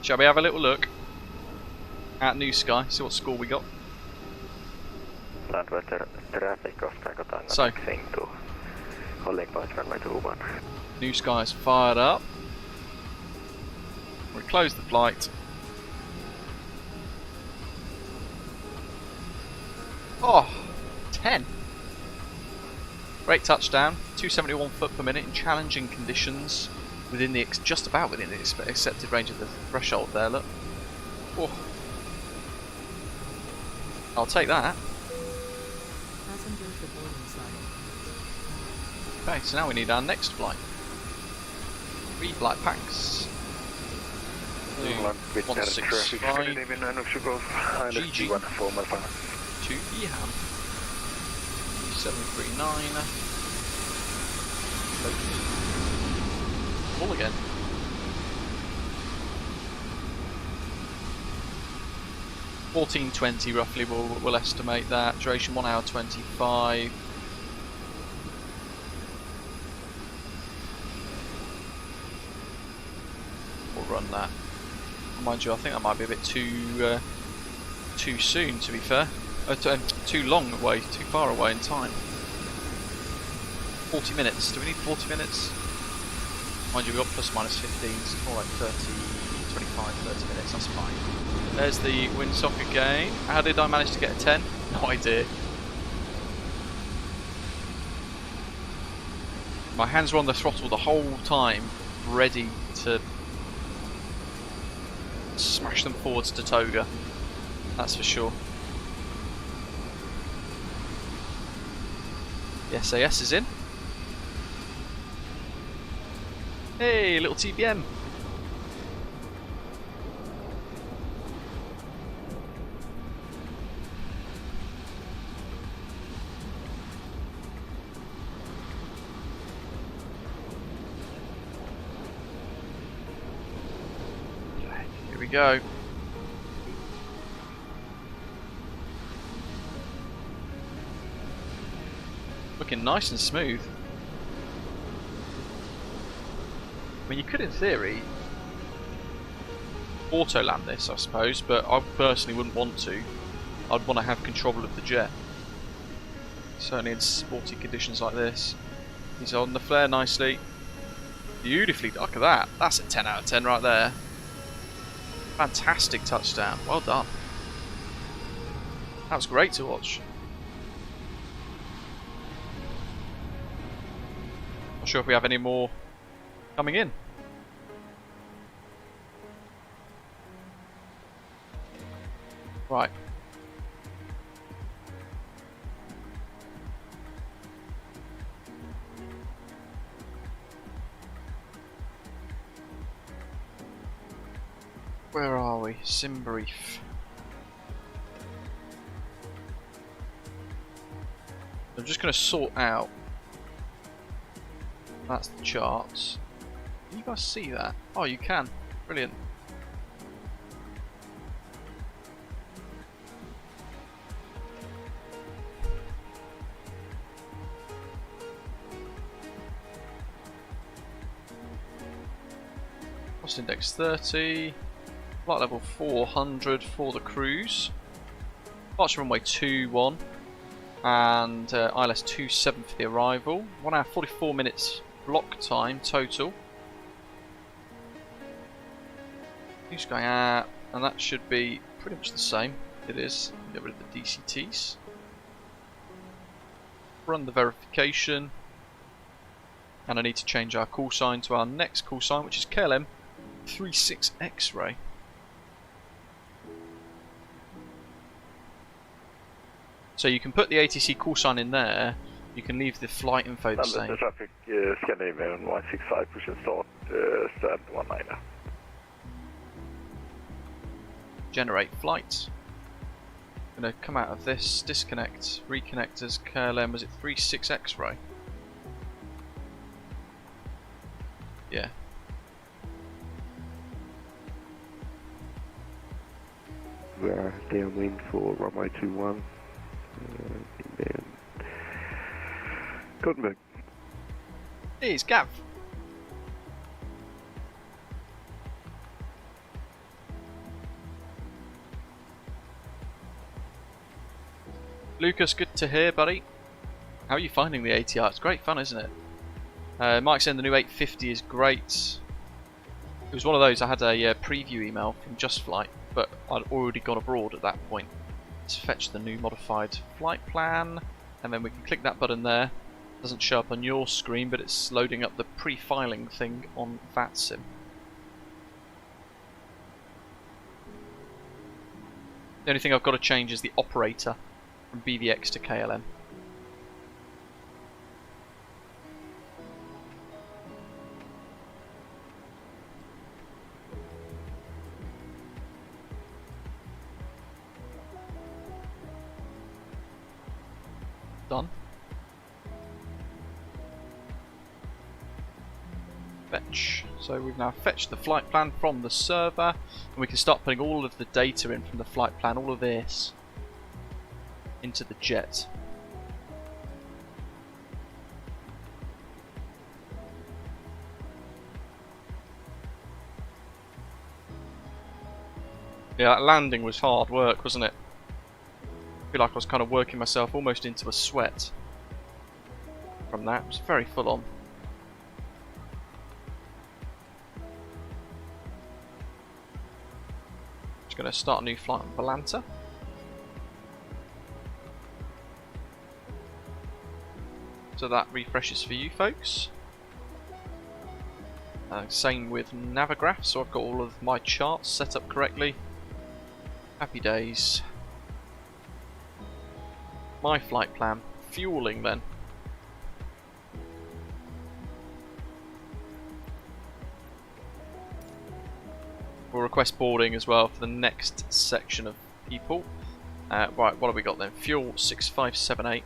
Shall we have a little look at New Sky, see what score we got? So, New Sky's fired up. We close the flight. Oh, 10. Great touchdown, 271 foot per minute in challenging conditions, within the just about within the accepted range of the threshold there. Look. Oh. I'll take that. Okay, so now we need our next flight. 3 flight packs. 165 GG to EHAM 739 Full again. $14.20 roughly, we'll estimate that. Duration 1 hour 25. We'll run that. Mind you, I think that might be a bit too soon, to be fair. Too long away, too far away in time. 40 minutes. Do we need 40 minutes? Mind you, we've got plus minus 15, so it's more like 30, 25, 30 minutes. That's fine. There's the windsock again. How did I manage to get a 10? No idea. My hands were on the throttle the whole time, ready to smash them forwards to toga. That's for sure. The SAS is in. Hey, little TBM. Here we go. Looking nice and smooth. I mean, you could, in theory, auto-land this, I suppose, but I personally wouldn't want to. I'd want to have control of the jet. Certainly in sporty conditions like this. He's on the flare nicely. Beautifully, look at that. That's a 10 out of 10 right there. Fantastic touchdown. Well done. That was great to watch. Not sure if we have any more coming in. Right. Where are we? Sim brief. I'm just going to sort out. That's the charts. Can you guys see that? Oh, you can. Brilliant. Cost index 30. Flight level 400 for the cruise. Departure runway 21. And ILS 27 for the arrival. 1 hour 44 minutes block time total. Who's going out? And that should be pretty much the same. It is. Get rid of the DCTs. Run the verification. And I need to change our call sign to our next call sign, which is KLM 36 X-ray. So you can put the ATC call sign in there, you can leave the flight info the same. The traffic, Scandinavian 165, push and start, stand 19. Generate flight. I'm going to come out of this, disconnect, reconnect as KLM, was it 36 X-ray? Yeah. We are downwind for runway 21. Then Gothenburg. Hey, it's Gav. Lucas, good to hear, buddy. How are you finding the ATR? It's great fun, isn't it? Mike saying the new 850 is great. It was one of those, I had a preview email from Just Flight, but I'd already gone abroad at that point. To fetch the new modified flight plan, and then we can click that button there. It doesn't show up on your screen, but it's loading up the pre-filing thing on VATSIM. The only thing I've got to change is the operator from BVX to KLM. Done. fetch. So we've now fetched the flight plan from the server, and we can start putting all of the data in from the flight plan, all of this, into the jet. Yeah, that landing was hard work, wasn't it? I feel like I was kind of working myself almost into a sweat from that. It was very full on. Just going to start a new flight on Balanta. So that refreshes for you folks. Same with Navigraph, so I've got all of my charts set up correctly. Happy days. My flight plan. Fueling then. We'll request boarding as well for the next section of people. Right, what have we got then? Fuel 6578.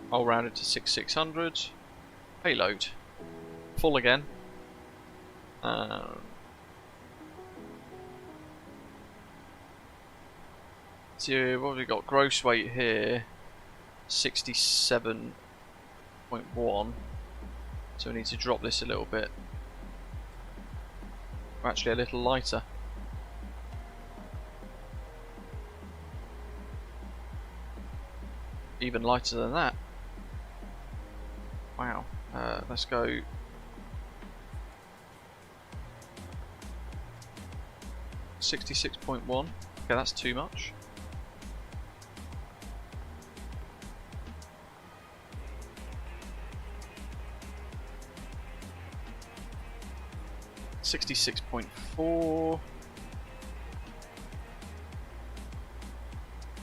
I'll round it to 6600. Payload. Full again. So what have we got? Gross weight here 67.1. So we need to drop this a little bit. Actually a little lighter. Even lighter than that. Wow. Let's go 66.1. Okay, that's too much. $66.4.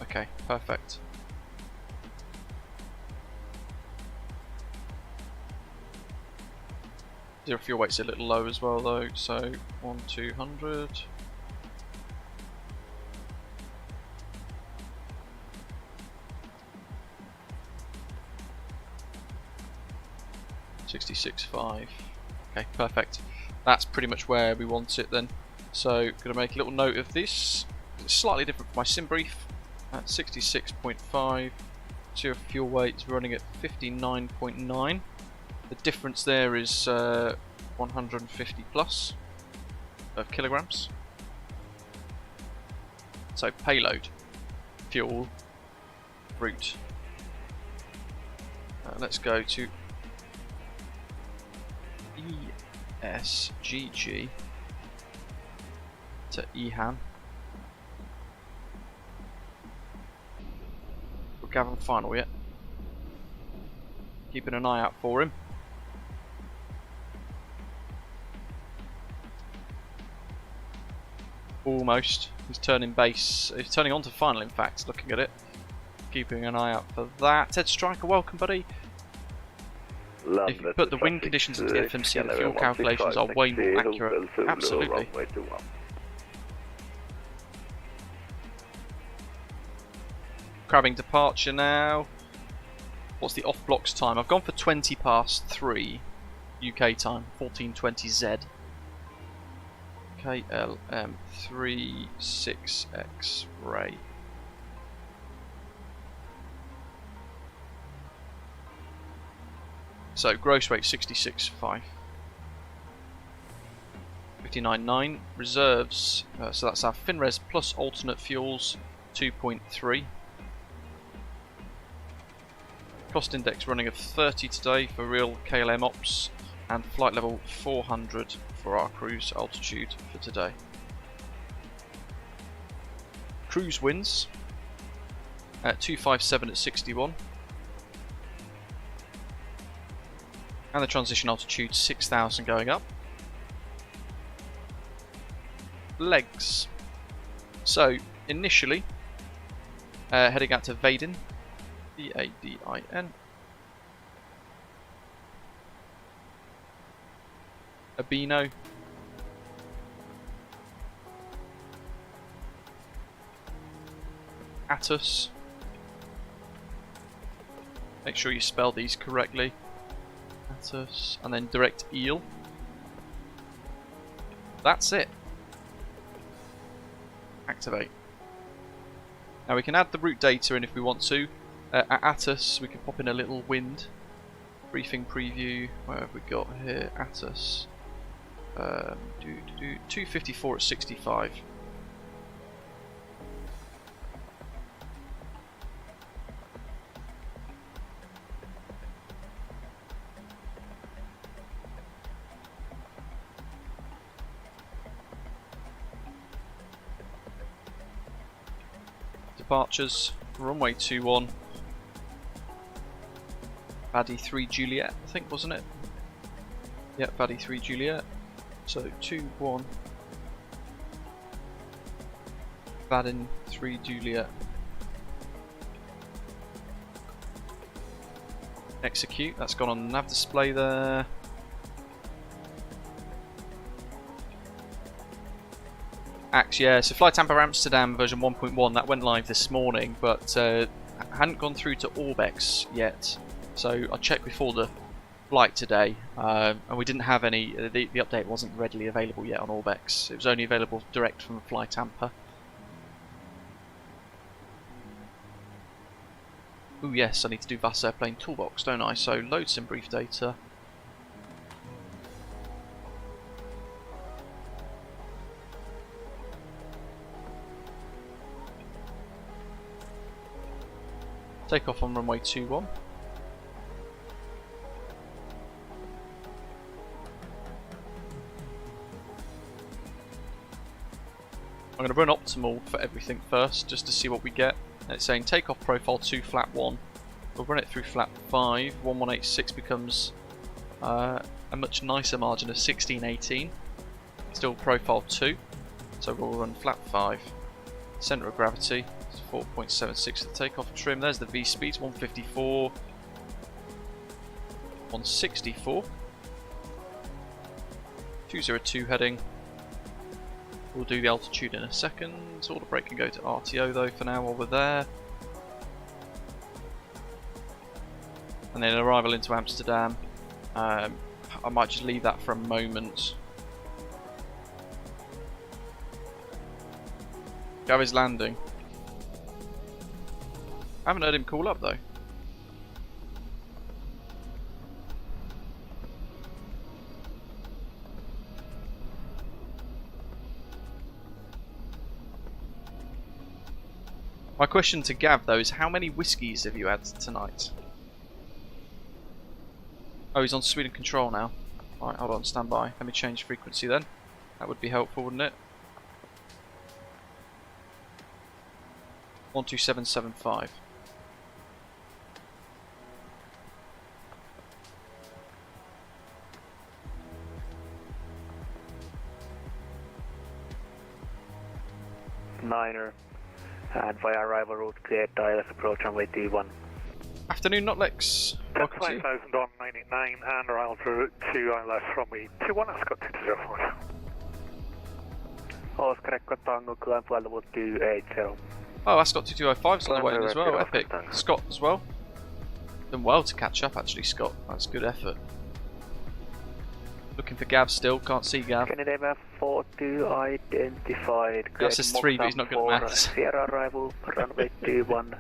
Okay, perfect. Zero fuel weight's a little low as well though, so 1200. $66.5. Okay, perfect. That's pretty much where we want it then. So, going to make a little note of this. It's slightly different from my sim brief. At 66.5, zero fuel weight is running at 59.9. The difference there is 150 plus of kilograms. So payload, fuel, route. Let's go to ESGG to EHAM. Got Gavin final yet? Keeping an eye out for him. Almost. He's turning base. He's turning on to final, in fact, looking at it. Keeping an eye out for that. Ted Striker, welcome, buddy. If you put the wind conditions into the FMC, the fuel calculations are way more accurate. Absolutely. Crabbing departure now. What's the off blocks time? I've gone for 20 past 3 UK time, 1420Z. KLM 36X Ray. So gross weight 66.5. 59.9. Reserves, so that's our FinRes plus alternate fuels 2.3. Cost index running at 30 today for real KLM ops, and flight level 400 for our cruise altitude for today. Cruise winds at 257 at 61. And the transition altitude 6,000 going up. Legs. So initially heading out to Vadin, V-A-D-I-N. Abino. Atus. Make sure you spell these correctly. Atos, and then direct eel. That's it. Activate. Now we can add the route data in if we want to. At Atos we can pop in a little wind. Briefing preview, where have we got here? Atos. 254 at 65. Departures, runway 21. Paddy 3 Juliet, I think, wasn't it? Yep, Paddy 3 Juliet. So 2-1. Vadin 3 Juliet. Execute, that's gone on the nav display there. Yeah, so FlyTampa Amsterdam version 1.1, that went live this morning, but hadn't gone through to Orbex yet. So I checked before the flight today, and we didn't have any. The update wasn't readily available yet on Orbex. It was only available direct from FlyTampa. Ooh, yes, I need to do VAS Airplane Toolbox, don't I? So load some brief data. Take off on runway 21. I'm going to run optimal for everything first, just to see what we get. And it's saying takeoff profile 2, flap 1. We'll run it through flap 5. 1186 becomes a much nicer margin of 1618. Still profile 2, so we'll run flap 5. Centre of gravity is 4.76 the takeoff trim. There's the V speeds, 154, 164, 202 heading. We'll do the altitude in a second. Order brake can go to RTO though for now while we're there. And then arrival into Amsterdam. I might just leave that for a moment. Gary's landing. I haven't heard him call up though. My question to Gav though is, how many whiskies have you had tonight? Oh, he's on speed and control now. Alright, hold on, stand by. Let me change frequency then. That would be helpful, wouldn't it? 12775. Niner, and via arrival route cleared ILS approach runway D1. Afternoon, Notlex. Welcome to you. 5000 on 99 and arrival through to ILS runway 21, Ascot 2204. Oscar Echo Tango, climb flight level 280. Oh, Ascot 2205's on the way in as well, epic. Scott as well. Done well to catch up actually, Scott. That's good effort. Looking for Gav still, can't see Gav. Canada 42 identified. That says 3, but he's not good at maths. Sierra arrival, runway 21.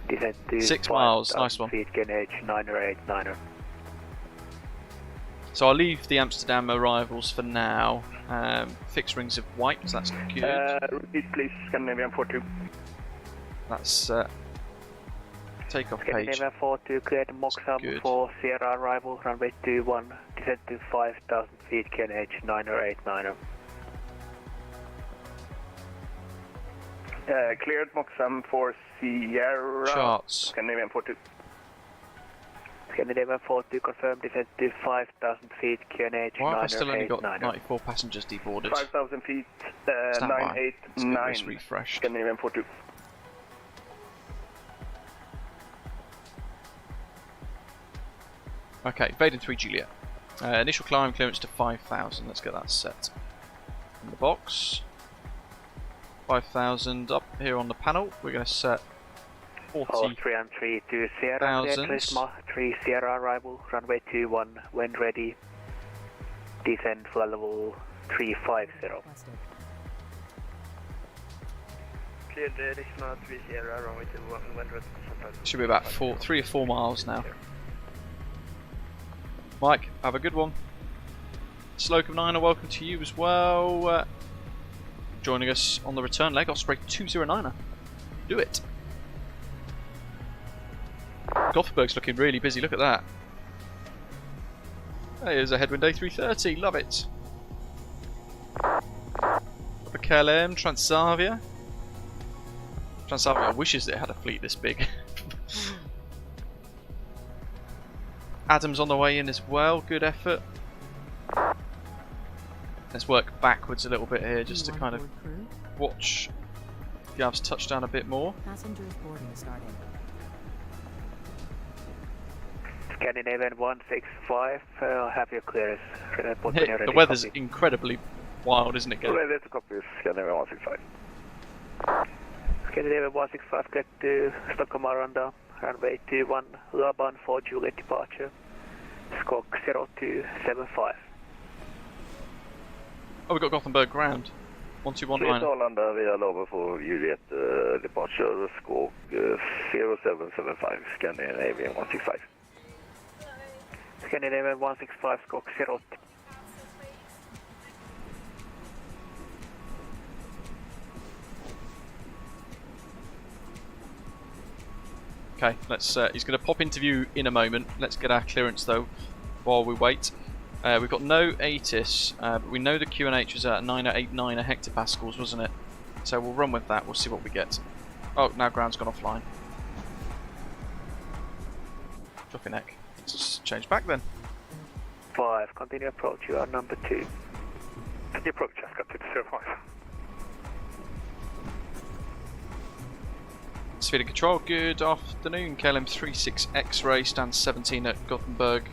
Descent to 6 miles, nice one. Feet KNH 989er. So I'll leave the Amsterdam arrivals for now. Fixed rings have wiped, so that's good. Repeat please, Scandinavian 42. That's takeoff page. Scandinavian 42 cleared Moxham for Sierra arrival, runway 21. Descent to 5000 feet, KNH 989er. Cleared Moxham for Sierra. Charts. Scandinavian 42. Scandinavian 42 confirmed descent to 5000 feet, QNH 989. Why have I still only got 94 passengers deboarded? 5000 feet, 989. Refreshed. Scandinavian 42. Okay, Vaden 3 Juliet. Initial climb clearance to 5000. Let's get that set in the box. 5000 up here on the panel. We're going to set 40,000. 3 Sierra, 3 Sierra arrival, runway 21, when ready, descend flight level 350. Cleared additional 3 Sierra, runway 21, when ready. Should be about 3 or 4 miles now. Mike, have a good one. Slocum 9, welcome to you as well. Joining us on the return leg, Osprey 209er. Do it. Gothenburg's looking really busy, look at that. Here's a headwind A330, love it. For KLM, Transavia. Transavia wishes it had a fleet this big. Adam's on the way in as well, good effort. Let's work backwards a little bit here just to kind of watch Gav's touchdown a bit more. Passengers boarding starting. Scandinavian 165, have your clearance. The weather's incredibly wild, isn't it, Gav? Ready to copy, Scandinavian 165. Scandinavian 165, get to Stockholm Arlanda, runway 21, Laban for Juliet departure, squawk 0275. Oh, we got Gothenburg ground. 1219. Arlanda via Laban for Juliet departure, squawk 0775, Scandinavian 165. Scandinavian 165, squawk 02. Okay, let's. He's going to pop into view in a moment. Let's get our clearance though, while we wait. We've got no ATIS, but we know the QNH was at 9089 hectopascals, wasn't it? So we'll run with that. We'll see what we get. Oh, now ground's gone offline. Dropping neck. Let's change back then. 5, continue approach. You are number 2. Continue approach. Just got 205. Speed and control, good afternoon. KLM 36 X-ray, stands 17 at Gothenburg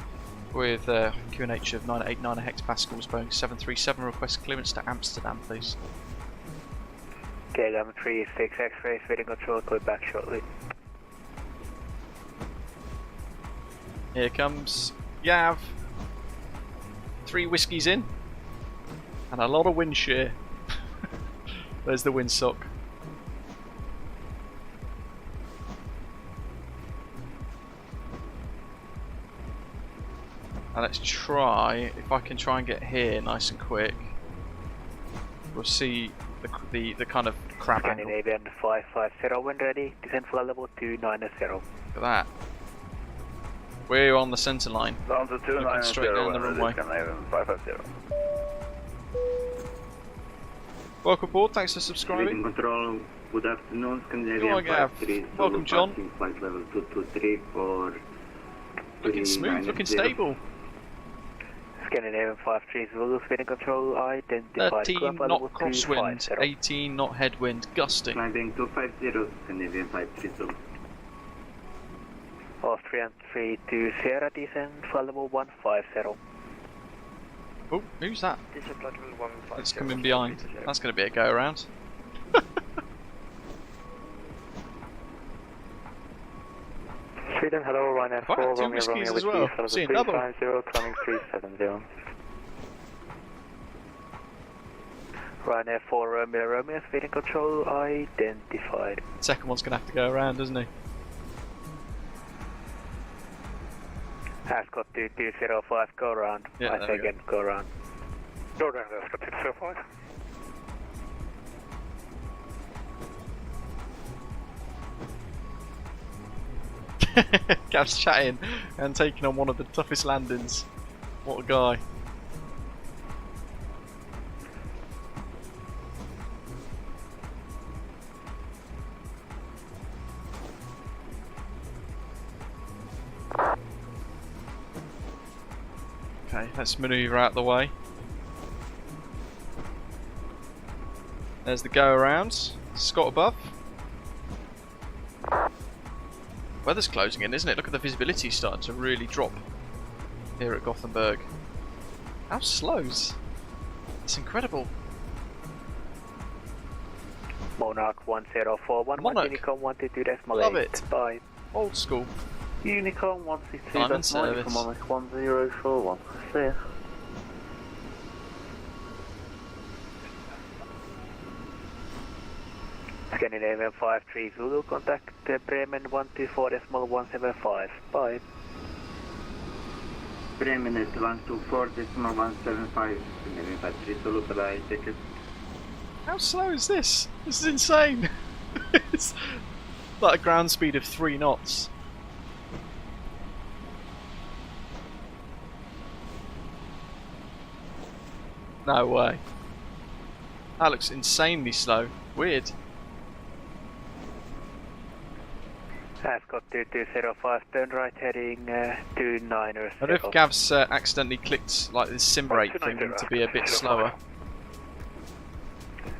with QNH of 989 hectopascals, Boeing 737, request clearance to Amsterdam, please. KLM 36 X-ray, speed and control, call back shortly. Here comes Yav. 3 whiskies in, and a lot of wind shear. There's the windsock. And let's try, if I can try and get here nice and quick, we'll see the kind of crab angle. Scandinavian 550 when ready, descend flight level 290. Look at that. We're on the centre line. Down to 290, looking straight down the runway. Scandinavian 550. Welcome aboard, thanks for subscribing. Control, good afternoon, Scandinavian 53. Welcome, John. Flight level 223 for... Looking smooth, looking stable. Scandinavian 53 Zulu, speed and control, identified. 13 knot crosswind, 18 knot headwind, gusting. Climbing 250, Scandinavian 53 Zulu. Austrian 32 Sierra, descend, flight level 150. Oh, who's that? Descend flight level 150. It's coming behind. That's going to be a go around. Sweden, hello, Ryanair 4, Romeo, Romeo with well. you, 350, climbing 370. Ryanair 4, Romeo, Romeo, speed and control identified. Second one's going to have to go around, isn't he? Ascot 2205, go around. Yeah, I say again, go around. Go around, Ascot 2205. Gav's chatting and taking on one of the toughest landings. What a guy. Okay, let's manoeuvre out the way. There's the go around. Scott above. Weather's closing in, isn't it? Look at the visibility starting to really drop here at Gothenburg. How slow's? It's incredible. Monarch 1041, Monarch. Unicorn 122.8. Love it. Bye. Old school. Unicorn Time and 162.9 service. from Monarch 1041. See ya. Scandinavian 53 Zulu, contact Bremen 124.175. Bye. Bremen at 124.175. Scandinavian 53 Zulu, bye, take it. How slow is this? This is insane. It's like a ground speed of 3 knots. No way. That looks insanely slow. Weird. Ascot 2205, turn right heading 29 or I wonder if Gav's accidentally clicked like this sim brake thing to be a bit slower.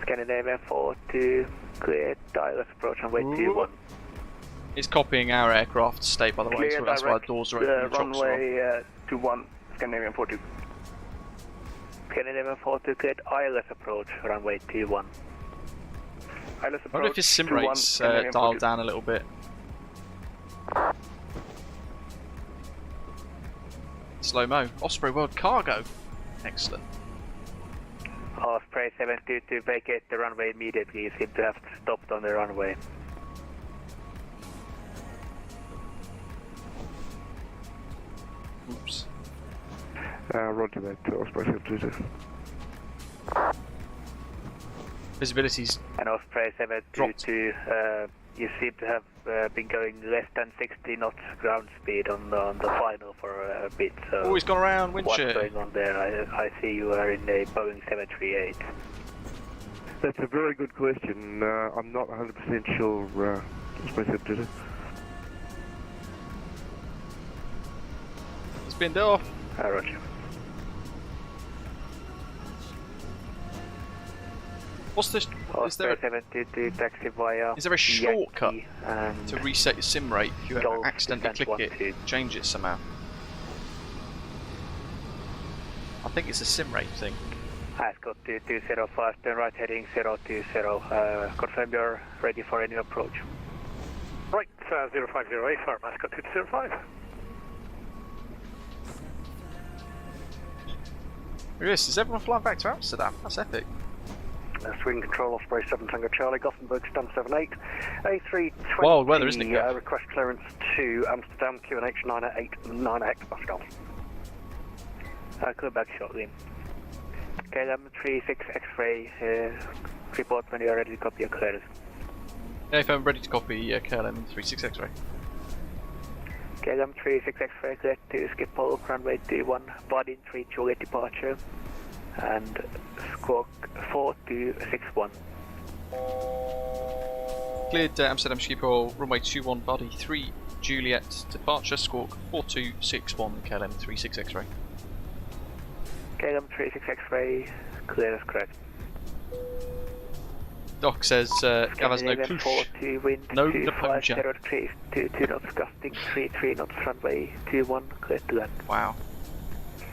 Scandinavian 42, clear, direct approach on way 21. It's copying our aircraft state, by the way, so that's why the doors are open and the chocks are on. Runway 21, Scandinavian 42. Scandinavian 42, cleared ILS approach, runway 21. ILS I wonder if his sim rate's dialed down a little bit. Slow-mo. Osprey World Cargo. Excellent. Osprey 722, vacate the runway immediately. You seem to have stopped on the runway. Oops. Roger that, Osprey 722. Visibility's and Osprey 722, you seem to have been going less than 60 knots ground speed on the final for a bit. So always gone around wind what's shear. going on there? I see you are in a Boeing 738. That's a very good question. I'm not 100% sure, Osprey 722. Spinned off. Roger. What's this? Is there a taxi via shortcut to reset your sim rate if you ever accidentally click it, change it somehow? I think it's a sim rate thing. Ascot 2205, turn right heading 020. Confirm you're ready for any approach. Right, 0508, firm, Ascot 2205. Look at this, is everyone flying back to Amsterdam? That's epic. Swing control, Osprey 7 Tango Charlie, Gothenburg, stand 78. A320. Wild weather, isn't it, Gav? Request clearance to Amsterdam, QNH 989 Pascal. Clear back shortly. KLM 36 X-ray, report when you are ready to copy your clearance. Yeah, if I'm ready to copy KLM 36 X-ray. KLM 36 X-ray, cleared to Schiphol, runway 21, body 3 Juliet departure. And squawk 4261. Cleared Amsterdam Schiphol, runway 21, body 3 Juliet, departure, squawk 4261, KLM 36 X-ray. KLM 36 X-ray, clear as correct. Doc says Gav has no clue. No Napoja. 2 knots, gusting 33 knots, runway 21, clear to land. Wow.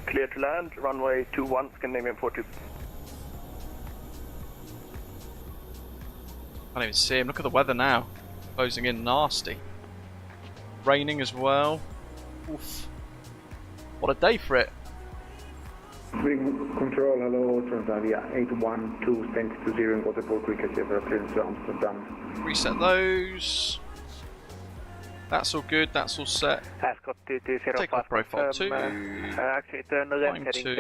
Clear to land, runway 21, Scandinavian 42. I can't even see him. Look at the weather now. Closing in nasty. Raining as well. Oof. What a day for it. Wing control, hello, Transavia 812, stand to 0 in Gothenburg, quick for clearance to Amsterdam. Reset those. That's all good, that's all set. Ascot 2205. Take off profile 2. Actually, turn left heading 010.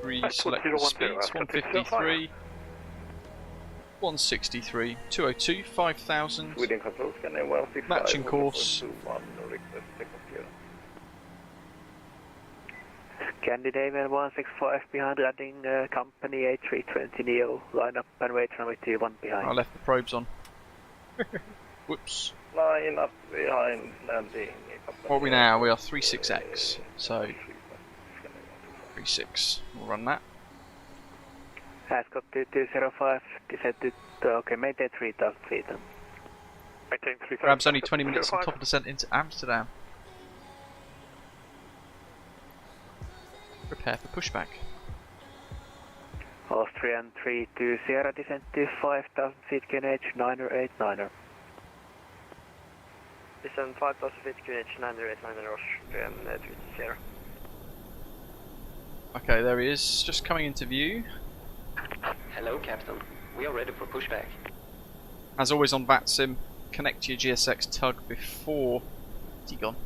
Reselect the speeds, 153, 163, 202, 5000. Within control, Scandinavian 165. Matching course. Scandinavian 165 behind, landing company A320 Neo. Line up and wait runway 21 behind. I left the probes on. Whoops. Line up behind landing. What are we now? We are 36X. So 36. We'll run that. Ascot 2205, descend to okay, maintain 3000 feet. Maintain 3000. Grab's only 20 minutes on top of descent into Amsterdam. Prepare for pushback. Austrian 320, descent to 5,000 feet, QNH 989er. Descend 5,000 feet, QNH 989er, Austrian 320. Okay, there he is, just coming into view. Hello, Captain. We are ready for pushback. As always on VATSIM, connect to your GSX tug before... Where's he gone?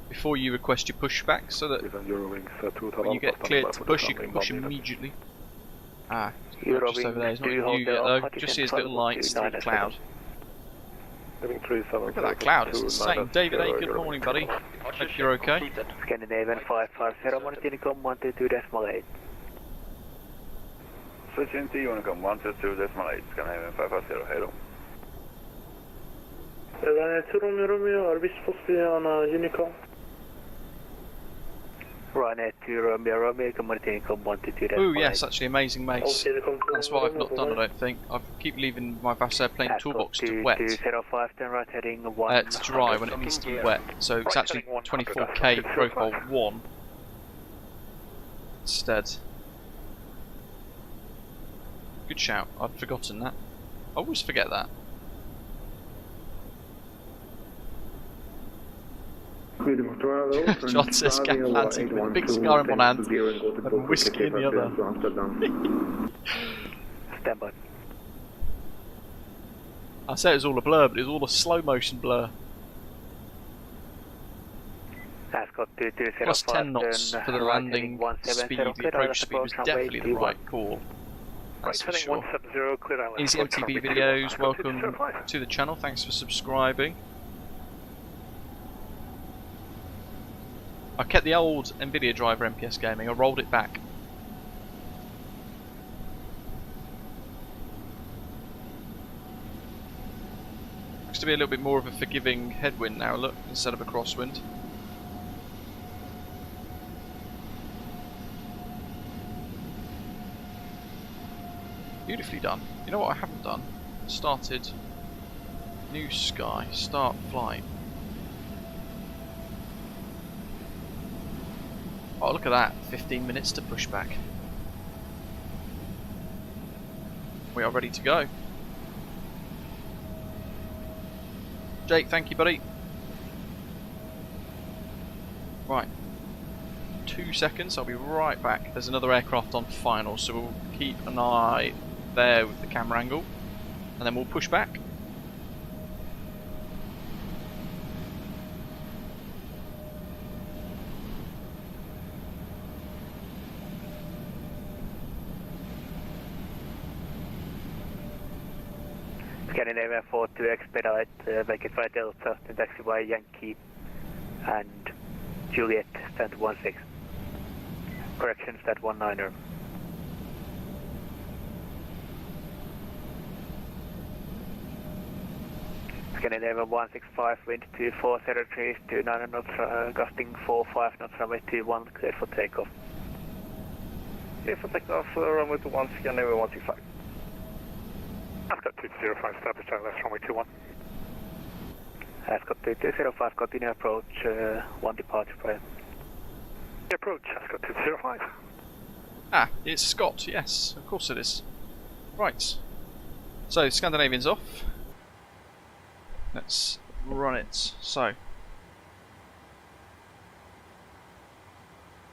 Before you request your pushback, so that when you get cleared to push, you can push immediately. Ah, just over there. He's not in view yet though. Just see his little lights through the cloud. Look at that cloud, it's insane. David A, good morning, buddy. Hope you're okay. Scandinavian 550, monitoring com 122.8. Switch into Unicom 122.8, Scandinavian 550, hello. Romeo, Arbisfoss on Unicom. Ryanair to Romeo, monitoring com 122.8. Ooh, yes, actually amazing mace. That's what I've not done, I don't think. I keep leaving my Vass Airplane toolbox to wet. To dry when it needs to be wet. So it's actually 24K profile 1 instead. Good shout, I'd forgotten that. I always forget that. John says Atlantic with a big cigar in one hand and whiskey in the other. Stand by. I said it was all a blur, but it was all a slow motion blur. Plus 10 knots for the landing speed, the approach speed was definitely the right call. That's for sure. Easy MTV videos, welcome to the channel, thanks for subscribing. I kept the old Nvidia driver MPS Gaming, I rolled it back. Looks to be a little bit more of a forgiving headwind now, look, instead of a crosswind. Beautifully done. You know what I haven't done? Started new sky, start flight. Oh, look at that, 15 minutes to push back. We are ready to go. Jake, thank you, buddy. Right. 2 seconds, I'll be right back. There's another aircraft on final, so we'll keep an eye there with the camera angle. And then we'll push back. Scandinavian 4 to expedite, make it flight Delta to taxiway Yankee and Juliet, stand 16. Correction, stand 19er. Scandinavian 165, wind 2403, 29 knots, gusting 45 knots, runway 21, cleared for takeoff. Clear for takeoff, runway 21, Scandinavian 165. Ascot 205, establish left runway 21. Ascot 205, continue approach, 1 departure prior. Approach, Ascot 205. Ah, it's Scott, yes, of course it is. Right, so Scandinavian's off. Let's run it. So,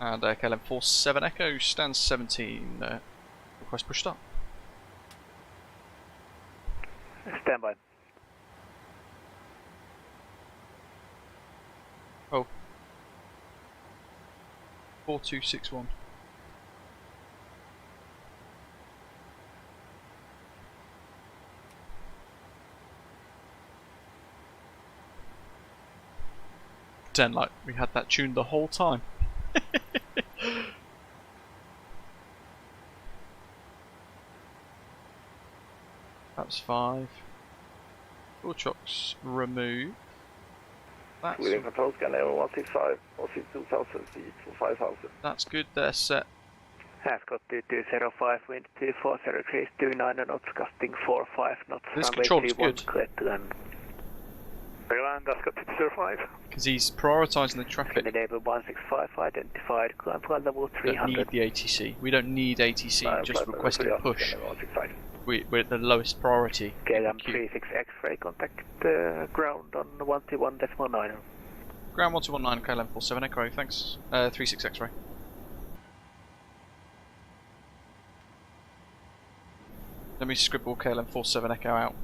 and KLM 47 Echo, stand 17, request push start. Stand by. Oh. 4261. Pretend like we had that tuned the whole time. That's 5. Full chocks remove. That's wheeling control, Scandinavian 165, 162,000 feet for 5,000. That's good, they're set. Ascot 2205, wind 2403, 29 knots, gusting 45 knots. This control is good. Clear to land. Land Ascot 205. Because he's prioritising the traffic. Enable 165 identified, climb flight level We don't 300. need the ATC. We don't need ATC, just flight request a level push. 165. We're at the lowest priority. KLM 36 X-ray, contact ground on 121.9. Ground 1219, KLM 47 Echo, thanks. 36 X-ray. Let me scribble KLM 47 Echo out.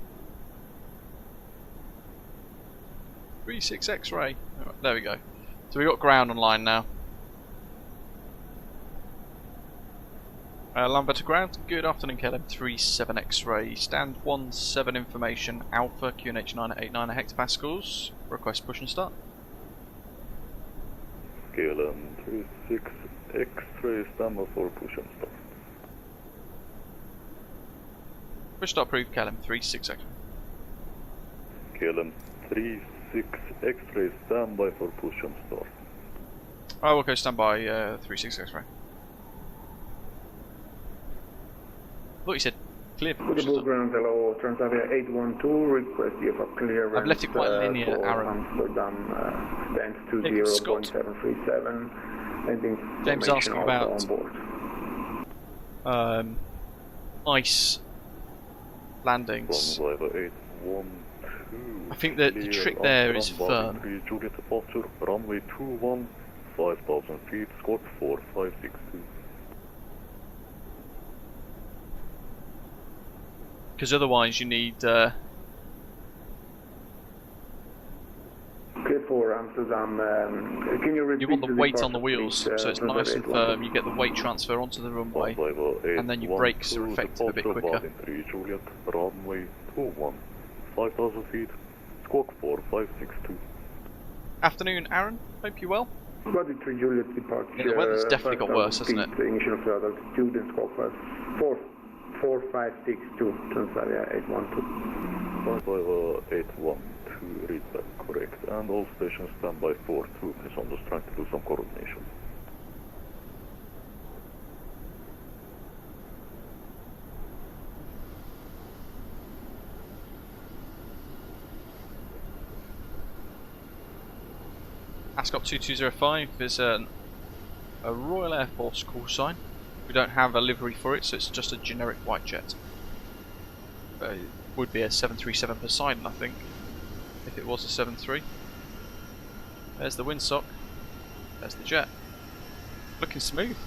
36 X-ray. Oh, there we go. So we got ground online now. Lambert to ground. Good afternoon, KLM 37 X-ray. Stand 17 information. Alpha QNH 989 hectopascals. Request push and start. KLM 36 X-ray. Stand by for push and start. Push start approved. KLM 36 X-ray. KLM 36 X-ray. Stand by for push and start. Oh, okay. Stand by 36 X-ray. I thought you said clear for push and Suitable start. ground, hello, Transavia 812, request you for clearance. I've left it quite linear, for Aaron. Amsterdam, stands Scott. 20.737. Anything James asking also about on board. ice landings. I think that the trick there is firm. Juliet departure, runway 21, 5,000 feet, squawk 4562. Because otherwise you need Okay, for Amsterdam, can you repeat you want the weight on the departure, wheels, please, so it's nice and firm. You get the weight transfer onto the runway, and then your brakes are effective a bit quicker. 3 Juliet, runway 21, 5,000 feet, squawk 4562. Afternoon, Aaron. Hope you're well. Body 3 Juliet departure. Yeah, the weather's definitely got worse, hasn't it? Initial flight altitude and squawk 4562, Transavia 812. 812, read that correct. And all stations stand by 42. Please, I'm just trying to do some coordination. Ascot 2205 is a Royal Air Force call sign. We don't have a livery for it, so it's just a generic white jet. It would be a 737 Poseidon, I think, if it was a 73. There's the windsock. There's the jet. Looking smooth.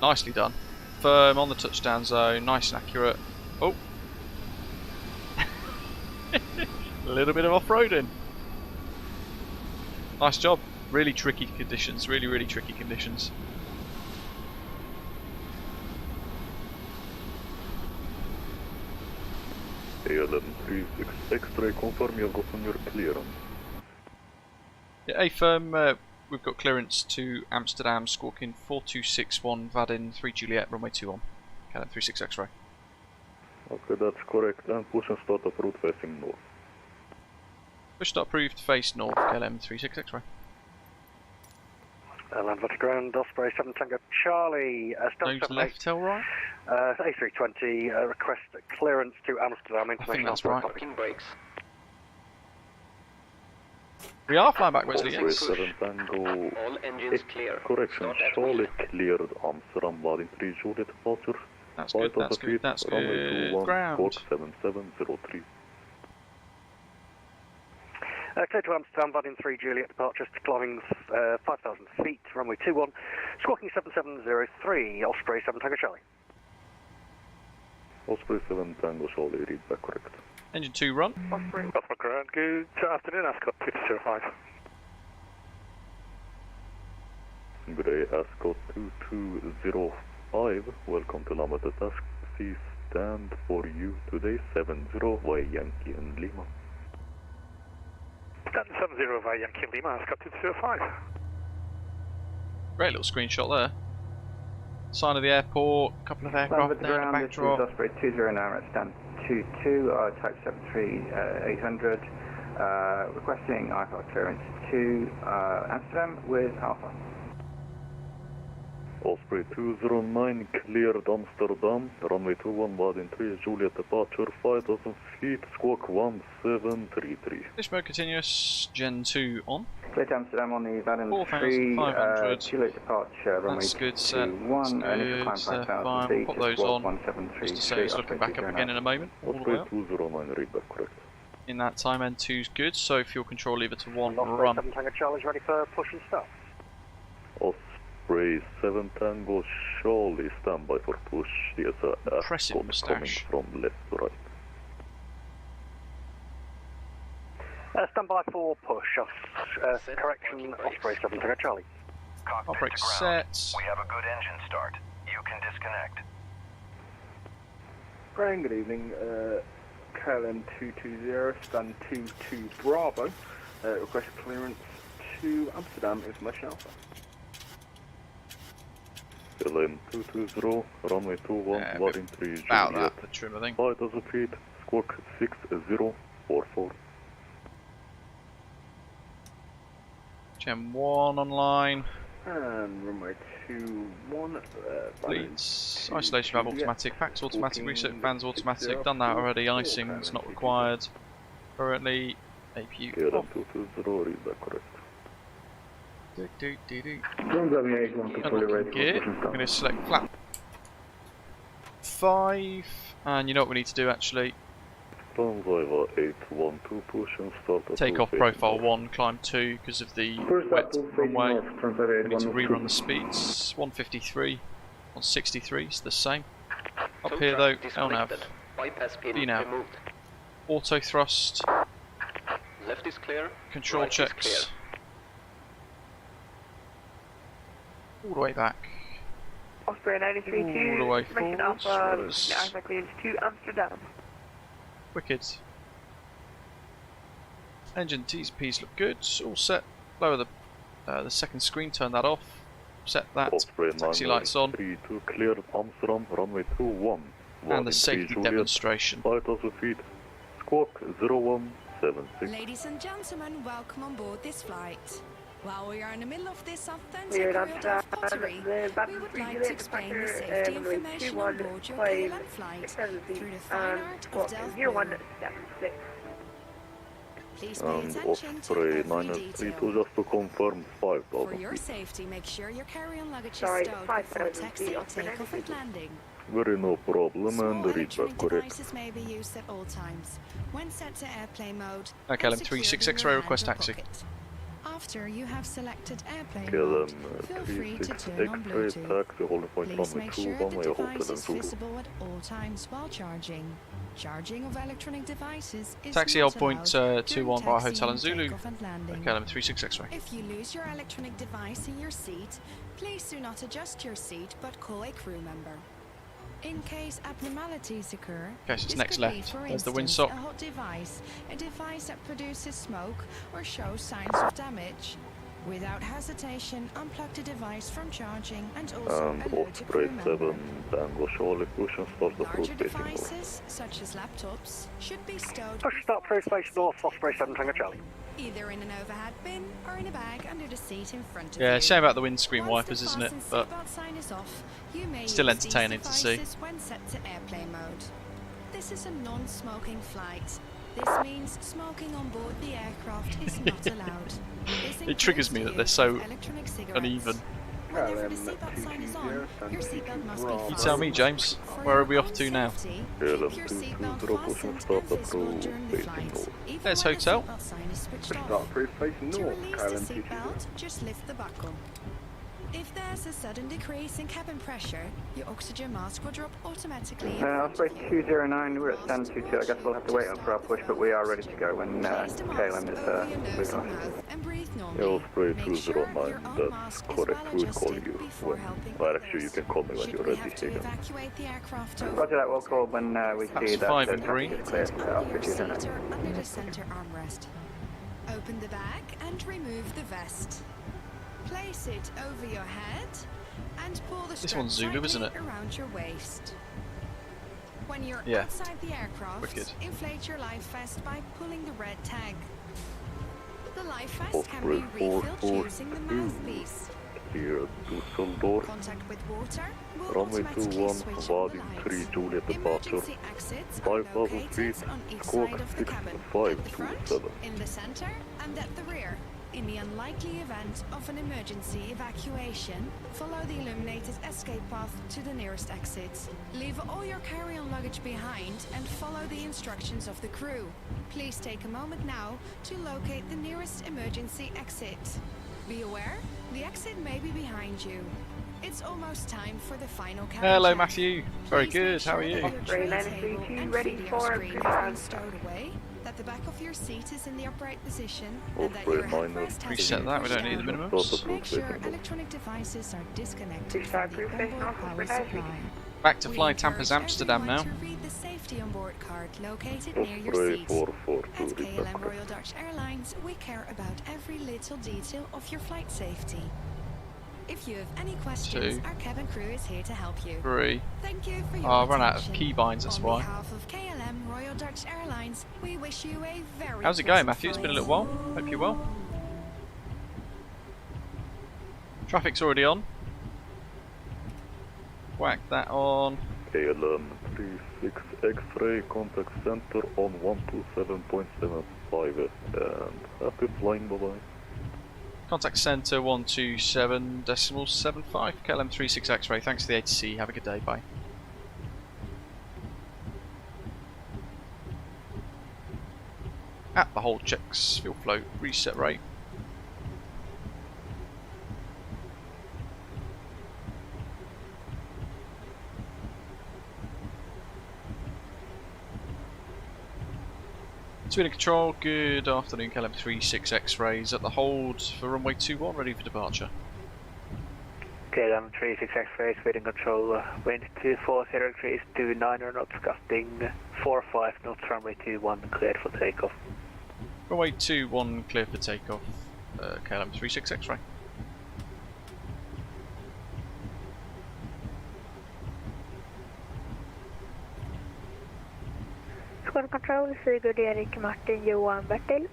Nicely done. Firm on the touchdown zone, nice and accurate. Oh! A little bit of off-roading. Nice job. Really tricky conditions, really tricky conditions. KLM 36 X-ray, confirm you've gotten your clearance. Yeah, hey firm, we've got clearance to Amsterdam, squawking 4261 Vadin 3 Juliet, runway 21. KLM 36 X-ray. Okay, that's correct. And push and start off route facing north. Push start approved, face north, KLM 36 X-ray. Land to ground, Osprey 7 Tango Charlie. Nose left, tail right? A320, request clearance to Amsterdam. I think that's right. Brakes. We are flying backwards Osprey again. 7 Tango. All engines clear. Correction, Charlie cleared Amsterdam, Vadin 3 Juliet departure. That's good, that's good, that's good. Ground. 7703. Clear to Amsterdam, Vadin 3 Juliet departure, climbing 5,000 feet, runway 21, squawking 7703, Osprey 7 Tango Charlie. Osprey 7 Tango Charlie, read back correct. Engine 2 run. Osprey, ground, good afternoon, Ascot 205. Good day, Ascot 2205. Welcome to Lambert Taxi. Stand for you today, 70 via Yankee and Lima. Stand 70 via Yankee Lima, Ascot 2205. Great little screenshot there. Sign of the airport, a couple of aircraft there in the backdrop. Osprey 209 at stand 22, type 73800, requesting IFR clearance to Amsterdam with Alpha. Osprey 209 cleared Amsterdam, runway 21, Wading 3, Juliet departure 5,000 feet, squawk 1733. Fish mode continuous, Gen 2 on. Flight Amsterdam on the Wading 4,500. 3, Juliet departure, runway That's good, set. 21, initial climb Fine, 5,000 we'll feet, pop those squawk on. 1733. Just to say it's looking back up again in a moment. All the way Osprey up. 209, read back correct. In that time, N2's good, so fuel control lever to 1, Osprey run. 7 Tango Charlie's ready for push and start. Osprey 7 Tango Charlie, stand by for push. Yes, Impressive coming moustache. from left to right. Stand by for push. Correction, Osprey 7 Tango Charlie. Outbreak set. We have a good engine start. You can disconnect. Brian, good evening. KLM 220, stand 22 Bravo. Request clearance to Amsterdam information alpha. KLM 220, runway 21, Wading 3, Juliet. About that, the trim, I think. 5,000 feet, squawk 6044. Gen 1 online. And runway 21. Leads. Isolation valve automatic. Packs automatic. Reset fans automatic. Done that already. Icing's not required. Currently, APU KLM off. 220, read that correct. Gear. I'm going to select flap 5. And you know what we need to do actually? Transiva 812, push and start. Take off profile 1, climb 2 because of the wet runway. We need to rerun the speeds. 153, 163 is the same. Up here though, LNAV, VNAV, auto thrust, Left is clear. control right checks, is all the way back, Osprey 93 all the way information forwards. alpha, now clearance to Amsterdam. Wicked. Engine T's and P's look good, all set. Lower the second screen, turn that off. Set that, Osprey taxi lights on. 32 cleared Amsterdam, runway 21. And the safety demonstration. 5,000 feet, squawk 0176. Ladies and gentlemen, welcome on board this flight. While we are in the middle of this authentic Cleared real Amsterdam, pottery, we would like to explain the safety information on board your KLM flight through the fine art of Delft. 0176. Please pay And attention to Osprey every 932 detail. just to confirm For 5,000 your feet. safety, make sure your carry-on luggage is Sorry, stowed 5,000 before taxi, feet, Osprey takeoff and 932. landing. Very no problem, Small and read electronic back correct. devices may be used at all times. When set to airplane mode, Okay, and LM36 secured in X-ray your request hand or taxi. pocket. After you have selected airplane KLM mode, feel free to 36 turn on X-ray Bluetooth. taxi, holding point Please runway make 2, sure the runway device hotel is and Zulu. visible at all times while charging. Charging of electronic devices is Taxi not hold point allowed 21 during via Hotel and taxi, Zulu. takeoff and landing. Okay, LM36 X-ray. If you lose your electronic device in your seat, please do not adjust your seat but call a crew member. In case abnormalities occur, Okay, so it's this next could be, left. for There's the instance, windsock. a hot device, a device that produces smoke or shows signs of damage. Without hesitation, unplug the device from charging and also And alert a Osprey crew member. 7 Tango Charlie, push and start the Larger cruise facing north. devices, such as laptops, should be stowed Push start through space north, Osprey 7 Tango Charlie. either in an overhead bin or in a bag under the seat in front of Yeah, you. shame about the windscreen Once wipers, the isn't it? fasten But seatbelt sign is off, you may still use these entertaining to see. devices when set to airplane mode. This is a non-smoking flight. This means smoking on board the aircraft is not allowed. This it triggers me that they're so electronic cigarettes. uneven. Whenever the seatbelt sign is on, your seatbelt must be You fastened. tell me, James. Where are we off to now? Keep KLM your 220, seatbelt push and fastened start and the visible cruise during the facing flight. north. Even There's when the hotel. seatbelt sign is switched Push off. start through facing To north, release the KLM 220. seatbelt, just lift the buckle. If there's a sudden decrease in cabin pressure, your oxygen mask will drop automatically. Osprey 209, we're at stand 22. I guess we'll have to wait for our push, but we are ready to go when KLM is with us. And breathe Yeah, normally. Osprey Make sure 209, your own that's mask is correct. well We'll call adjusted you before when, helping well actually you can call me when Should you're we ready have to again. evacuate the aircraft over? Roger that, we'll call when we That's see that 5 the in taxi green. is clear. Under your seat 209. or under the center armrest. Open the bag and remove the vest. Place it over your head and pull the This strap one's Zulu, isn't tightly it? around your waist. When you're Yeah. outside the aircraft, Wicked. inflate your life vest by pulling the red tag. The life vest can Osprey be refilled 442. using the mouthpiece. here, Düsseldorf. Contact with water will Runway automatically 21, switch on the Vadin 3, lights. Juliet departure. Emergency exits are 5000 feet, located on each squawk side of the cabin, at the front, 6527. in the center, and at the rear. In the unlikely event of an emergency evacuation, follow the illuminated escape path to the nearest exit. Leave all your carry-on luggage behind and follow the instructions of the crew. Please take a moment now to locate the nearest emergency exit. Be aware, the exit may be behind you. It's almost time for the final cabin Hello, check. Matthew. Very Please good. make How are sure you? that your tray Ray table 932 and ready video for screen have pre-flight. been stowed away, that the back of your seat is in the upright position, Oh, and that Fred your minus headrest has Reset been that. We pushed don't need the down. minimums. Make sure electronic devices are disconnected Start from the pre-flight onboard now, power pre-flight. supply. Back to We FlyTampa's encourage Amsterdam now. everyone to read the safety on board card located near your Osprey seat. 442, At KLM reset. Royal Dutch Airlines, we care about every little detail of your flight safety. If you have any questions, 2, our cabin crew is here to help you. 3. Thank you for your Oh, I've run out of attention. key binds, that's On why. behalf of KLM Royal Dutch Airlines, we wish you a very How's it going, pleasant Matthew? It's been a flight. little while. Hope you're well. Traffic's already on. Whack that on. KLM 36 X-ray, contact center on 127.75 and happy flying, bye bye. Contact centre 127.75. KLM 36 X-ray. Thanks for the ATC. Have a good day. Bye. At the hold checks. Fuel flow. Reset rate. Speed and control, good afternoon, KLM 36 X-rays at the hold for runway 21, ready for departure. KLM 36 X-ray, speed and control, wind 240 degrees to 9 knots, gusting 45 knots, runway 21, cleared for takeoff. Runway 21, clear for takeoff, KLM 36 X-ray. Squad control, Sigurd Erik Martin Johan Bertil.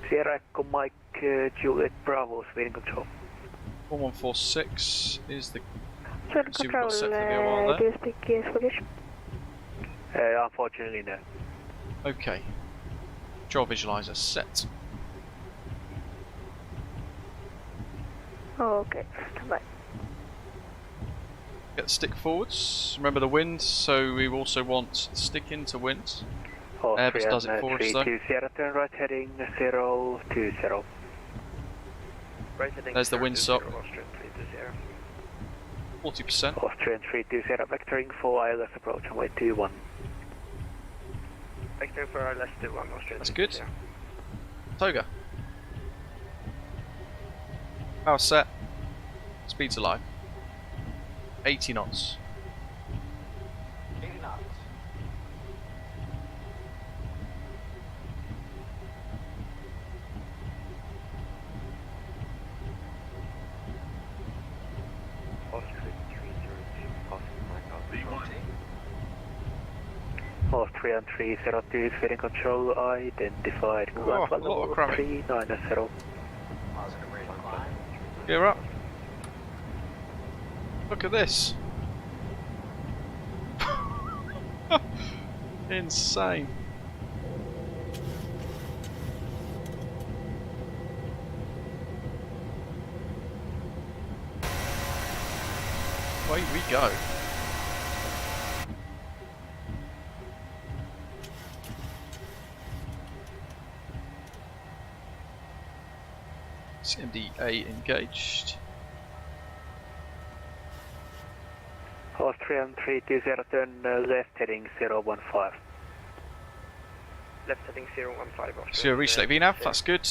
Sierra Echo Mike Juliet Bravo, speed and control. 1146 is the... Squad see we've control, got set for the VOR do there. you speak Swedish? Unfortunately no. Okay. Control visualizer set. Oh, okay, stand by. Get the stick forwards. Remember the wind, so we also want stick into wind. Airbus does it for us though. 320, turn right heading 020. Right heading There's the windsock. 020, Austrian 320. 40%. Austrian 320, vectoring for ILS approach on way 21. Vector for our left 21, Austrian That's good. 320. Toga. Power set. Speed's alive. 80 knots. 80 knots. Austrian 302, speed and control identified. Oh, a lot of cramming. 390. Gear up. Look at this. Insane. Away we go. CMDA engaged. Austrian 320, turn left heading 015. Left heading 015, Austrian. So reselect VNAV, that's good.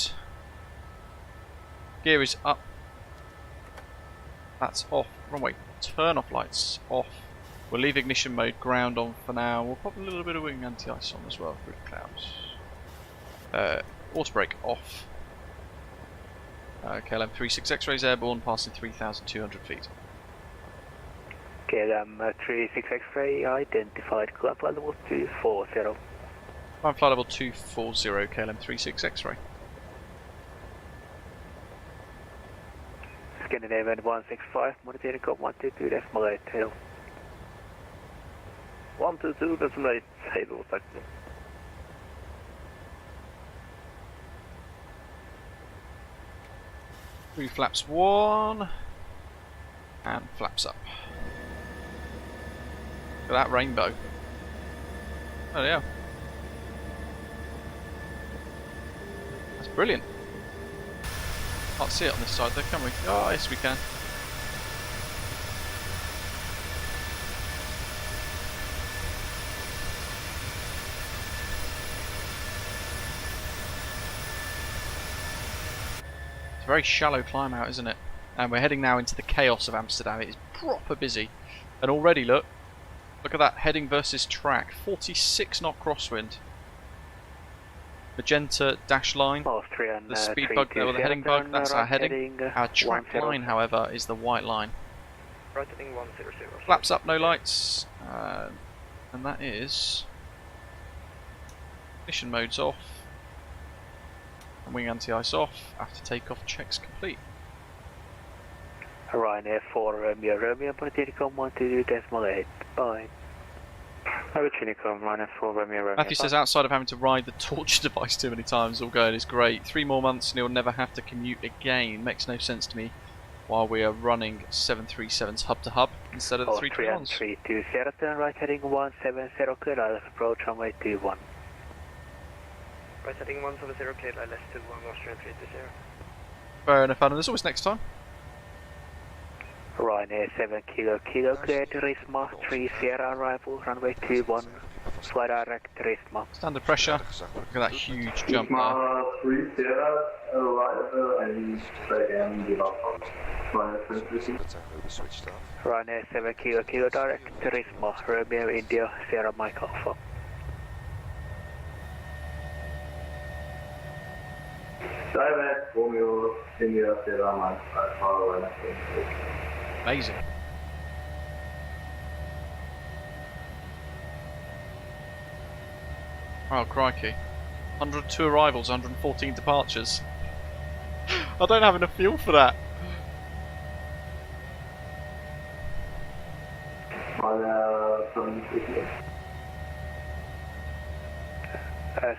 Gear is up. That's off. Runway turn off lights off. We'll leave ignition mode ground on for now. We'll pop a little bit of wing anti-ice on as well through the clouds. Auto brake off. KLM 36 X-rays airborne, passing 3,200 feet. KLM 36 X-ray identified, climb flight level 240. Climb flight level 240, KLM 36 X-ray. Scandinavian 165, monitoring code 122.8, hail. 122.8, hail, tack. 3 flaps 1 and flaps up. Look at that rainbow. Oh yeah. That's brilliant. Can't see it on this side though, can we? Oh yes we can. Very shallow climb out, isn't it? And we're heading now into the chaos of Amsterdam. It is proper busy. And already look at that heading versus track. 46 knot crosswind. Magenta dash line. The speed bug there with the heading bug, that's our heading. Our track line, however, is the white line. Right heading 100. Flaps up, no lights. And that is mission mode's off. And wing anti-ice off. After takeoff checks complete. Ryanair 4 Romeo, monitoring code 122.8, bye. Ryanair 4 Romeo. Matthew says outside of having to ride the torture device too many times, all going is great. 3 more months and he'll never have to commute again. Makes no sense to me while we are running 737s hub to hub instead of the 321s. 320, turn right heading 170, clear island approach runway 21. Right heading 170, clear island 21, Austrian 320. Fair enough, Adam. There's always next time. Ryanair 7 Kilo Kilo, clear to Risma, 3 Sierra arrival, runway 21, fly direct to Risma. Standard pressure. Look at that huge jump there. 3 Sierra arrival and again give up. Ryanair 7 Kilo Kilo direct to Risma, Romeo India, Sierra Mike Alpha. Direct Romeo India, Sierra Mike Alpha. Amazing. Oh crikey. 102 arrivals, 114 departures. I don't have enough fuel for that.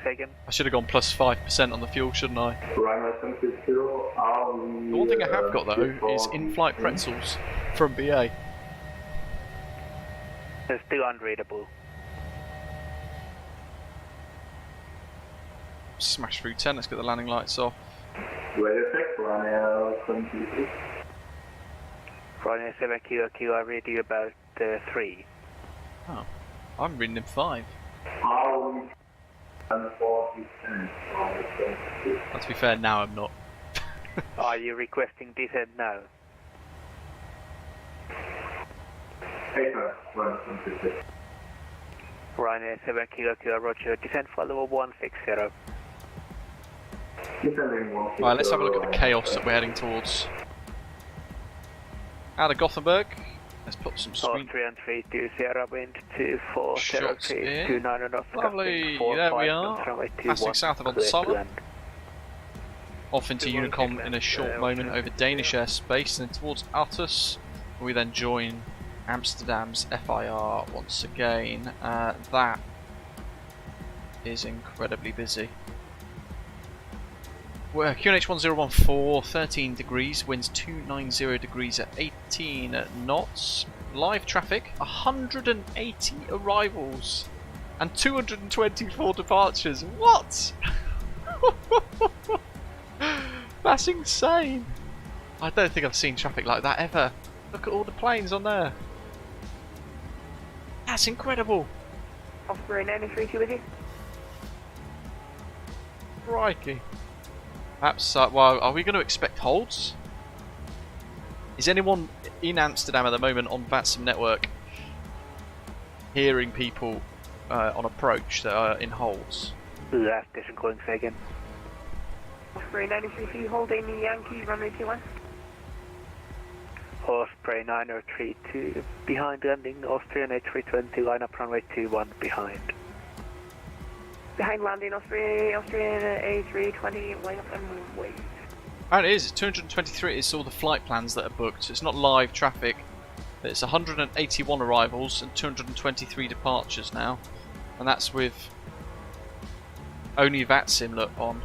Second. I should have gone plus 5% on the fuel, shouldn't I? The one thing I have got though is in-flight pretzels from BA. It's still unreadable. Smash through 10, let's get the landing lights off. Ryanair 7 Kilo Kilo, I read you about 3. Oh, I'm reading him 5. To be fair, now I'm not. Are you requesting descent now? Ryanair 7 Kilo Kilo, roger, descent follow 160. Right, let's have a look at the chaos that we're heading towards. Out of Gothenburg, let's put some screen. 332 Sierra wind 2403 29 knots. Lovely, there we are. Passing south of Onsala. Off into Unicom in a short moment over Danish airspace and then towards Aarhus. We then join Amsterdam's FIR once again. That is incredibly busy. We're QNH 1014, 13 degrees, winds 290 degrees at 18 knots. Live traffic, 180 arrivals and 224 departures. What? That's insane. I don't think I've seen traffic like that ever. Look at all the planes on there. That's incredible. Osprey 93 with you. Crikey. Perhaps, well, are we going to expect holds? Is anyone in Amsterdam at the moment on VATSIM network hearing people on approach that are in holds? Last station calling second. Osprey 93 holding the Yankee runway 21. Osprey 9032 behind landing, Austrian A320 line up runway 21 behind. Behind landing, Austrian A320 line up and wait. And it is, it's 223. It's all the flight plans that are booked. It's not live traffic. It's 181 arrivals and 223 departures now. And that's with only VATSIM on.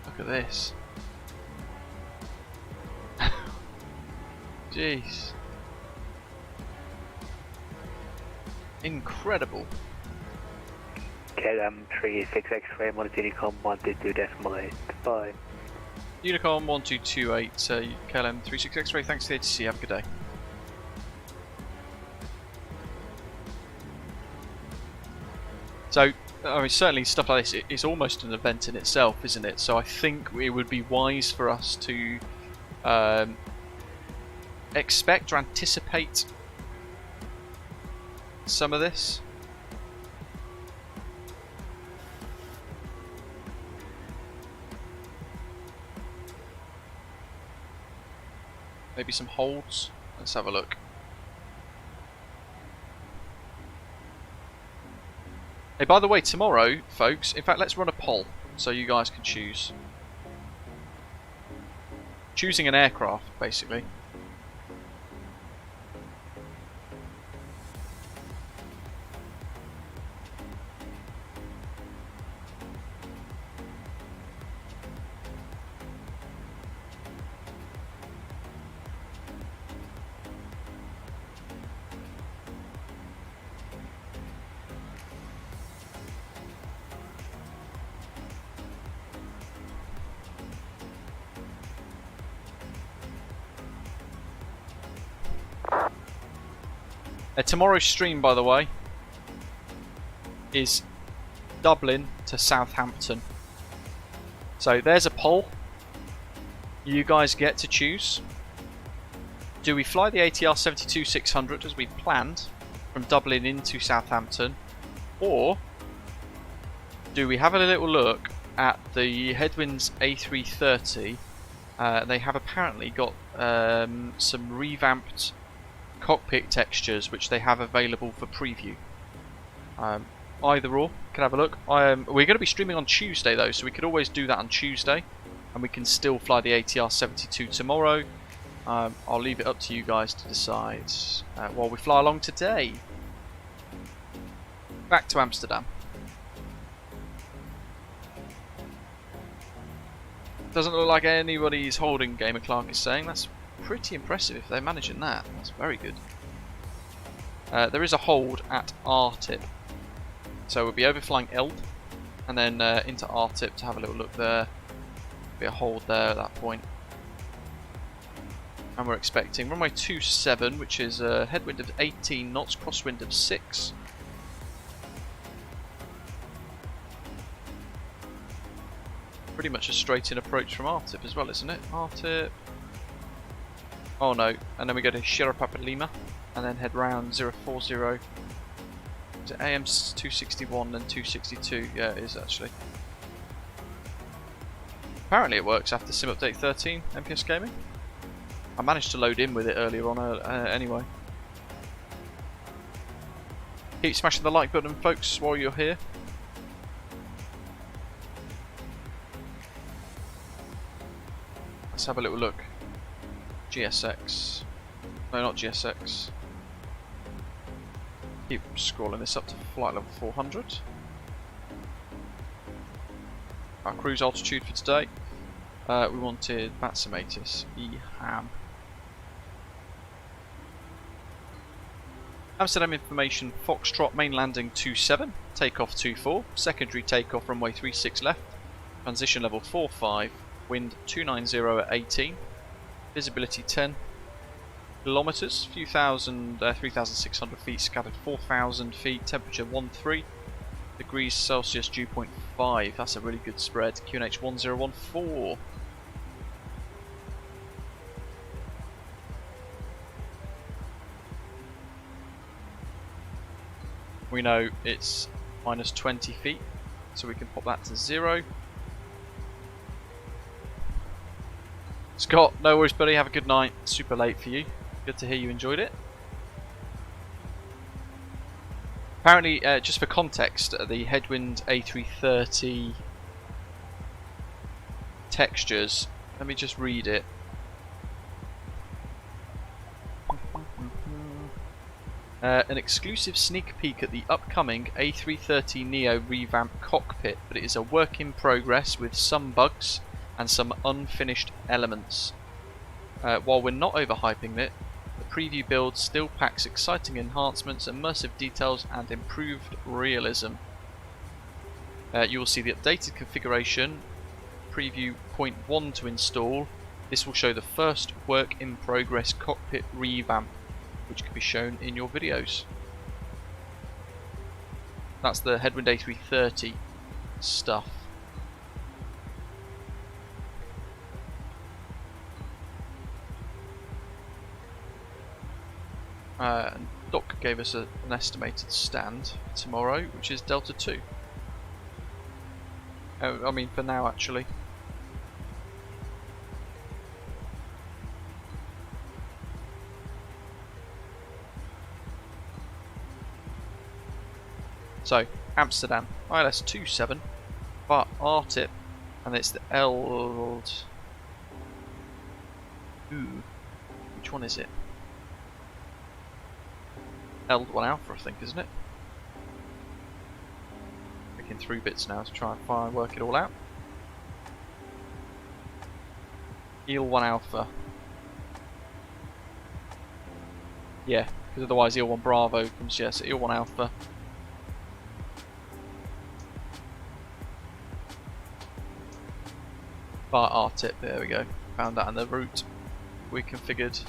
Look at this. Jeez. Incredible. KLM 36 X-ray, monitor Unicom 122.85. Unicom 1228, KLM 36 X-ray, thanks to the ATC, have a good day. So, I mean, certainly stuff like this, it's almost an event in itself, isn't it? So I think it would be wise for us to expect or anticipate some of this. Maybe some holds. Let's have a look. Hey, by the way, tomorrow, folks, in fact, let's run a poll so you guys can choose. Choosing an aircraft, basically. Tomorrow's stream, by the way, is Dublin to Southampton. So there's a poll. You guys get to choose. Do we fly the ATR 72-600 as we planned from Dublin into Southampton, or do we have a little look at the Headwinds A330? They have apparently got some revamped cockpit textures which they have available for preview. Either or, can have a look. We're going to be streaming on Tuesday though, so we could always do that on Tuesday, and we can still fly the ATR 72 tomorrow. I'll leave it up to you guys to decide while we fly along today. Back to Amsterdam. Doesn't look like anybody's holding, Gamer Clark is saying. That's pretty impressive if they're managing that. That's very good. There is a hold at R-tip. So we'll be overflying Eld and then into R-tip to have a little look there. There'll be a hold there at that point. And we're expecting runway 27, which is a headwind of 18 knots, crosswind of 6. Pretty much a straight in approach from R-tip as well, isn't it? R-tip. Oh no, and then we go to Sierra Papa Lima and then head round 040 to AM 261 and 262. Yeah, it is actually. Apparently it works after Sim Update 13, MPS Gaming. I managed to load in with it earlier on anyway. Keep smashing the like button, folks, while you're here. Let's have a little look. GSX. No, not GSX. Keep scrolling this up to flight level 400. Our cruise altitude for today. We wanted VATSIM EHAM. Amsterdam information, Foxtrot, main landing 27, takeoff 24, secondary takeoff runway 36 left, transition level 45, wind 290 at 18, visibility 10 kilometers, few thousand, 3,600 feet, scattered 4,000 feet, temperature 13 degrees Celsius, dew point 5. That's a really good spread. QNH 1014. We know it's minus 20 feet, so we can pop that to 0. Scott, no worries buddy, have a good night. Super late for you. Good to hear you enjoyed it. Apparently, just for context, the headwind A330 textures, let me just read it. An exclusive sneak peek at the upcoming A330neo revamp cockpit, but it is a work in progress with some bugs and some unfinished elements. While we're not overhyping it, the preview build still packs exciting enhancements, immersive details and improved realism. You will see the updated configuration, preview point 1 to install. This will show the first work in progress cockpit revamp, which can be shown in your videos. That's the headwind A330 stuff. And Doc gave us an estimated stand tomorrow, which is Delta 2. I mean, for now, actually. So, Amsterdam, ILS 27, but RTIP, and it's the ELD. Ooh, which one is it? ELD1 Alpha, I think, isn't it? Picking through bits now to try and work it all out. EL1 Alpha. Yeah, because otherwise EL1 Bravo comes, yes, EL1 Alpha. Bar RTIP, there we go. Found that in the route we configured.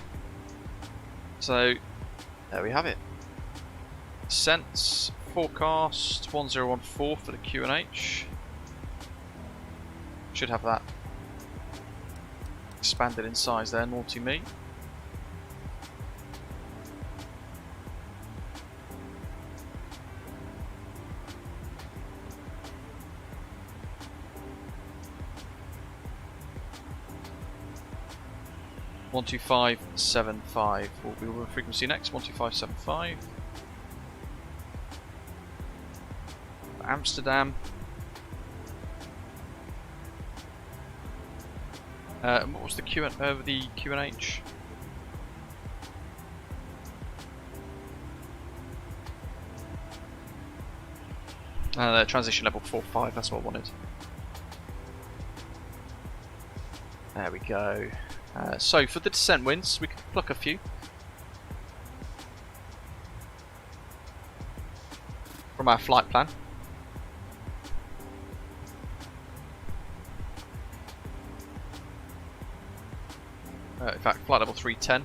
So, there we have it. Descents, forecast 1014 for the QNH. Should have that expanded in size there, naughty me. One 12575 will be the frequency next. 12575. Amsterdam. And what was the QNH? The transition level 45. That's what I wanted. There we go. So for the descent winds, we can pluck a few from our flight plan. In fact, flight level 310.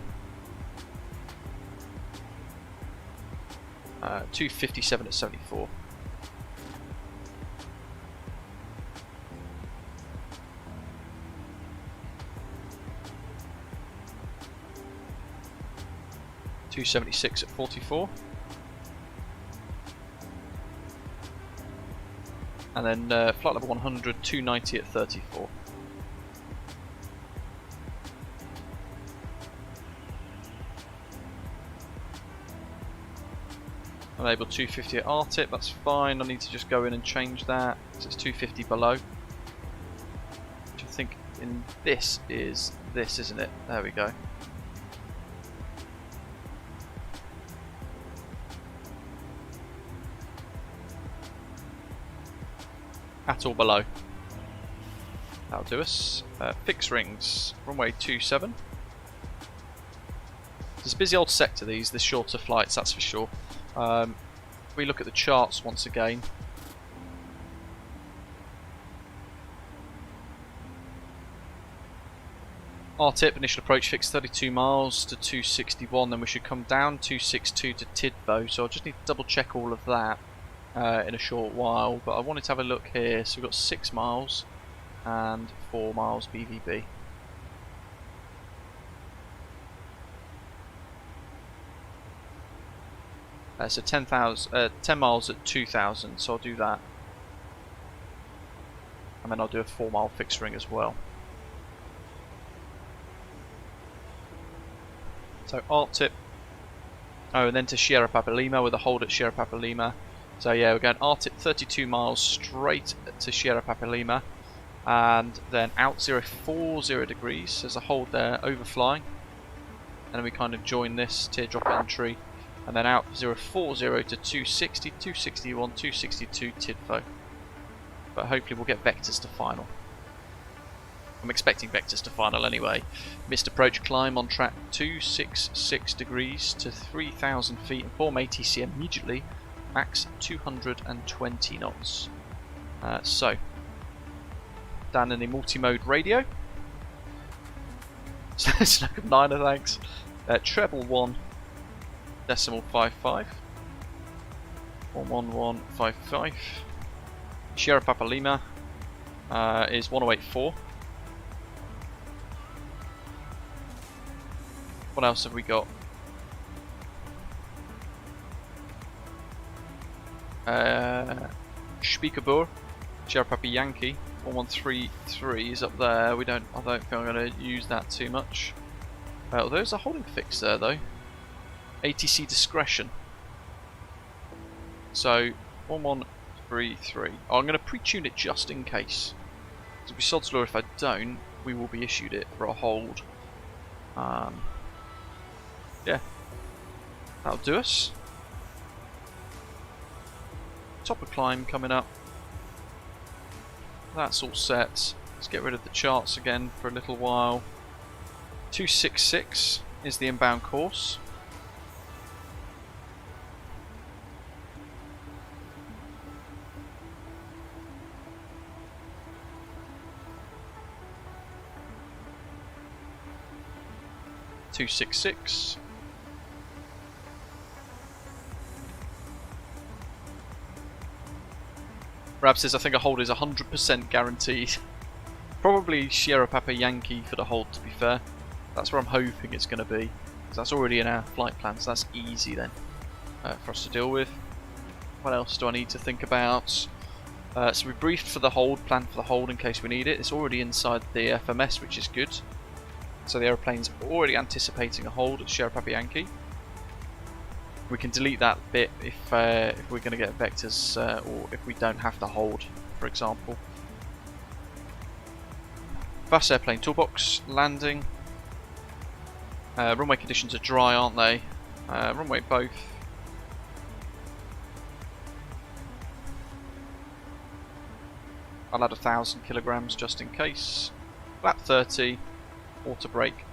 257 at 74. .276 at 44. And then flight level 100, 290 at 34. Enable 250 at RTIP, that's fine. I need to just go in and change that, because it's 250 below. Which I think in this is this, isn't it? There we go. At or below. That'll do us. Fix rings, runway 27. It's a busy old sector, these shorter flights, that's for sure. If we look at the charts once again, RTIP initial approach fix 32 miles to 261, then we should come down 262 to Tidvo, so I just need to double check all of that in a short while, but I wanted to have a look here. So we've got 6 miles and 4 miles BVB. So 10 miles at 2,000, so I'll do that. And then I'll do a 4 mile fixed ring as well. So RTIP Oh, and then to Sierra Papa Lima with a hold at Sierra Papa Lima. So yeah, we're going RTIP 32 miles straight to Sierra Papa Lima, and then out 040 degrees. There's a hold there, overflying, and then we kind of join this teardrop entry, and then out 040 to 260, 261, 262 TIDFO. But hopefully we'll get vectors to final. I'm expecting vectors to final anyway. Missed approach climb on track 266 degrees to 3,000 feet, and form ATC immediately, max 220 knots. So, down in the multi-mode radio. Snack of 9, thanks. Treble 1, decimal 55. 11155. Sierra Papa Lima is 1084. What else have we got? Spiekerbur, Sierra Papa Yankee, 1133 is up there. I don't think I'm going to use that too much. There's a holding fix there though. ATC discretion. So 1133. Oh, I'm going to pre-tune it just in case. To be sod's law, if I don't, we will be issued it for a hold. Yeah, that'll do us. Top of climb coming up. That's all set. Let's get rid of the charts again for a little while. 266 is the inbound course. Rab says, I think a hold is 100% guaranteed. Probably Sierra Papa Yankee for the hold, to be fair. That's where I'm hoping it's going to be. Because that's already in our flight plan, so that's easy then for us to deal with. What else do I need to think about? So we briefed for the hold, planned for the hold in case we need it. It's already inside the FMS, which is good. So the aeroplane's already anticipating a hold at Sierra Papa Yankee. We can delete that bit if we're going to get vectors, or if we don't have to hold, for example. Fast airplane toolbox, landing. Runway conditions are dry, aren't they? Runway both. I'll add 1,000 kilograms just in case. Flap 30. Auto brake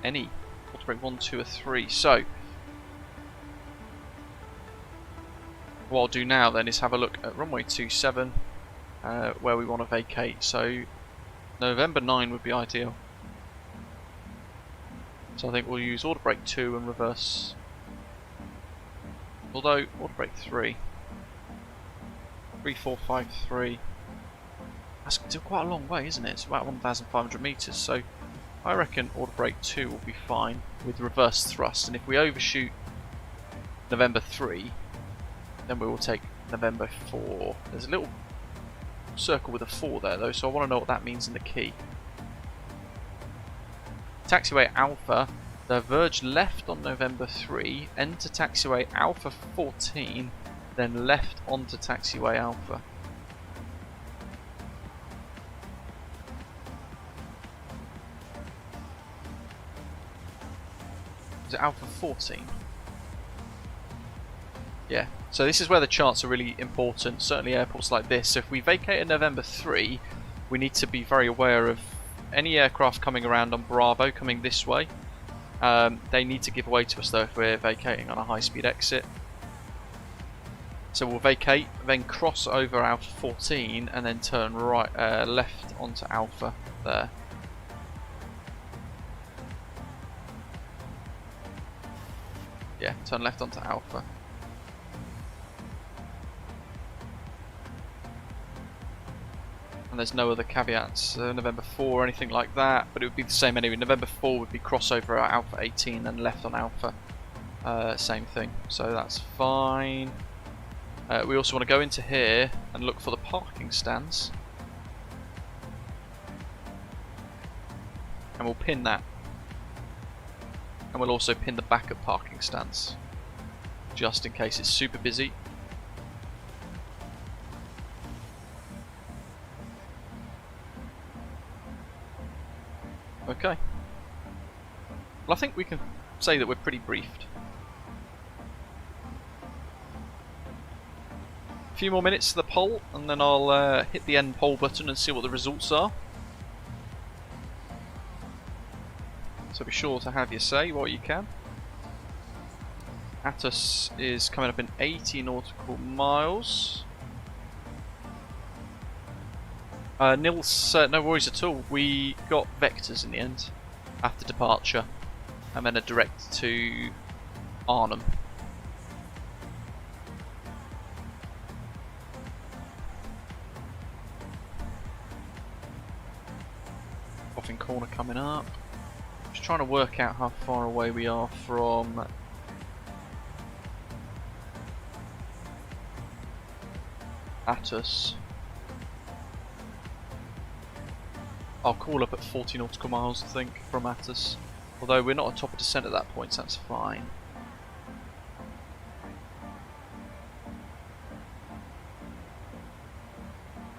any. Auto brake 1, 2 or 3. So what I'll do now then is have a look at runway 27 where we want to vacate. So November 9 would be ideal. So I think we'll use auto brake 2 and reverse. Although auto brake 3. 3453. That's still quite a long way, isn't it? It's about 1,500 meters. So I reckon auto brake 2 will be fine with reverse thrust, and if we overshoot November 3, then we will take November 4. There's a little circle with a 4 there though, so I want to know what that means in the key. Taxiway Alpha, diverge left on November 3, enter taxiway Alpha 14, then left onto taxiway Alpha. Is it Alpha 14? Yeah, so this is where the charts are really important, certainly airports like this. So if we vacate at November 3, we need to be very aware of any aircraft coming around on Bravo coming this way. They need to give way to us though if we're vacating on a high speed exit. So we'll vacate, then cross over Alpha 14 and then turn right, left onto Alpha there. Yeah, turn left onto Alpha. And there's no other caveats, November 4 or anything like that, but it would be the same anyway. November 4 would be crossover at Alpha 18 and left on Alpha. Same thing, so that's fine. We also want to go into here and look for the parking stands. And we'll pin that. And we'll also pin the backup parking stands. just in case it's super busy. Okay. Well, I think we can say that we're pretty briefed. A few more minutes to the poll, and then I'll hit the end poll button and see what the results are. So be sure to have your say what you can. Atos is coming up in 80 nautical miles. Nils, no worries at all. We got vectors in the end after departure, and then a direct to Arnhem. Offing corner coming up. Just trying to work out how far away we are from Atos. I'll call up at 40 nautical miles, I think, from Atos. Although we're not on top of descent at that point, so that's fine.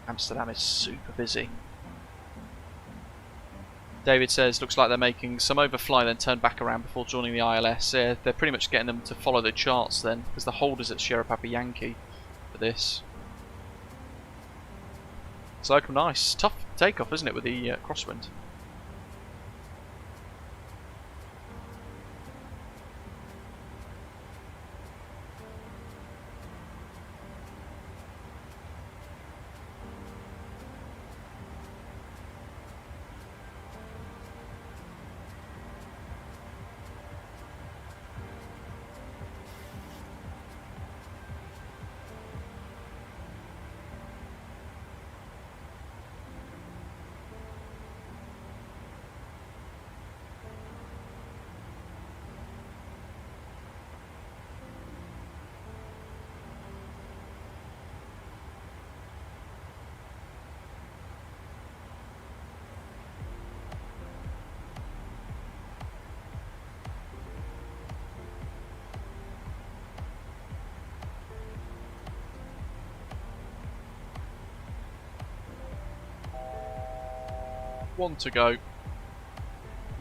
Amsterdam is super busy. David says, looks like they're making some overfly then turn back around before joining the ILS. They're pretty much getting them to follow the charts then, because the hold is at Sierra Papa Yankee for this. So nice, tough takeoff, isn't it, with the crosswind? One to go.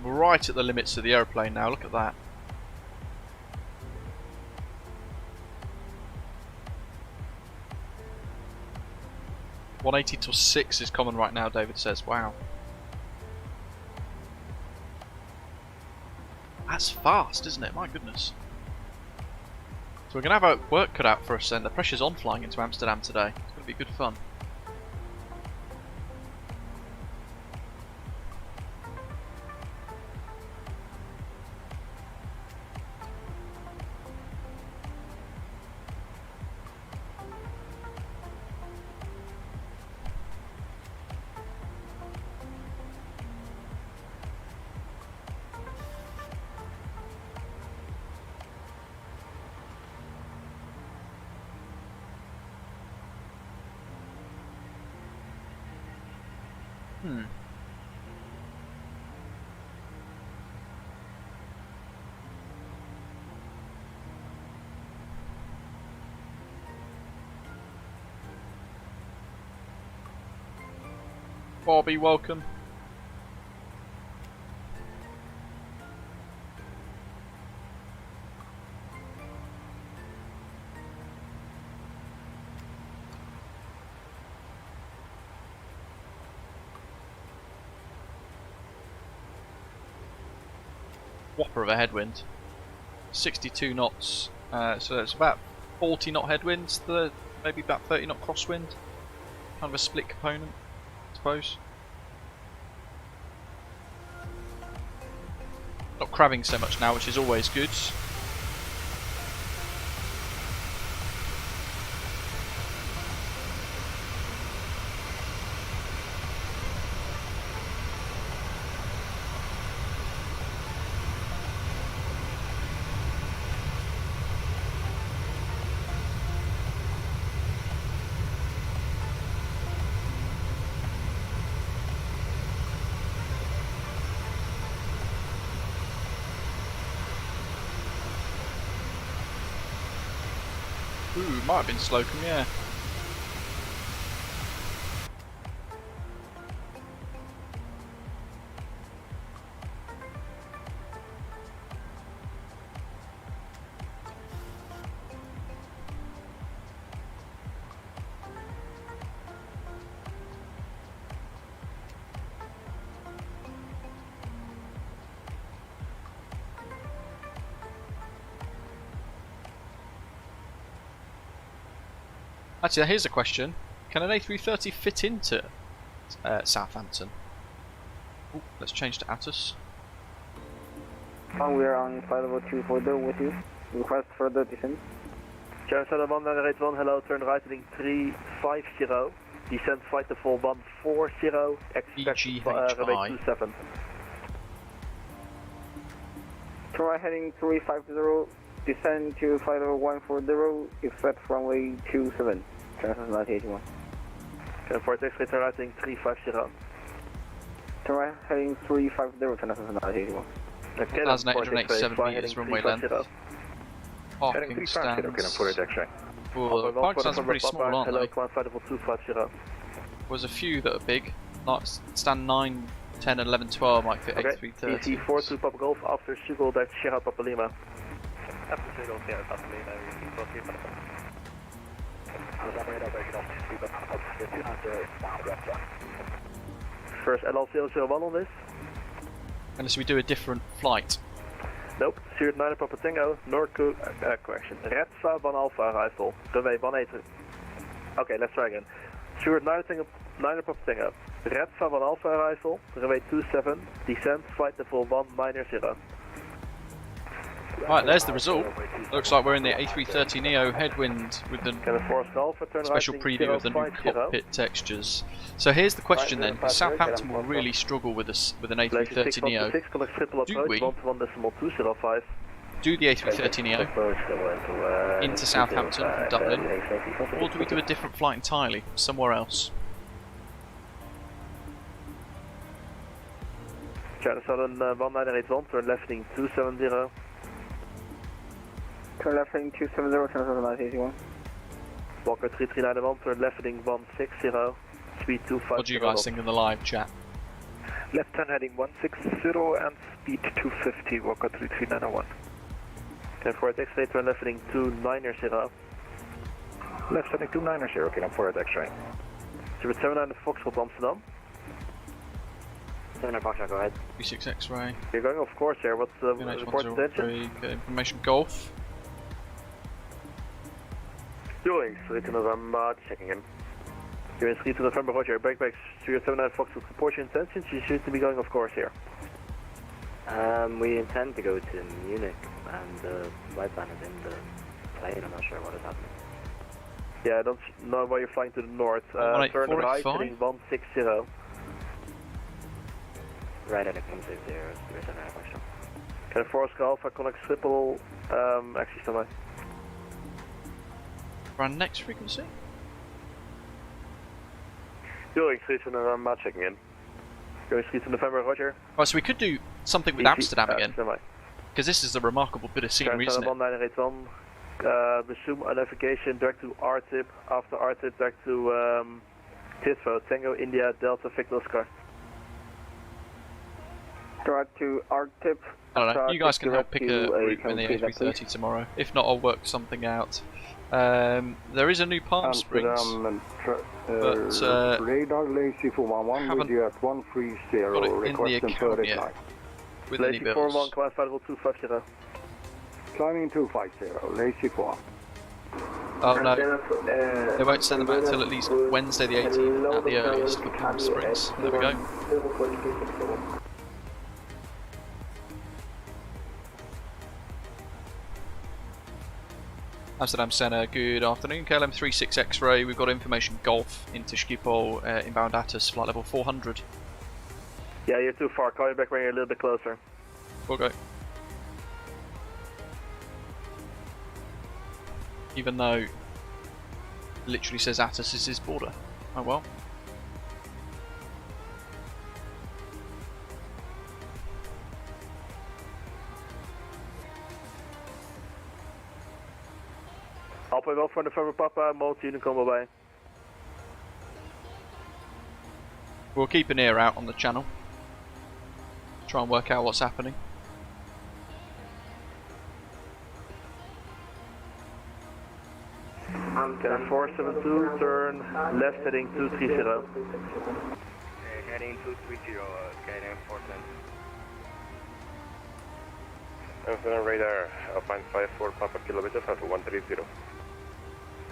We're right at the limits of the aeroplane now, look at that. .180 to 6 is common right now, David says. Wow. That's fast, isn't it? My goodness. So we're going to have our work cut out for us then. The pressure's on flying into Amsterdam today. It's going to be good fun. Bobby, welcome. Whopper of a headwind. 62 knots. So it's about 40 knot headwinds, maybe about 30 knot crosswind. Kind of a split component, I suppose. Not crabbing so much now, which is always good. Ooh, might have been Slocum, yeah. Actually, here's a question. Can an A330 fit into Southampton? Ooh, let's change to Atos. We are on flight level 240 with you. Request further descent. Charlie 198 hello, turn right heading 350. Descent flight level 140, expect runway 27. Turn right heading 350, descend to flight level 140, expect runway 27. Transfer 981. Can for X-ray turn right heading 350. Turn right heading 350, transfer 981. 1,887 meters runway length. Parking stands. Well, parking stands are pretty small, aren't they? There's a few that are big. Like stand 9, 10, 11, 12 might fit A330. EC4 to Papa Golf after Schiphol back to Sierra Papa Lima. After Schiphol, Sierra Papa Lima, EC4 to First LL001 on this. Unless we do a different flight. Nope, Stuart 9 Papa Tango, correction, Redsa 1 Alpha arrival, runway 18. Okay, let's try again. Stuart 9 Papa Tango, Redsa 1 Alpha arrival, runway 27, descent, flight level 190. Right, there's the result. Looks like we're in the A330neo headwind with the special preview of the new cockpit textures. So here's the question then, because Southampton will really struggle with an A330neo. Do the A330neo into Southampton from Dublin, or do we do a different flight entirely, somewhere else? China Southern 1981, turn left heading 270. Turn left heading 270, transfer 981. Walker 3391, turn left heading 160, speed 250. What do you guys think in the live chat? Left turn heading 160 and speed 250, Walker 3391. Okay, for X-ray, turn left heading 290. Left heading 290, okay, I'm for X-ray. 079 Foxtrot Amsterdam. 7 Foxtrot, go ahead. 36 X-ray. You're going off course here, what's the report attention? Information Golf. Doing, 3 to November, checking in. You're in 3 to November, roger, back 079 Foxtrot, report your intentions, you seem to be going off course here. We intend to go to Munich, and the white band is in the plane, I'm not sure what is happening. Yeah, I don't know why you're flying to the north. Turn right, heading 160. Right at 160, 079 Foxtrot. Can Forest Alpha connect Schiphol, actually standby. Run next frequency? Doing 3 to November, checking in. Going 3 to November, roger. Right, so we could do something with Amsterdam again. Because this is a remarkable bit of scenery, isn't it? 1981, resume our navigation direct to RTIP, after RTIP direct to TISFO, Tango, India, Delta, Victor, Oscar. Direct to RTIP. I don't know, you guys can help pick a route in the A330 tomorrow. If not, I'll work something out. There is a new Palm Springs, but radar Lazy 411 with you at 130, got it in the requesting account further yet, climb. with any Lazy bills. 41, class flight level 250. Climbing 250, Lazy 4. Oh no, they won't send them out until at least Wednesday the 18th at the earliest for Palm Springs. There we go. Amsterdam Centre, good afternoon. KLM 36 X-ray, we've got information Golf into Schiphol, inbound Atos, flight level 400. Yeah, you're too far. Call you back when you're a little bit closer. We'll go. Even though it literally says Atos is his border. Oh well. Alpha Golf for November Papa, Multi Unicorn, bye bye. We'll keep an ear out on the channel. Try and work out what's happening. KLM 472, turn left heading 230. Heading 230, KLM 472. Amsterdam radar, Alpine 54 Papa Kilometer, 130.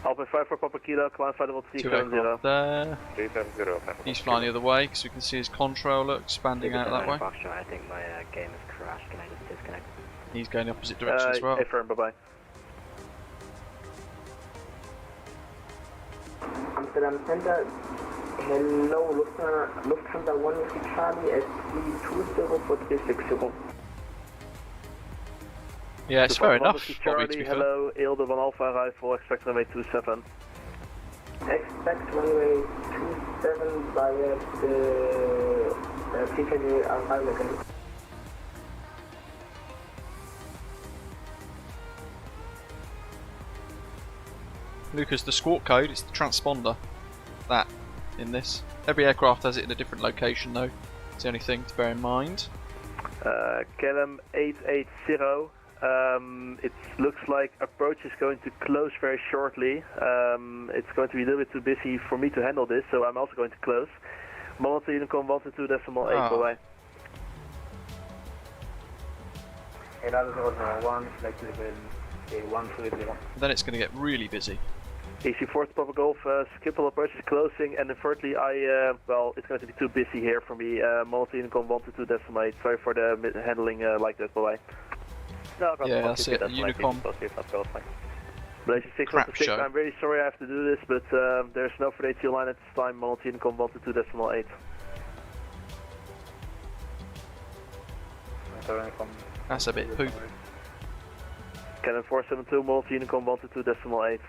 Alpine 54 Papa Kilo, climb flight level 370. There. 370. He's flying the other way because we can see his controller expanding out that way. I think my game has crashed. Can I just disconnect? He's going the opposite direction as well. Affirm, bye bye. Amsterdam Center, hello, Lufthansa 1 Charlie, SC20 for 360. Yeah, it's fair enough. Charlie, hello, Ilde van Alpha arrival, expect runway 27. Expect runway 27 via the PKD arrival. Lucas, the squawk code, it's the transponder. That, in this. Every aircraft has it in a different location though. It's the only thing to bear in mind. KLM 880. It looks like approach is going to close very shortly. It's going to be a little bit too busy for me to handle this, so I'm also going to close. Monitor Unicorn 122.8, bye-bye. 8001, flight level 130. Then it's going to get really busy. EC4 to Papa Golf, Schiphol approach is closing, and unfortunately well, it's going to be too busy here for me. Monitor Unicorn 122.8, sorry for the handling like that, bye-bye. No, yeah, that's it, Unicorn. Malaysia 616, I'm really sorry I have to do this, but there's no further ATL line at this time, Monitor Unicorn 122.8. That's a bit poop. KLM 472, Monitor Unicorn 122.8.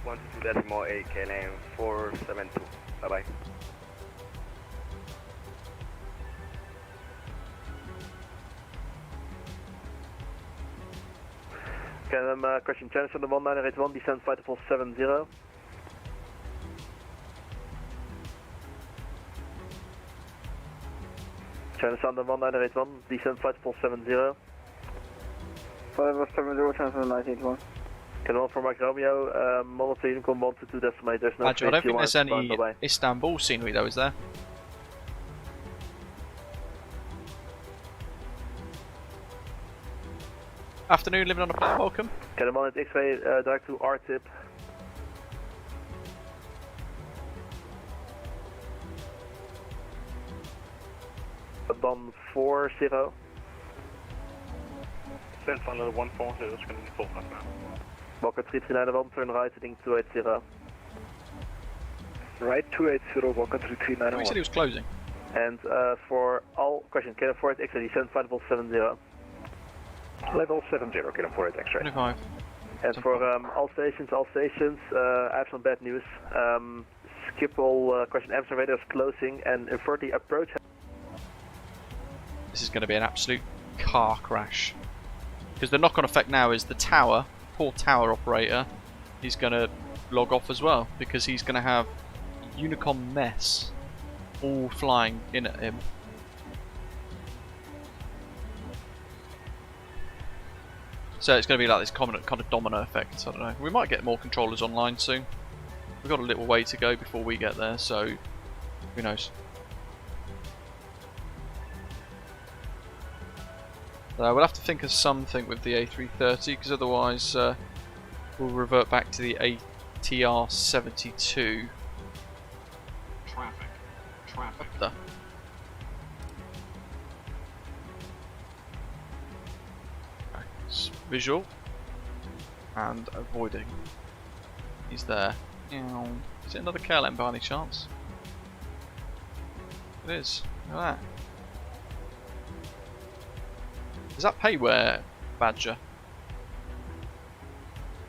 122.8, KLM 472, bye-bye. KLM question channel on the 1981, descend flight level 70. Channel on the 1981, descend flight level 70. Flight level 70, channel on the 1981. KLM for Mike Romeo, Monitor Unicorn 122.8, there's no I don't think there's any Istanbul scenery though, is there? Afternoon, living on a plane, welcome. KLM on at X-ray, direct to R-tip. Don 40. Send final 140, is going to be full now. Walker 339, turn right, heading 280. Right 280, Walker 339. He said he was closing. And for all questions, KLM 4 at X-ray, descend flight level 70. Level 70, KLM 4 at X-ray. 25. And for all stations, I have some bad news. Schiphol question Amsterdam radar is closing, and unfortunately approach. This is going to be an absolute car crash. Because the knock-on effect now is the tower, poor tower operator, he's going to log off as well. Because he's going to have Unicorn mess all flying in at him. So it's going to be like this kind of domino effect, I don't know. We might get more controllers online soon. We've got a little way to go before we get there, so who knows. We'll have to think of something with the A330, because otherwise we'll revert back to the ATR 72. Traffic. What the? Visual and avoiding. He's there. Is it another KLM by any chance? It is. Look at that. Is that Payware Badger?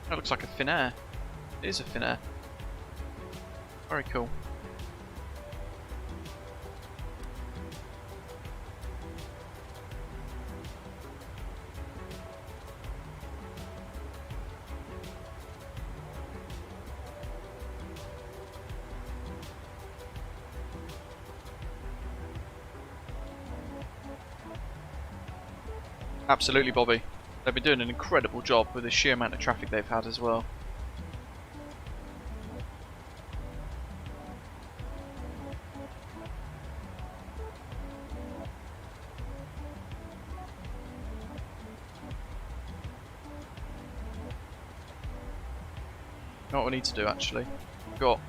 That looks like a Finnair. It is a Finnair. Very cool. Absolutely, Bobby. They've been doing an incredible job with the sheer amount of traffic they've had as well. What we need to do actually, we've got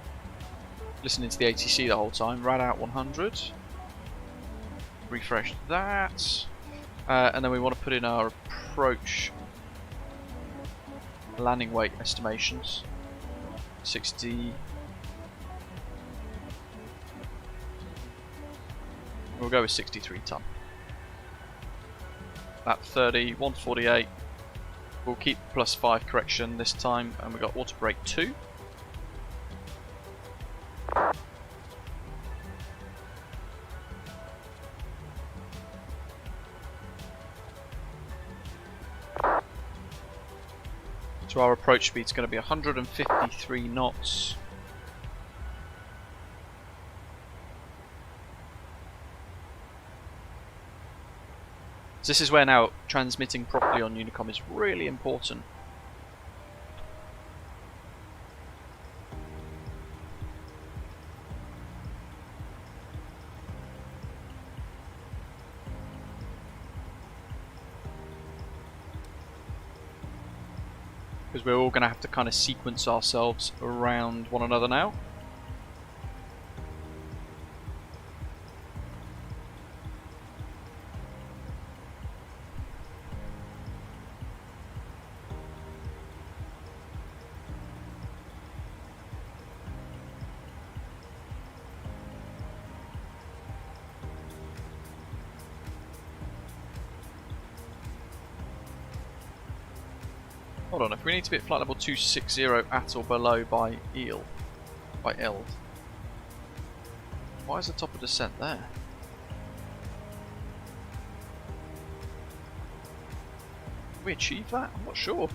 listening to the ATC the whole time, rad out 100, refresh that, and then we want to put in our approach landing weight estimations. 60. We'll go with 63 ton. At 30, 148. We'll keep +5 correction this time, and we've got auto brake 2. So our approach speed is going to be 153 knots. This is where now transmitting properly on Unicom is really important. Because we're all going to have to kind of sequence ourselves around one another now. Hold on, if we need to be at flight level 260 at or below by Eld. Why is the top of descent there? Did we achieve that? I'm not sure.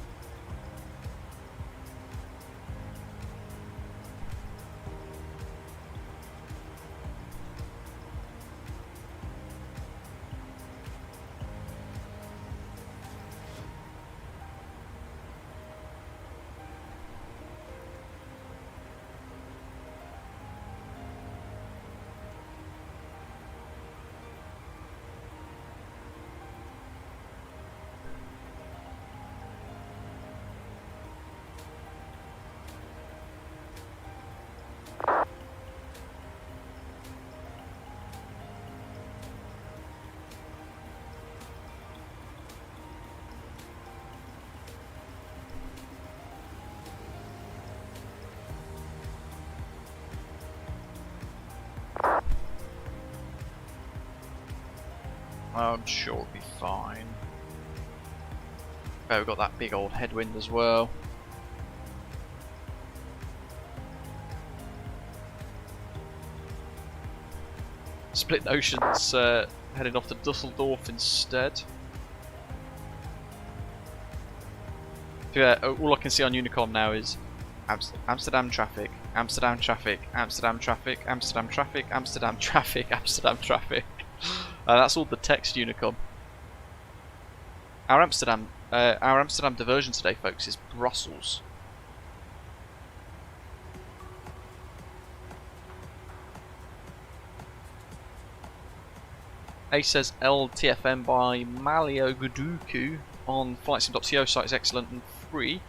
I'm sure it'll be fine. Okay, we've got that big old headwind as well. Split Oceans heading off to Dusseldorf instead. Yeah, all I can see on Unicom now is Amsterdam traffic, Amsterdam traffic, Amsterdam traffic, Amsterdam traffic, Amsterdam traffic, Amsterdam traffic. That's all the text Unicom. Our Amsterdam diversion today, folks, is Brussels. A says LTFM by Malio Guduku on flightsim.co site is excellent and free.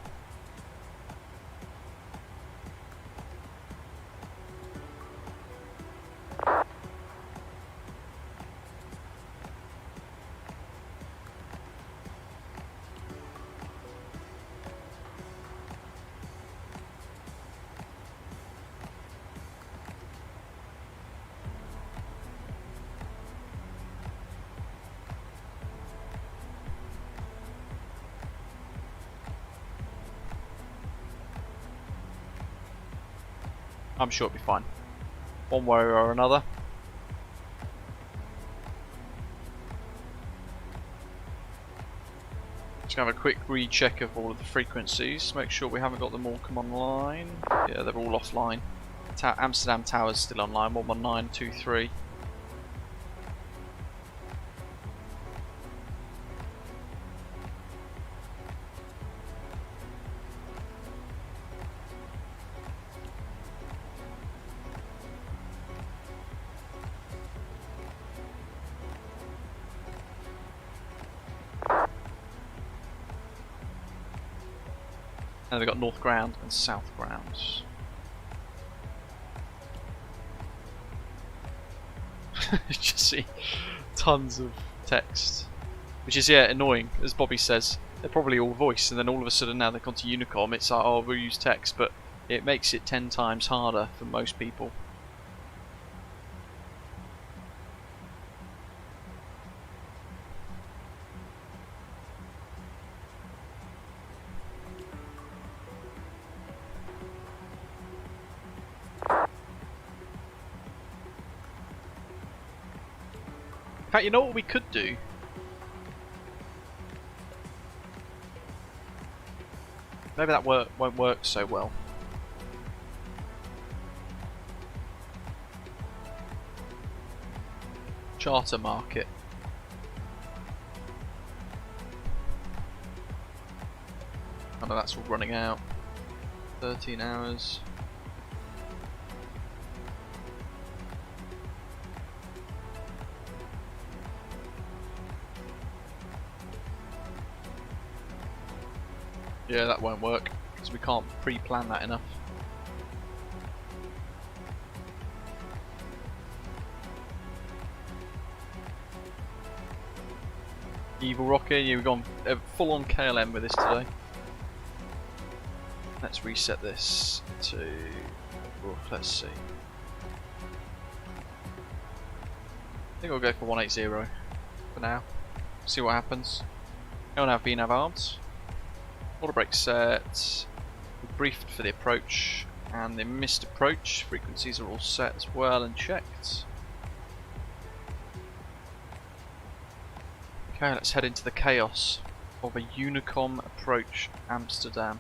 I'm sure it'll be fine, one way or another. Just gonna have a quick recheck of all of the frequencies, make sure we haven't got them all come online. Yeah, they're all offline. Amsterdam Tower's still online, 11923. And we've got north ground and south ground. You just see tons of text, which is, yeah, annoying. As Bobby says, they're probably all voice, and then all of a sudden now they've gone to Unicom, it's like, oh, we'll use text, but it makes it 10 times harder for most people. In fact, you know what we could do? Maybe that won't work so well. Charter market. I know that's all running out. 13 hours. Yeah, that won't work because we can't pre-plan that enough. Evil Rocker, you've gone full on KLM with this today. Let's reset this to, let's see. I think I'll go for 180 for now. See what happens. LNAV VNAV arms. Auto brake set. We briefed for the approach and the missed approach. Frequencies are all set as well and checked. Okay, let's head into the chaos of a Unicom approach Amsterdam.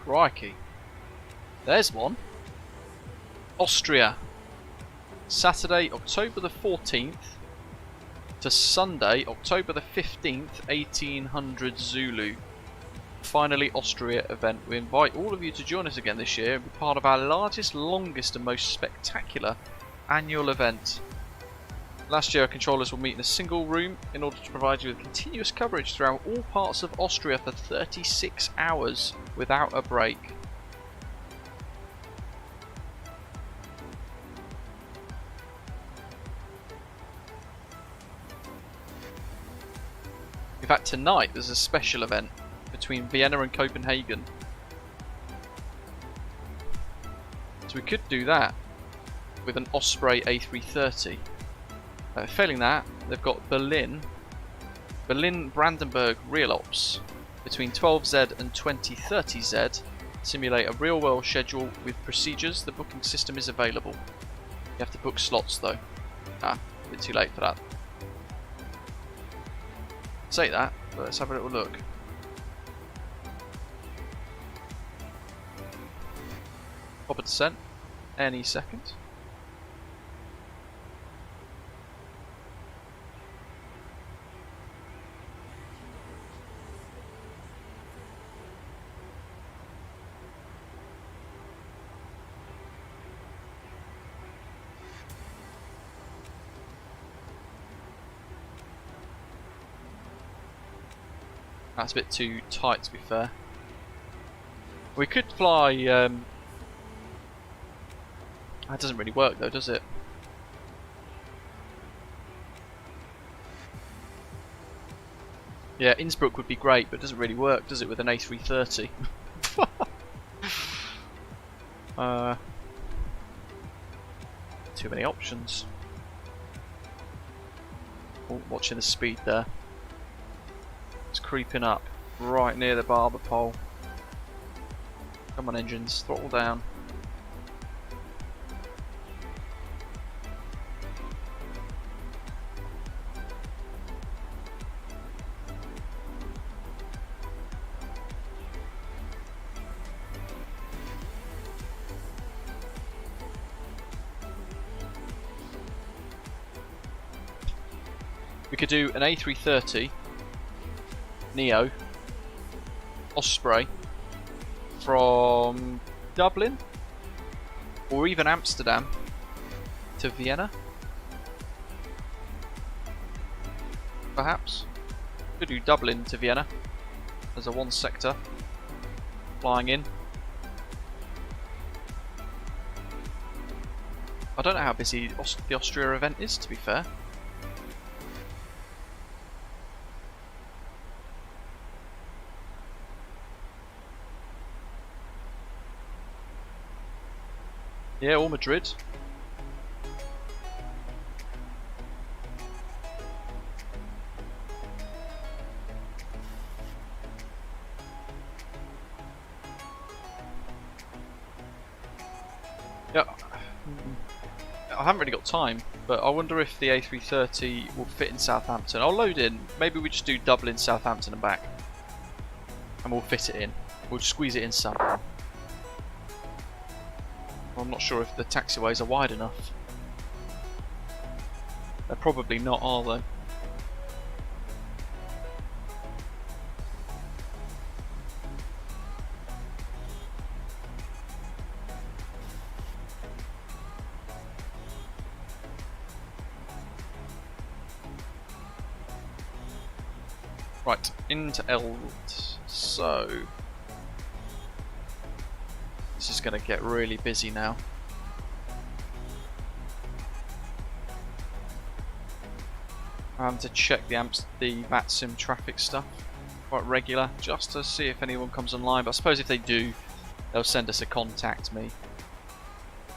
Crikey. There's one. Austria. Saturday, October the 14th to Sunday, October the 15th, 1800 Zulu. Finally, Austria event. We invite all of you to join us again this year and be part of our largest, longest and most spectacular annual event. Last year, our controllers will meet in a single room in order to provide you with continuous coverage throughout all parts of Austria for 36 hours without a break. In fact, tonight there's a special event between Vienna and Copenhagen. So we could do that with an Osprey A330. Failing that, they've got Berlin Brandenburg Real Ops between 12Z and 2030Z. Simulate a real world schedule with procedures. The booking system is available. You have to book slots though. A bit too late for that. Say that, but let's have a little look. Proper descent, any second. That's a bit too tight, to be fair. We could fly. That doesn't really work though, does it? Yeah, Innsbruck would be great, but it doesn't really work, does it, with an A330? Too many options. Oh, watching the speed there. It's creeping up right near the barber pole. Come on, engines, throttle down. We could do an A330 Neo Osprey from Dublin or even Amsterdam to Vienna, perhaps. Could do Dublin to Vienna as a one sector flying in. I don't know how busy the Austria event is, to be fair. Yeah, or Madrid. Yeah, I haven't really got time, but I wonder if the A330 will fit in Southampton. I'll load in. Maybe we just do Dublin, Southampton and back. And we'll fit it in. We'll just squeeze it in somehow. I'm not sure if the taxiways are wide enough. They're probably not, are they? Right, into Eld. So this is going to get really busy now. I'm having to check the VATSIM traffic stuff quite regular, just to see if anyone comes online. But I suppose if they do, they'll send us a contact me.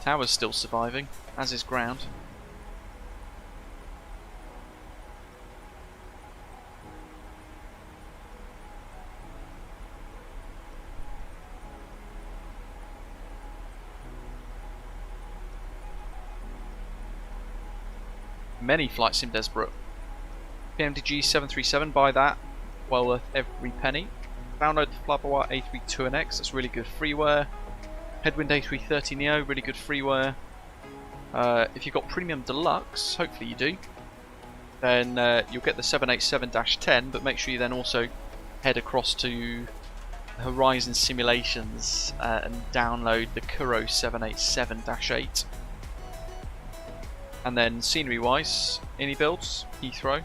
Tower's still surviving, as is ground. Many flight sim desperate. PMDG 737, buy that. Well worth every penny. Download the Flybois A32NX, that's really good freeware. Headwind A330 Neo, really good freeware. If you've got Premium Deluxe, hopefully you do, then you'll get the 787-10, but make sure you then also head across to Horizon Simulations and download the Kuro 787-8. And then scenery wise, Innie builds, Heathrow,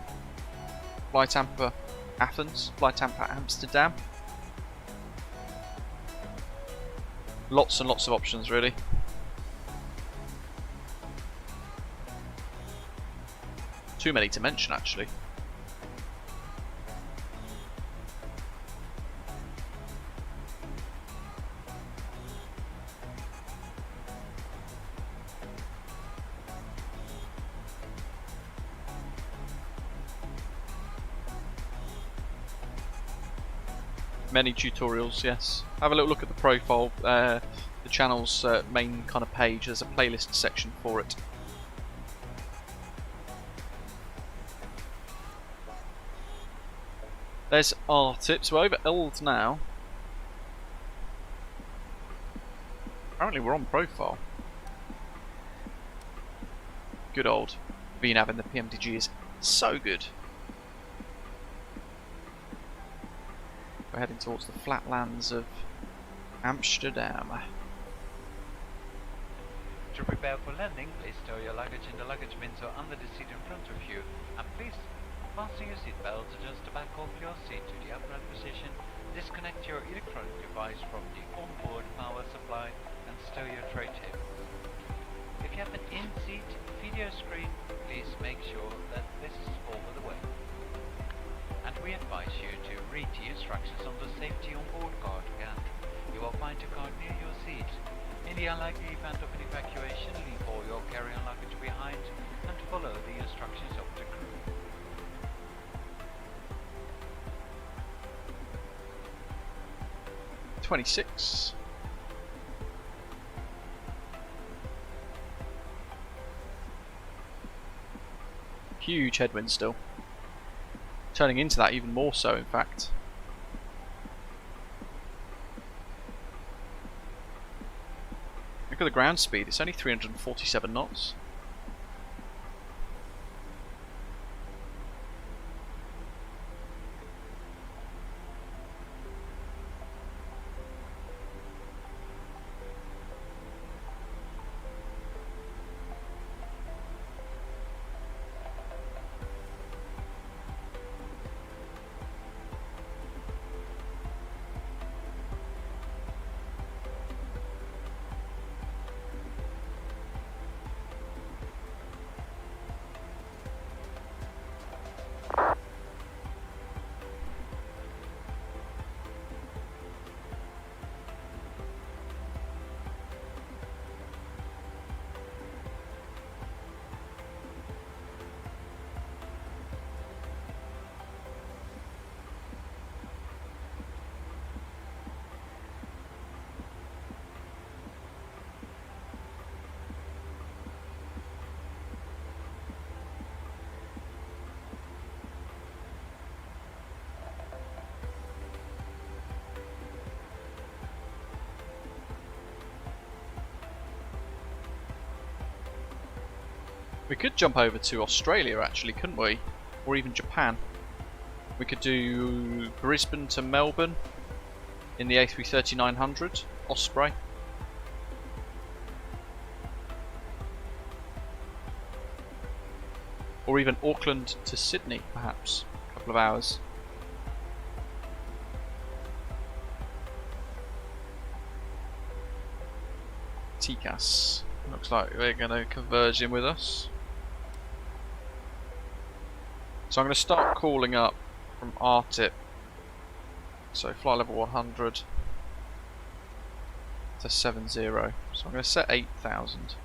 FlyTampa Athens, FlyTampa Amsterdam. Lots and lots of options really. Too many to mention actually. Many tutorials, yes. Have a little look at the profile, the channel's main kind of page. There's a playlist section for it. There's our tips. We're over Eld now. Apparently we're on profile. Good old VNAV in the PMDG is so good. We're heading towards the flatlands of Amsterdam. To prepare for landing, please stow your luggage in the luggage bins or under the seat in front of you, and please fasten your seatbelt, adjust the back of your seat to the upright position, disconnect your electronic device from the onboard power supply, and stow your tray table. If you have an in-seat video screen, please make sure that this is over the way. And we advise you to read the instructions on the safety on board card again. You will find a card near your seat. In the unlikely event of an evacuation, leave all your carry-on luggage behind and follow the instructions of the crew. .26. Huge headwind still. Turning into that even more so, in fact. Look at the ground speed, it's only 347 knots. We could jump over to Australia actually, couldn't we? Or even Japan. We could do Brisbane to Melbourne in the A330-900 Osprey. Or even Auckland to Sydney, perhaps. A couple of hours. TCAS. Looks like they're going to converge in with us. So I'm going to start calling up from RTIP. So flight level 100 to 70. So I'm going to set 8,000.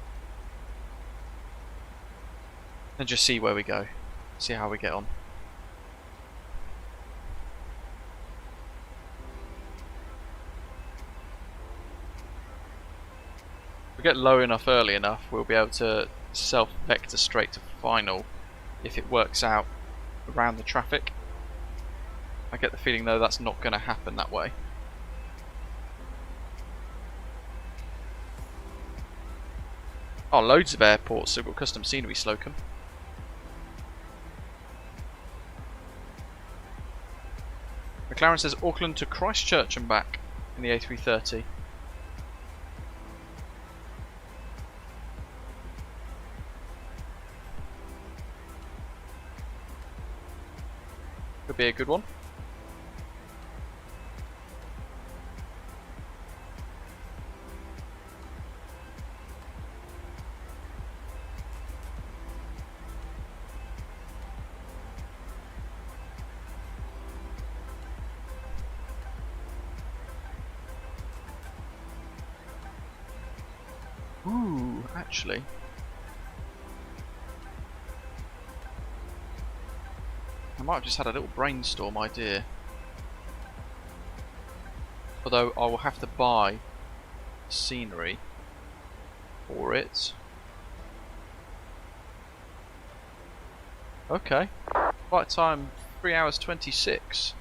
And just see where we go. See how we get on. If we get low enough early enough, we'll be able to self-vector straight to final if it works out around the traffic. I get the feeling though that's not going to happen that way. Oh, loads of airports have got custom scenery, Slocum. McLaren says Auckland to Christchurch and back in the A330. Could be a good one. Ooh, actually. I might have just had a little brainstorm idea. Although I will have to buy scenery for it. Okay. Flight time 3 hours 26.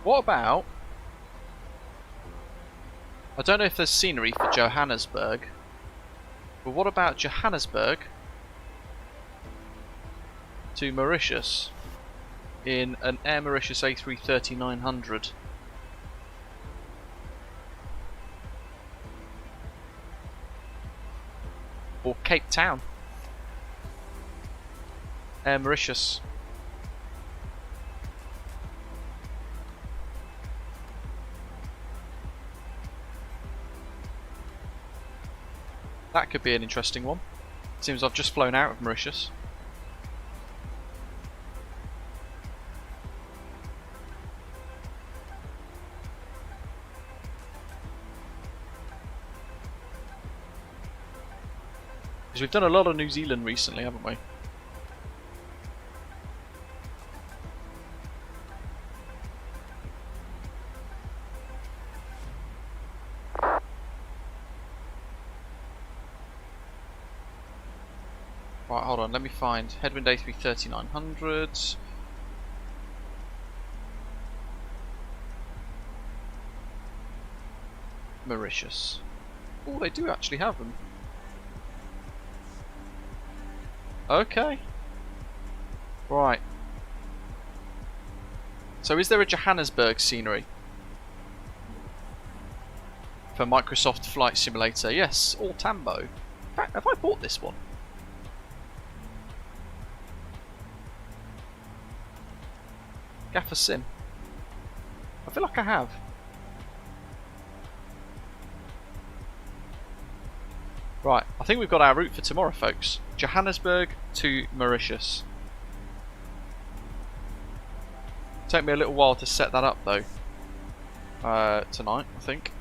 What about... I don't know if there's scenery for Johannesburg, but what about Johannesburg to Mauritius in an Air Mauritius A330-900? Or Cape Town, Air Mauritius. That could be an interesting one. Seems I've just flown out of Mauritius. Because we've done a lot of New Zealand recently, haven't we? Right, hold on, let me find Headwind A330-900. Mauritius. Oh, they do actually have them. Okay. Right. So is there a Johannesburg scenery for Microsoft Flight Simulator? Yes, all Tambo. In fact, have I bought this one? Gaffer Sim. I feel like I have. Right, I think we've got our route for tomorrow, folks. Johannesburg to Mauritius. Take me a little while to set that up though. Tonight, I think.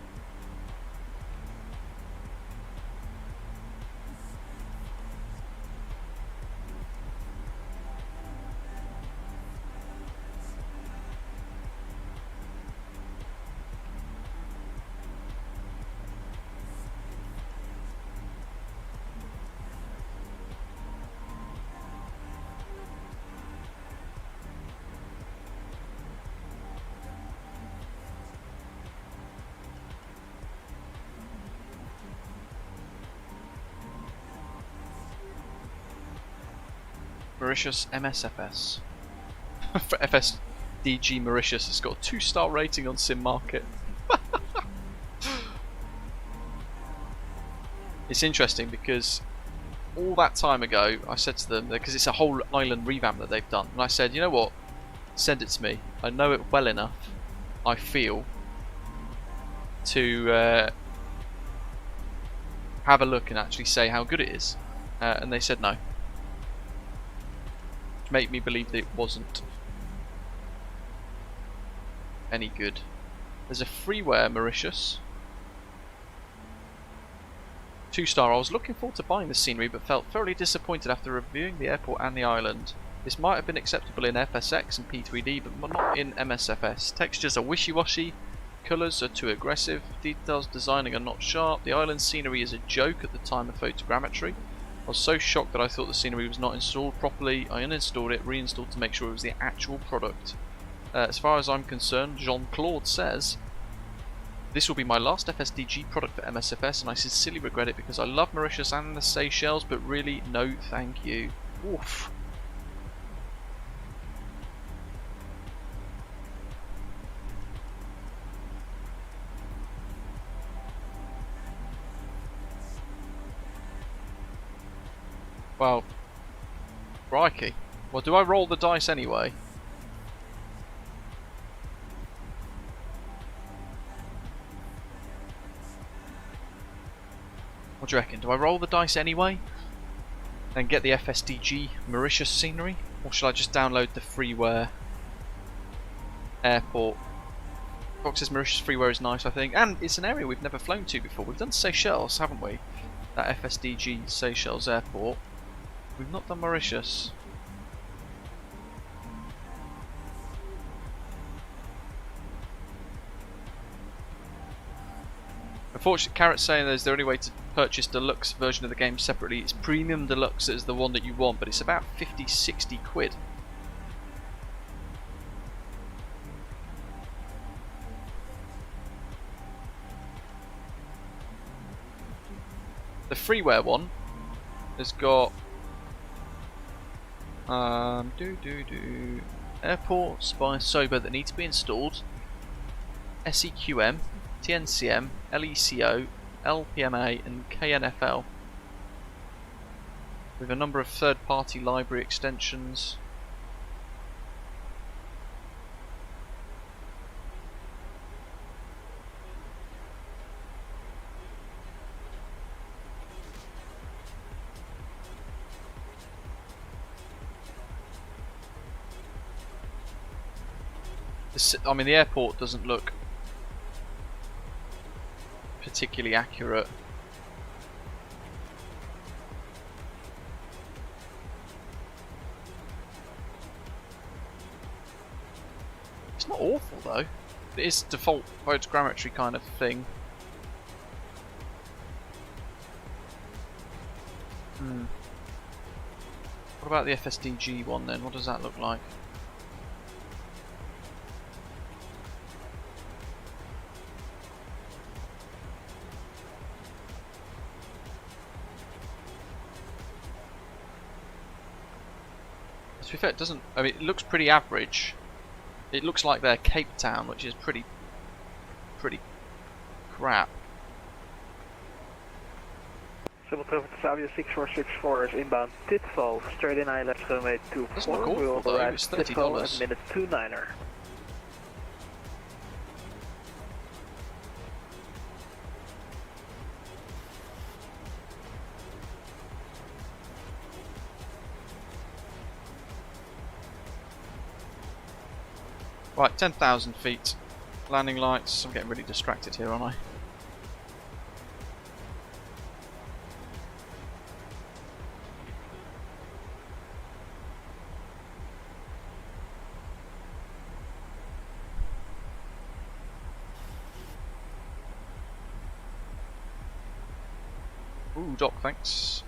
Mauritius MSFS. For FSDG Mauritius, it's got a 2-star rating on Sim Market. It's interesting because all that time ago I said to them, because it's a whole island revamp that they've done, and I said, you know what, send it to me. I know it well enough, I feel, to have a look and actually say how good it is. And they said no. Which made me believe that it wasn't any good. There's a freeware Mauritius. 2-star. I was looking forward to buying the scenery but felt thoroughly disappointed after reviewing the airport and the island. This might have been acceptable in FSX and P3D but not in MSFS. Textures are wishy-washy, colours are too aggressive, details designing are not sharp, the island scenery is a joke at the time of photogrammetry. I was so shocked that I thought the scenery was not installed properly. I uninstalled it, reinstalled to make sure it was the actual product. As far as I'm concerned, Jean-Claude says, this will be my last FSDG product for MSFS and I sincerely regret it because I love Mauritius and the Seychelles, but really no thank you. Oof. Well, crikey. Well, do I roll the dice anyway? What do you reckon? Do I roll the dice anyway? And get the FSDG Mauritius scenery? Or should I just download the freeware airport? Fox says Mauritius freeware is nice, I think. And it's an area we've never flown to before. We've done Seychelles, haven't we? That FSDG Seychelles airport. We've not done Mauritius. Unfortunately, Carrot's saying there's the only way to purchase deluxe version of the game separately. It's premium deluxe is the one that you want, but it's about 50-60 quid. The freeware one has got airports by Sober that need to be installed, SEQM, TNCM, LECO, LPMA and KNFL, with a number of third-party library extensions. I mean, the airport doesn't look particularly accurate. It's not awful though. It is default photogrammetry kind of thing. What about the FSDG one then? What does that look like? To be fair, it doesn't. I mean, it looks pretty average. It looks like they're Cape Town, which is pretty crap. Civil Traffic Savia 6464 is inbound Titval, straight in left runway 24. That's not awful though, it's $30. At minute 29er. Right, 10,000 feet. Landing lights. I'm getting really distracted here, aren't I? Ooh, Doc, thanks.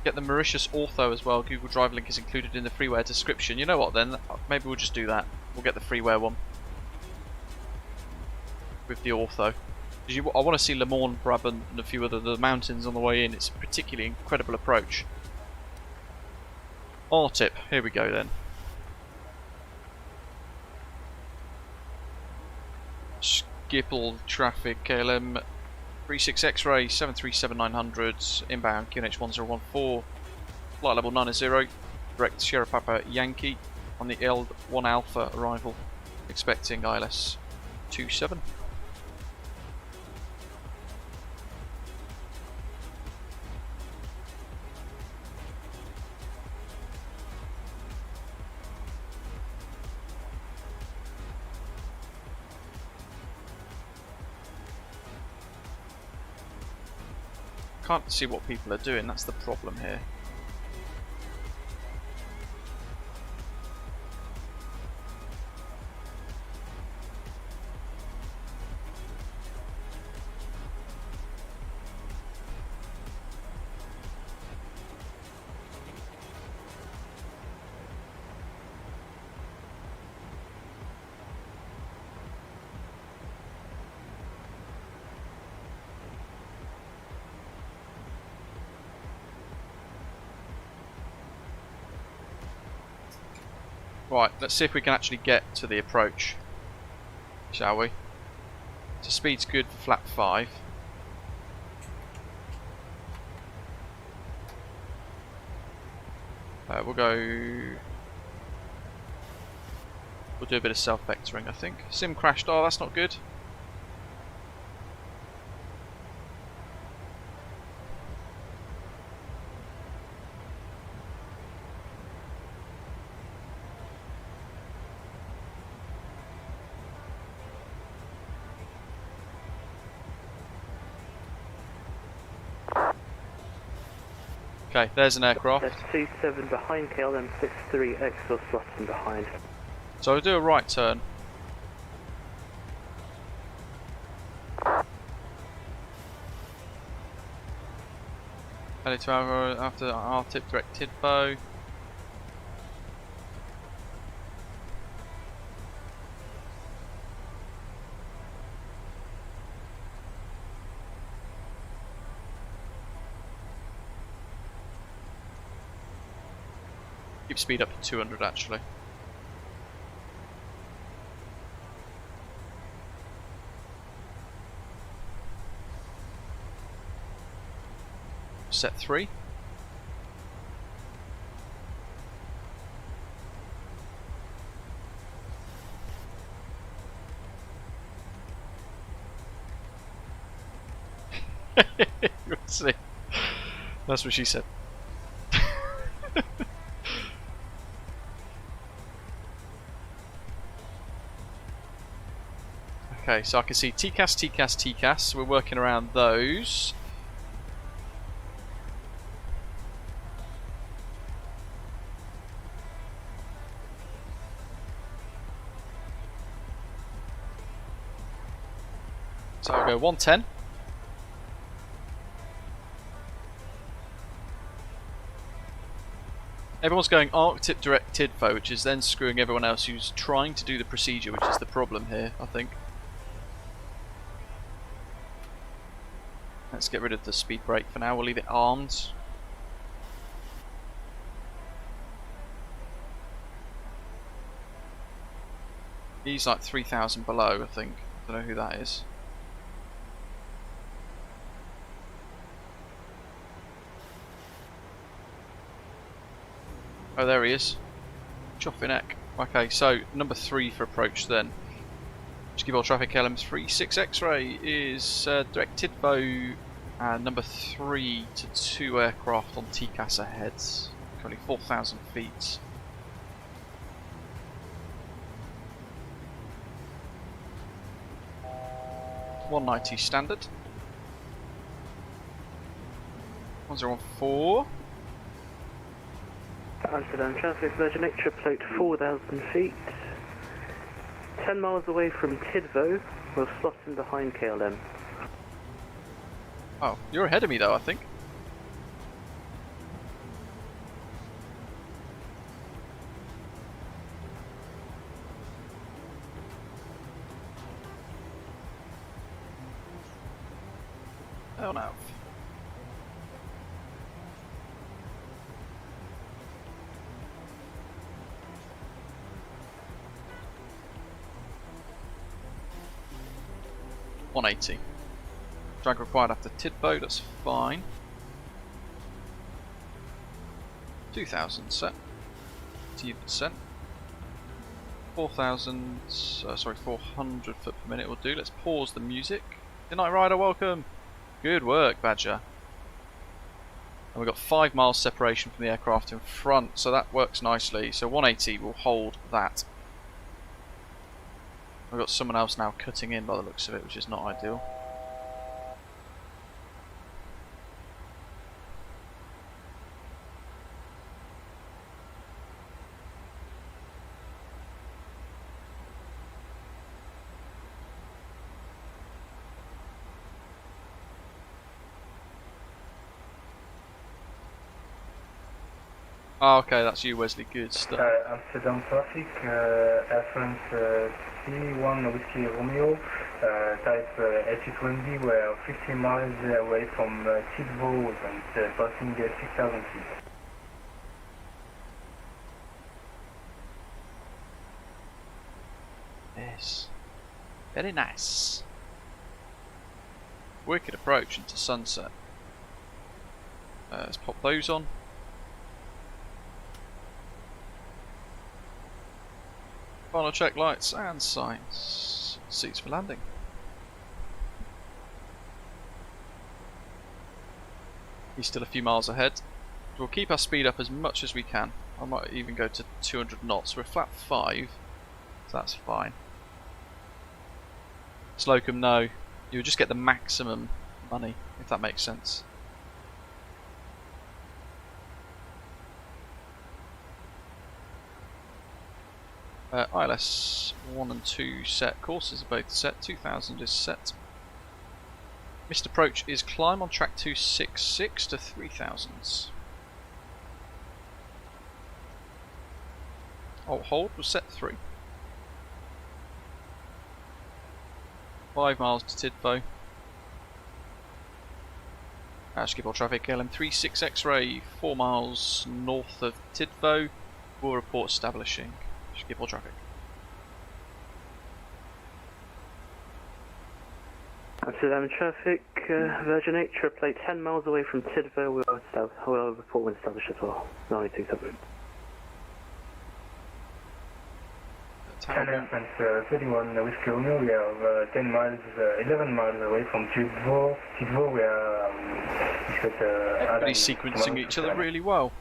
Get the Mauritius Ortho as well. Google Drive link is included in the freeware description. You know what then? Maybe we'll just do that. We'll get the freeware one with the Ortho. I want to see Le Mans, Brabant, and a few other the mountains on the way in. It's a particularly incredible approach. R-tip, here we go then. Schiphol traffic, KLM 36 X-ray 737-900 inbound QNH 1014, flight level 90, direct Sierra Papa Yankee on the L1 Alpha arrival, expecting ILS 27. Can't see what people are doing, that's the problem here. Right, let's see if we can actually get to the approach, shall we? So speed's good for flap 5. We'll do a bit of self-vectoring, I think. Sim crashed, oh that's not good. Okay, there's an aircraft. That's 27 behind KLM 63 exhaust slotting behind. So I'll do a right turn. Headed to after R-tip direct Tidbow. Keep speed up to 200 actually. Set 3. You'll see. That's what she said. Okay, so I can see TCAS, TCAS, TCAS. We're working around those. So I'll go 110. Everyone's going arc-tip direct Tidfo, which is then screwing everyone else who's trying to do the procedure, which is the problem here, I think. Let's get rid of the speed brake for now, we'll leave it armed. He's like 3,000 below, I think. Don't know who that is. Oh, there he is. Choppy neck. Okay, so number 3 for approach then. Schiphol traffic KLM 36 X-ray is direct Tidbow and number 3 to 2 aircraft on TCAS ahead. Currently 4,000 feet. .190 standard. 1014. Amsterdam traffic, Virgin Extra plate 4,000 feet. 10 miles away from Tidvo, we'll slot in behind KLM. Oh, you're ahead of me though, I think. on nav. $180. Drag required after Tidbo, that's fine. 2,000 set. To even percent. 400 foot per minute will do. Let's pause the music. Good night, rider, welcome. Good work, Badger. And we've got 5 miles separation from the aircraft in front, so that works nicely. So 180 will hold that. We've got someone else now cutting in by the looks of it, which is not ideal. Oh, okay, that's you, Wesley. Good stuff. Amsterdam traffic, Air France C1 Whiskey Romeo, type A220, we're 15 miles away from Schiphol and passing 6,000 feet. Yes. Very nice. Wicked approach into sunset. Let's pop those on. Final check lights and signs. Seats for landing. He's still a few miles ahead. We'll keep our speed up as much as we can. I might even go to 200 knots. We're flat 5, so that's fine. Slocum, no. You'll just get the maximum money, if that makes sense. ILS 1 and 2 set, courses are both set, 2000 is set. Missed approach is climb on track 266 to 3000s. Hold was set 3. 5 miles to Tidbo. Schiphol traffic, KLM 36 X-ray, 4 miles north of Tidbo. Will report establishing. Schiphol traffic. Amsterdam traffic, Virgin 8, triple 10 miles away from Tidvo. We'll report when established as well. 927. 10 Air France 31 Whiskey Romeo, we are 10 miles, 11 miles away from Schiphol. Schiphol, we are everybody's sequencing each other really well.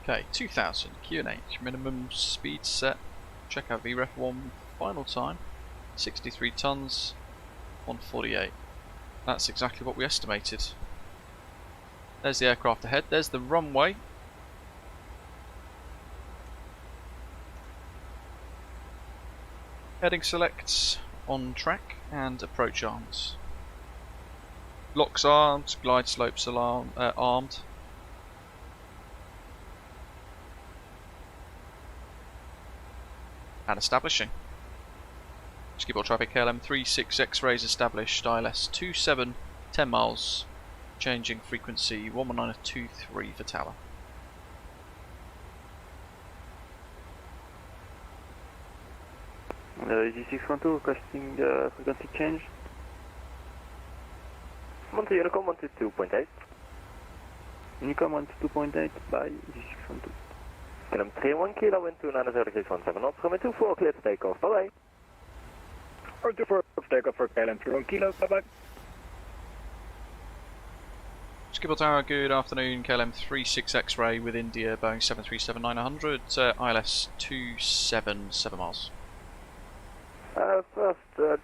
Okay, 2000, QNH, minimum speed set, check out VREF 1, final time, 63 tons, 148. That's exactly what we estimated. There's the aircraft ahead, there's the runway. Heading selects, on track, and approach arms. Locks armed, glide slopes armed. And establishing. Schiphol traffic, KLM 36 X-rays established, ILS 27, 10 miles, changing frequency 11923 for tower. G612 requesting frequency change. Monty Unicom 122.8. Unicom 122.8 by G612. KLM 31 kilo, wind 290 knots, coming 24, clear to take off, bye bye. Or 24 take off for KLM 31 kilo, bye bye. Schiphol Tower, good afternoon, KLM 36 X-ray with India, Boeing 737-900, ILS 27, 7 miles. First,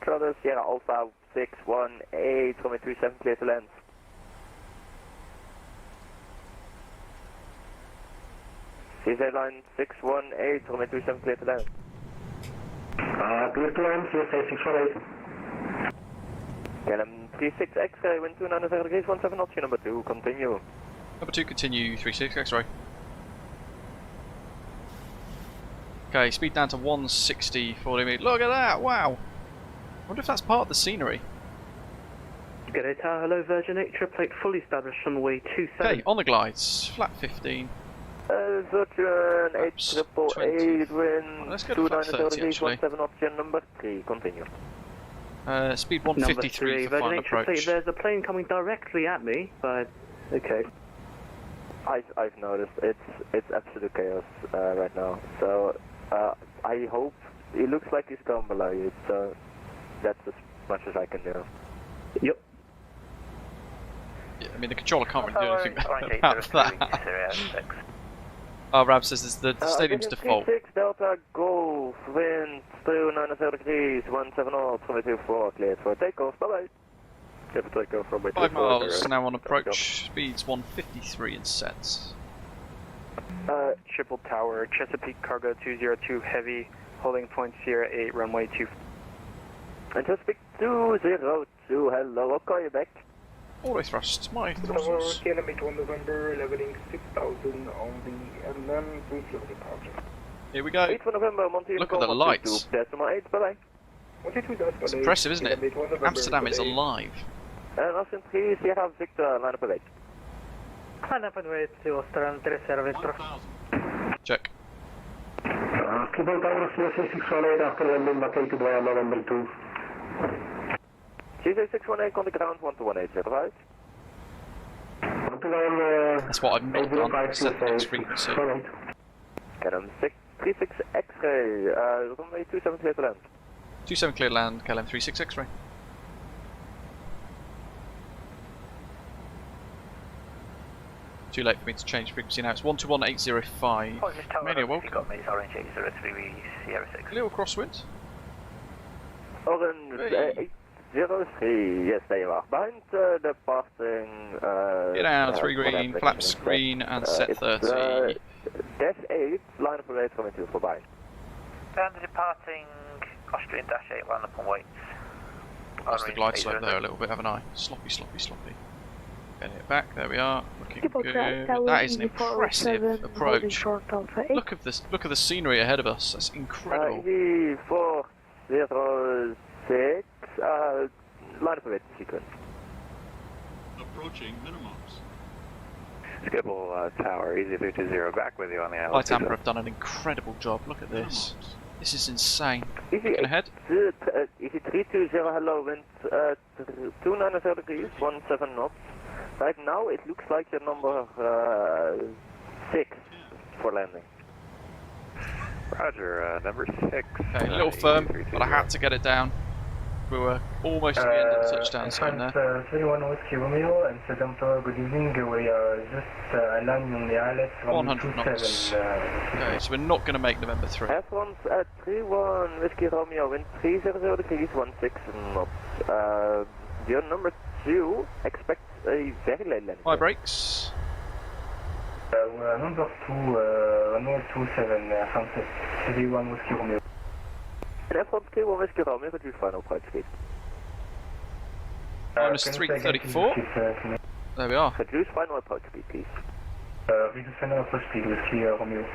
Charter Sierra Alpha 618, coming 37, clear to land. CZ line 618, coming 37, clear to land. Clear to land, CSA 618. KLM 36 X-ray, wind 290 degrees, 17 knots, number 2, continue. Number 2, continue, 36 X-ray. Okay, speed down to 160, 40 meters. Look at that, wow! I wonder if that's part of the scenery. Good day, Tower, hello, Virgin 8, trip plate fully established, runway 27. Okay, on the glides, flat 15. Virgin 8 888, wind Let's go to flat 30 actually. 17 option number 3, continue. Speed 153 for final approach. There's a plane coming directly at me, but okay. I've noticed it's absolute chaos right now. So I hope it looks like it's going below you. So that's as much as I can do. Yep. Yeah, I mean the controller can't really do anything about that. Oh, Rab says the stadium's default. 36 Delta Golf, wind 290 degrees, 17 knots, 224, cleared for takeoff. Bye bye. Cleared for takeoff, runway 5 miles now on approach. Speeds 153 in sets. Schiphol Tower, Chesapeake Cargo 202 Heavy, holding point Sierra 8, runway 2. And Chesapeake 202, hello, I'll call you back. Auto thrust, my throttles. KLM 1 November, leveling 6000 on the KLM 30 departure. Here we go. 8 for November, Monty. Look at the lights. Decimal 8, bye bye. It's impressive, isn't it? Amsterdam is alive. And Austin 3, Sierra Victor, line up away. Line up and wait to Australian 3 Sierra Victor. Check. Schiphol Tower 0618 after landing, vacated via November 2. 618 on the ground, 1218, right? That's what I've not done, set the next frequency. KLM 36 X-ray, runway 27 clear to land. 27 clear land, KLM 36 X-ray. Too late for me to change frequency now, it's 121805. Mania, welcome. Got me, it's Orange 803 Sierra 6. Little crosswind. Orange 803, yes, there you are. Behind departing. Get down, 3 green, flaps green, and set 30. Dash 8, line of array coming to for behind. Down the departing Austrian Dash 8, line up on weights. Lost the glide slope there a little bit, haven't I? Sloppy, sloppy, sloppy. Getting it back, there we are. Looking good. That is an impressive approach. Look at this, look at the scenery ahead of us. That's incredible. 406, line of array sequence. Approaching minimums. Schiphol Tower, easy 320, back with you on the island. FlyTampa have done an incredible job. Look at this. This is insane. Looking ahead. Easy 320, hello, wind 290 degrees, 17 knots. Right now it looks like you're number 6 for landing. Roger, number 6. Okay, a little firm, but I had to get it down. We were almost at the end of the touchdown zone there. 31 Whiskey Romeo and Southern Tower, good evening. We are just landing on the islet from 100 knots. Okay, so we're not going to make November 3. F1's at 31 Whiskey Romeo, wind 300 degrees, 16 knots. Your number 2 expects a very late landing. High brakes. Number 2, runway 27, sunset, 31 Whiskey Romeo. And F1's 31 Whiskey Romeo, reduce final approach speed. Minus 334. There we are. Reduce final approach speed, please. Reduce final approach speed, Whiskey Romeo.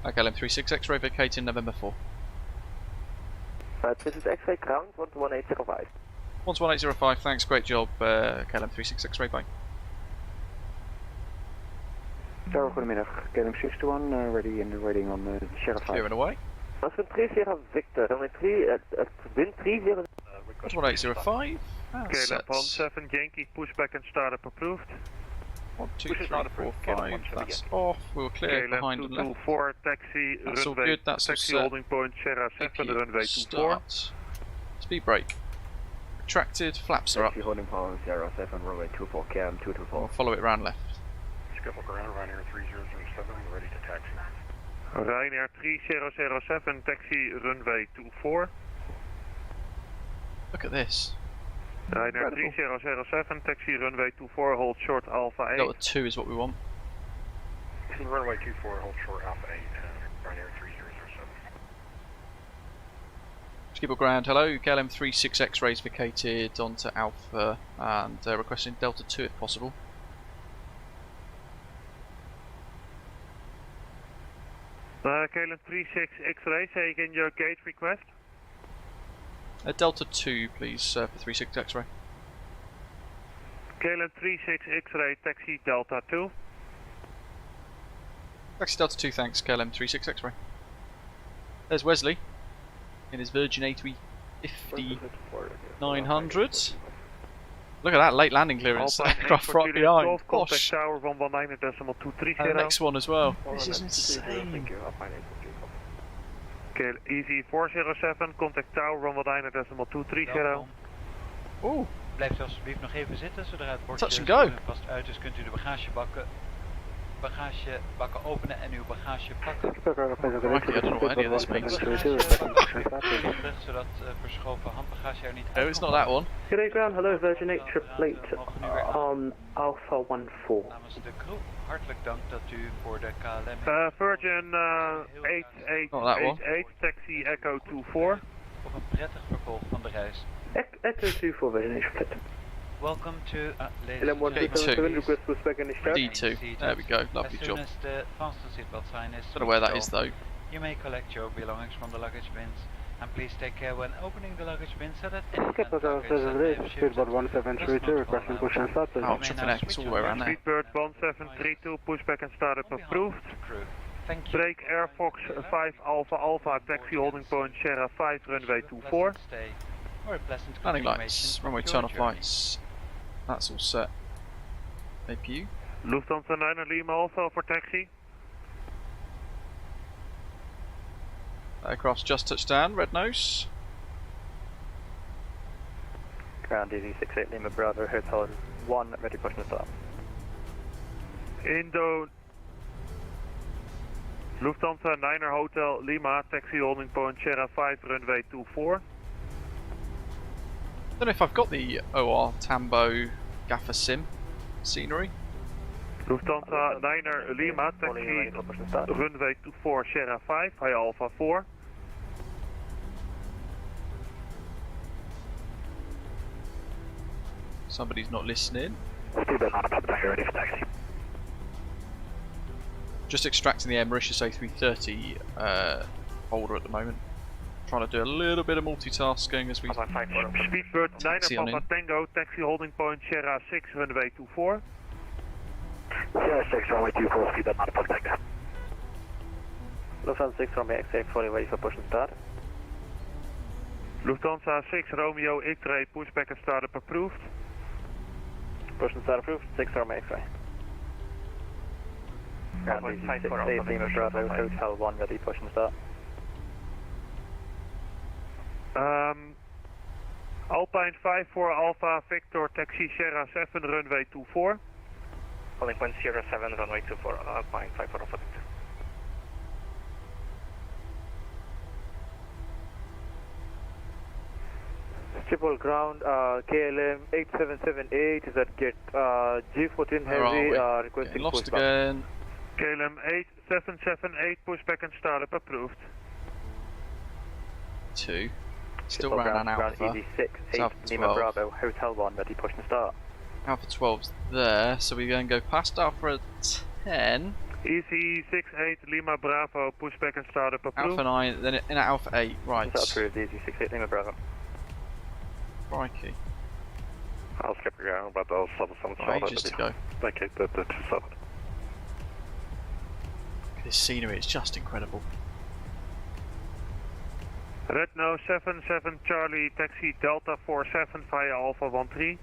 Okay, KLM 36 X-ray vacating November 4. This is X-ray ground, 11805. 11805, thanks, great job, KLM 36 X-ray, bye. Tower, goedemiddag. KLM 61, ready and waiting on the Sierra 5. Clear and away. Austin 3 Sierra Victor, runway 3, wind 30. 11805. KLM Palm 7, Yankee, pushback and startup approved. 1, 2, 3, 4, 5, that's off, we were clear behind and left. 224, taxi, That's all runway, good, that's all taxi set. holding point, Sierra 7, runway 24. Start. Speed brake. Retracted, flaps are up. Taxi holding point, Sierra 7, runway 24, KLM 224. We'll follow it round left. Schiphol ground, Ryanair 3007, ready to taxi. Ryanair 3007, taxi runway 24. Look at this. Ryanair 3007, taxi runway 24, hold short Alpha 8. Delta 2 is what we want. Runway 24, hold short Alpha 8, Ryanair 3007. Schiphol ground, hello. KLM 36 X-rays vacated onto Alpha and requesting Delta 2 if possible. KLM 36 X-ray, say again your gate request. Delta 2 please for 36 X-ray. KLM 36 X-ray, taxi Delta 2. Taxi Delta 2, thanks. KLM 36 X-ray. There's Wesley in his Virgin A350 900. Look at that late landing clearance. Aircraft right behind. Gosh. Tower 119.230. And the next one as well. This is insane. Okay, Easy 407, contact Tower 119.230. Oeh. Blijft alsjeblieft nog even zitten, zodra het Touch bordje and go. vast uit is, kunt u de bagagebakken openen en uw bagage pakken. I don't know what any of this means. Zodat verschoven handbagage er niet Oh, it's not that one. Good day ground, hello Virgin 8 triple 8 on Alpha 14. Namens de crew, hartelijk dank dat u voor de KLM... Virgin 8888, taxi Echo 24. Op een prettig vervolg van de reis. Echo 24 Virgin 8 triple 8. Welcome to D2. There we go. Lovely job. Don't know where that is though. You may collect your belongings from the luggage bins, and please take care when opening the luggage bin so that any Oh, triple X all the way around there. Speedbird 1732, pushback and startup approved. Break Air Fox 5 Alpha Alpha, taxi holding point Sierra 5, runway 24. Landing lights, runway turn off lights. That's all set. APU. Lufthansa 9 Lima Alpha for taxi. Aircraft's just touched down, red nose. Ground DZ68 Lima Bravo, Hotel 1, ready pushing the start. Indo Lufthansa 9er Hotel Lima, taxi holding point Sierra 5, runway 24. I don't know if I've got the OR Tambo Gaffer Sim scenery. Lufthansa 9er Lima, taxi runway 24 Sierra 5, high Alpha 4. Somebody's not listening. Just extracting the Air Mauritius A330 folder at the moment. Trying to do a little bit of multitasking as we Speedbird 9er Papa Tango, taxi holding point Sierra 6, runway 24. Sierra 6, runway 24, Speedbird 9er Papa Tango. Lufthansa 6, Romeo X-ray, fully ready for push and start. Lufthansa 6 Romeo X-ray, pushback and startup approved. Push and start approved, 6 Romeo X-ray. Ground DZ68 Lima Bravo, Hotel 1, ready push and start. Alpine 54 Alpha Victor, taxi Sierra 7, runway 24. Holding point Sierra 7, runway 24, Alpine 54 Alpha Victor. Schiphol ground, KLM 8778 is at gate G14 heavy, requesting lost pushback. again. KLM 8778, pushback and startup approved. 2. Still around an Alpha. ED6, 8 Lima Bravo, Hotel 1, ready push and start. Alpha 12's there, so we're going to go past Alpha 10. EC68 Lima Bravo, pushback and startup approved. Alpha 9, then in at Alpha 8, right. Approved, EC68 Lima Bravo. Crikey. I'll skip again, but I'll stop some Ages to go. Okay, that's solid. This scenery is just incredible. Red nose 77 Charlie, taxi Delta 47 via Alpha 13.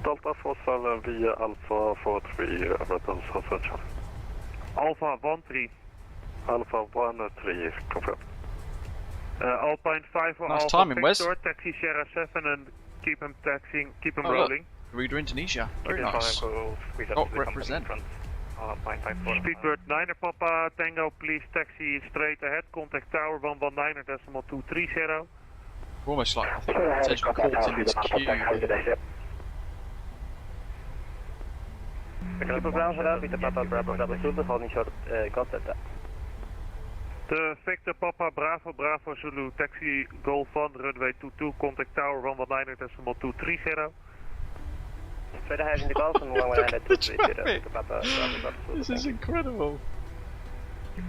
Delta 47 via Alpha 43, Red nose 77 Charlie. Alpha 13. Alpha 13, confirmed. Alpine 5 for Nice Alpha timing, Wes. Victor, taxi Sierra 7 and keep him taxiing, keep him Oh, rolling. Reader Indonesia. Very nice. Oh, represent. Speedbird 9er Papa Tango, please taxi straight ahead, contact tower 119.230. Almost like I think potential caught in this queue. The Victor Papa Bravo Bravo Zulu taxi Golf 1 runway 22 contact tower 119.230. Further heading the Golf and 119.230 Papa Bravo. This is incredible. It's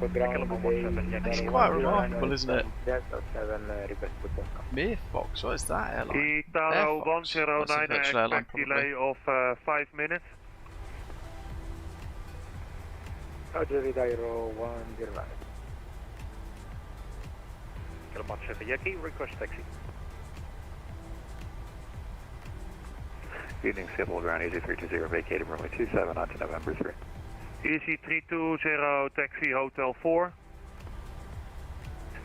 It's quite remarkable, isn't it? Delta 7 request to Boston. Mearfox, what is that airline? Italo Airfox. That's a 109, virtual airline, expect delay of 5 minutes. Roger, Dairo 109. Kilometer 7 Yankee, request taxi. Evening, Schiphol, ground easy 320, vacated runway 27 on to November 3. Easy 320, taxi Hotel 4.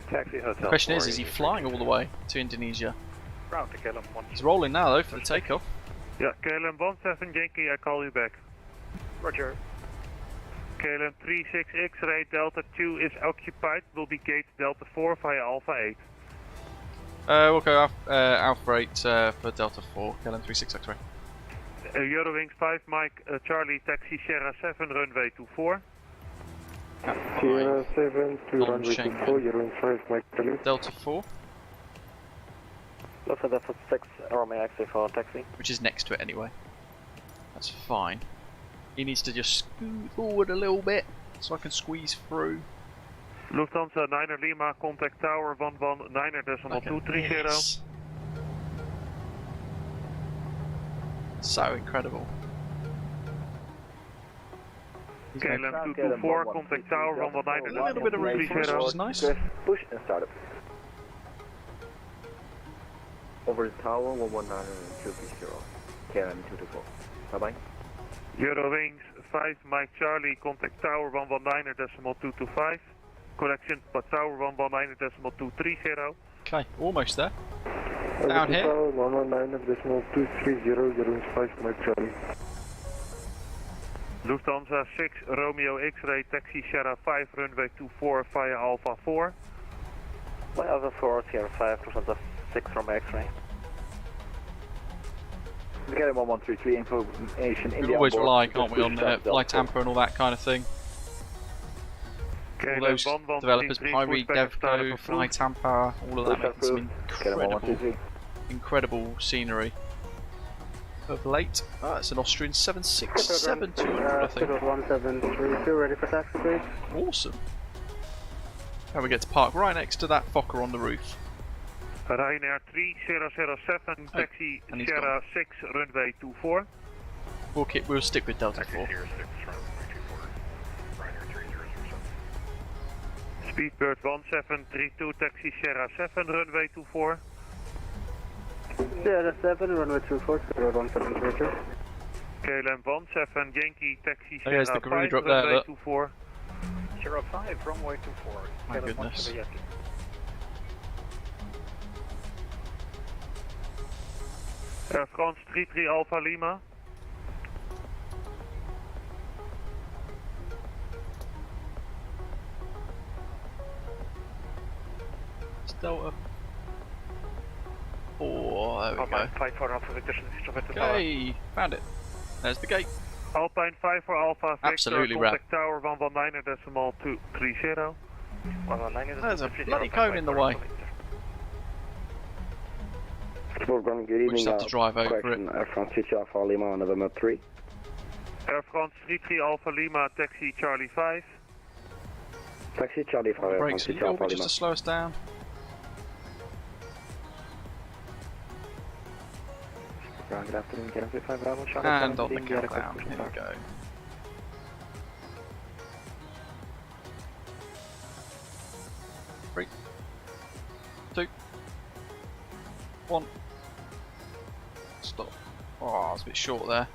Taxi Hotel The question 4, is he flying all the way to Indonesia? Round to KLM 1. He's rolling now though for the takeoff. Yeah, KLM 17 Yankee, I call you back. Roger. KLM 36 X-ray Delta 2 is occupied, will be gate Delta 4 via Alpha 8. We'll go Alpha 8 for Delta 4, KLM 36 X-ray. Eurowings 5 Mike Charlie taxi Sierra 7 runway 24. Sierra 7 to runway 24, Eurowings 5 Mike Charlie. Delta 4. Look for the 6 Romeo X-ray for taxi. Which is next to it anyway. That's fine. He needs to just scoot forward a little bit so I can squeeze through. Lufthansa 9er Lima, contact tower 119.230. Yes. So incredible. KLM 224, contact tower 119.230. A little bit of room for us, which is nice. Push and start up. Over the tower 119.230. KLM 224. Bye bye. Eurowings 5 Mike Charlie, contact tower 119.225. Correction, tower 119.230. Okay, almost there. Down here. 119.230, Eurowings 5 Mike Charlie. Lufthansa 6 Romeo X-ray taxi Sierra 5 runway 24 via Alpha 4. My other 4 Sierra 5 Lufthansa 6 Romeo X-ray. KLM 1133 information. We always rely, can't we, on FlyTampa and all that kind of thing. All those developers, Pyre, Devco, FlyTampa, all of that making some incredible scenery. Of late, it's an Austrian 767-200, I think. 1732, ready for taxi, please. Awesome. And we get to park right next to that Fokker on the roof. Ryanair 3007 taxi Sierra 6 runway 24. We'll stick with Delta 4. Speedbird 1732 taxi Sierra 7 runway 24. Sierra 7 runway 24, Sierra 1732. KLM 17 Yankee taxi Sierra Sierra 5 up runway there, 24. Sierra 5 runway 24. My goodness. Air France 33 Alpha Lima. Delta 4, there we go. 5 for Alpha Victor. Okay, found it. There's the gate. Alpine 5 for Alpha Victor, Absolutely rap. contact tower 119.230. There's a bloody cone in the way. Good We just evening. have to drive over Correction, it. Air France 3 Alpha Lima, November 3. Air France 33 Alpha Lima taxi Charlie 5. Taxi Charlie 5, Air France Brakes a 3 little Alpha bit just Lima. to slow us down. Good afternoon, KLM 35 Bravo, And on the countdown, here we go. Three, 2, 1. Stop. Oh, it's a bit short there.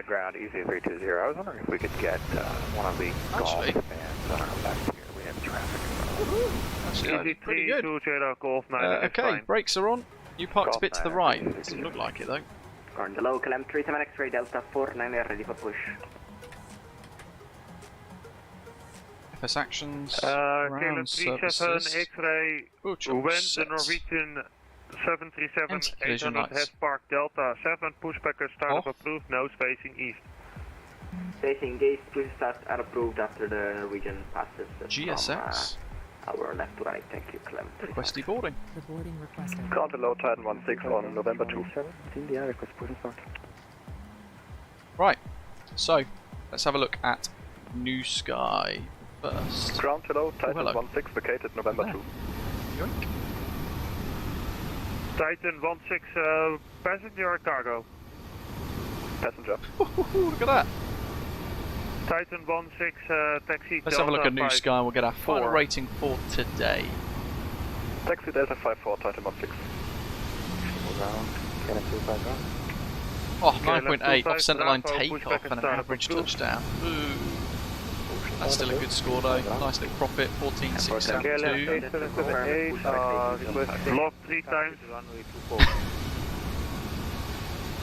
Ground easy 320. I was wondering if we could get one of the golf fans back here. We have traffic. Actually, Easy pretty good. 320 Golf 9. Okay, brakes are on. You parked a Golf bit to the 9, right. Doesn't look like it though. On the local M37 X-ray Delta 49 ready for push. FS actions. KLM Ground 37 services. X-ray, when the Norwegian 737 Anti-collision 800 lights. has parked Delta 7, pushback start Off. approved, nose facing east. Station engaged, please start are approved after the Norwegian passes. GSX. Our left to right, thank you, Clem. Requesting boarding. The boarding requested. Counter low Titan 16 on November 2. request boarding start. Right, so let's have a look at New Sky first. Ground hello, Titan hello. 16 vacated November 2. Yoink. Titan 16, passenger or cargo? Passenger. Look at that. Titan 16, taxi. Let's have a look at New 5. Sky and we'll get our final 4. rating for today. Taxi Delta 54, Titan 16. Ground, KLM 255. Oh, KLM 9.8 off centre line 25, takeoff and an start average approved. touchdown. Ooh. That's still a good score though. Nice little profit, 14.672. Lock 3 times.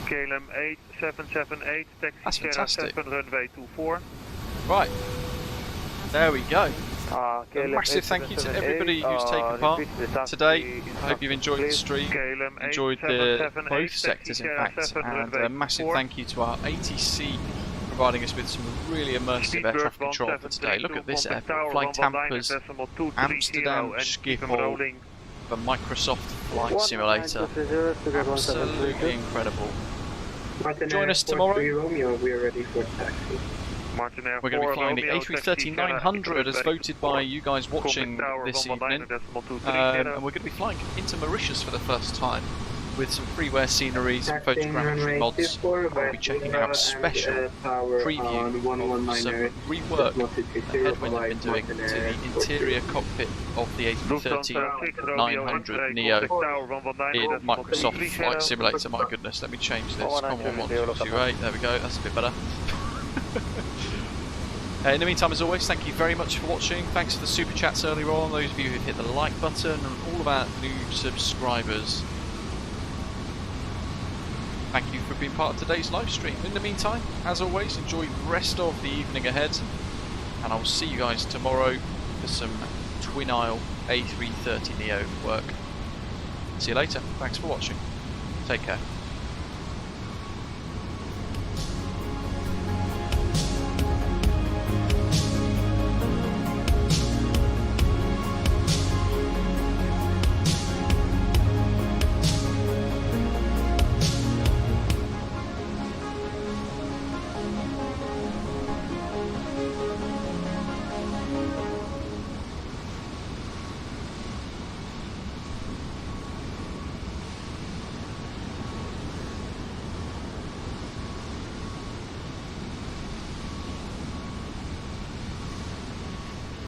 KLM 8778, taxi That's Sierra fantastic. 7, runway 24. Right, there we go. A KLM massive thank you to everybody who's taken part today. I hope you've enjoyed the stream, KLM enjoyed both sectors in fact, and a massive thank you to our ATC providing us with some really immersive air traffic control for today. Look at this airport, FlyTampa's Amsterdam Schiphol, the Microsoft Flight Simulator. Absolutely incredible. Join us tomorrow. We are ready for taxi. We're going to be flying the A330-900 as voted by you guys watching this evening. And we're going to be flying into Mauritius for the first time with some freeware scenery, some photogrammetry mods. We'll be checking out a special preview of some rework that Edwin have been doing to the interior cockpit of the A330-900 Neo in Microsoft Flight Simulator. My goodness, let me change this. Come on, 1228. There we go, that's a bit better. In the meantime, as always, thank you very much for watching. Thanks for the super chats earlier on, those of you who've hit the like button, and all of our new subscribers. Thank you for being part of today's live stream. In the meantime, as always, enjoy the rest of the evening ahead, and I'll see you guys tomorrow for some twin aisle A330 Neo work. See you later. Thanks for watching. Take care.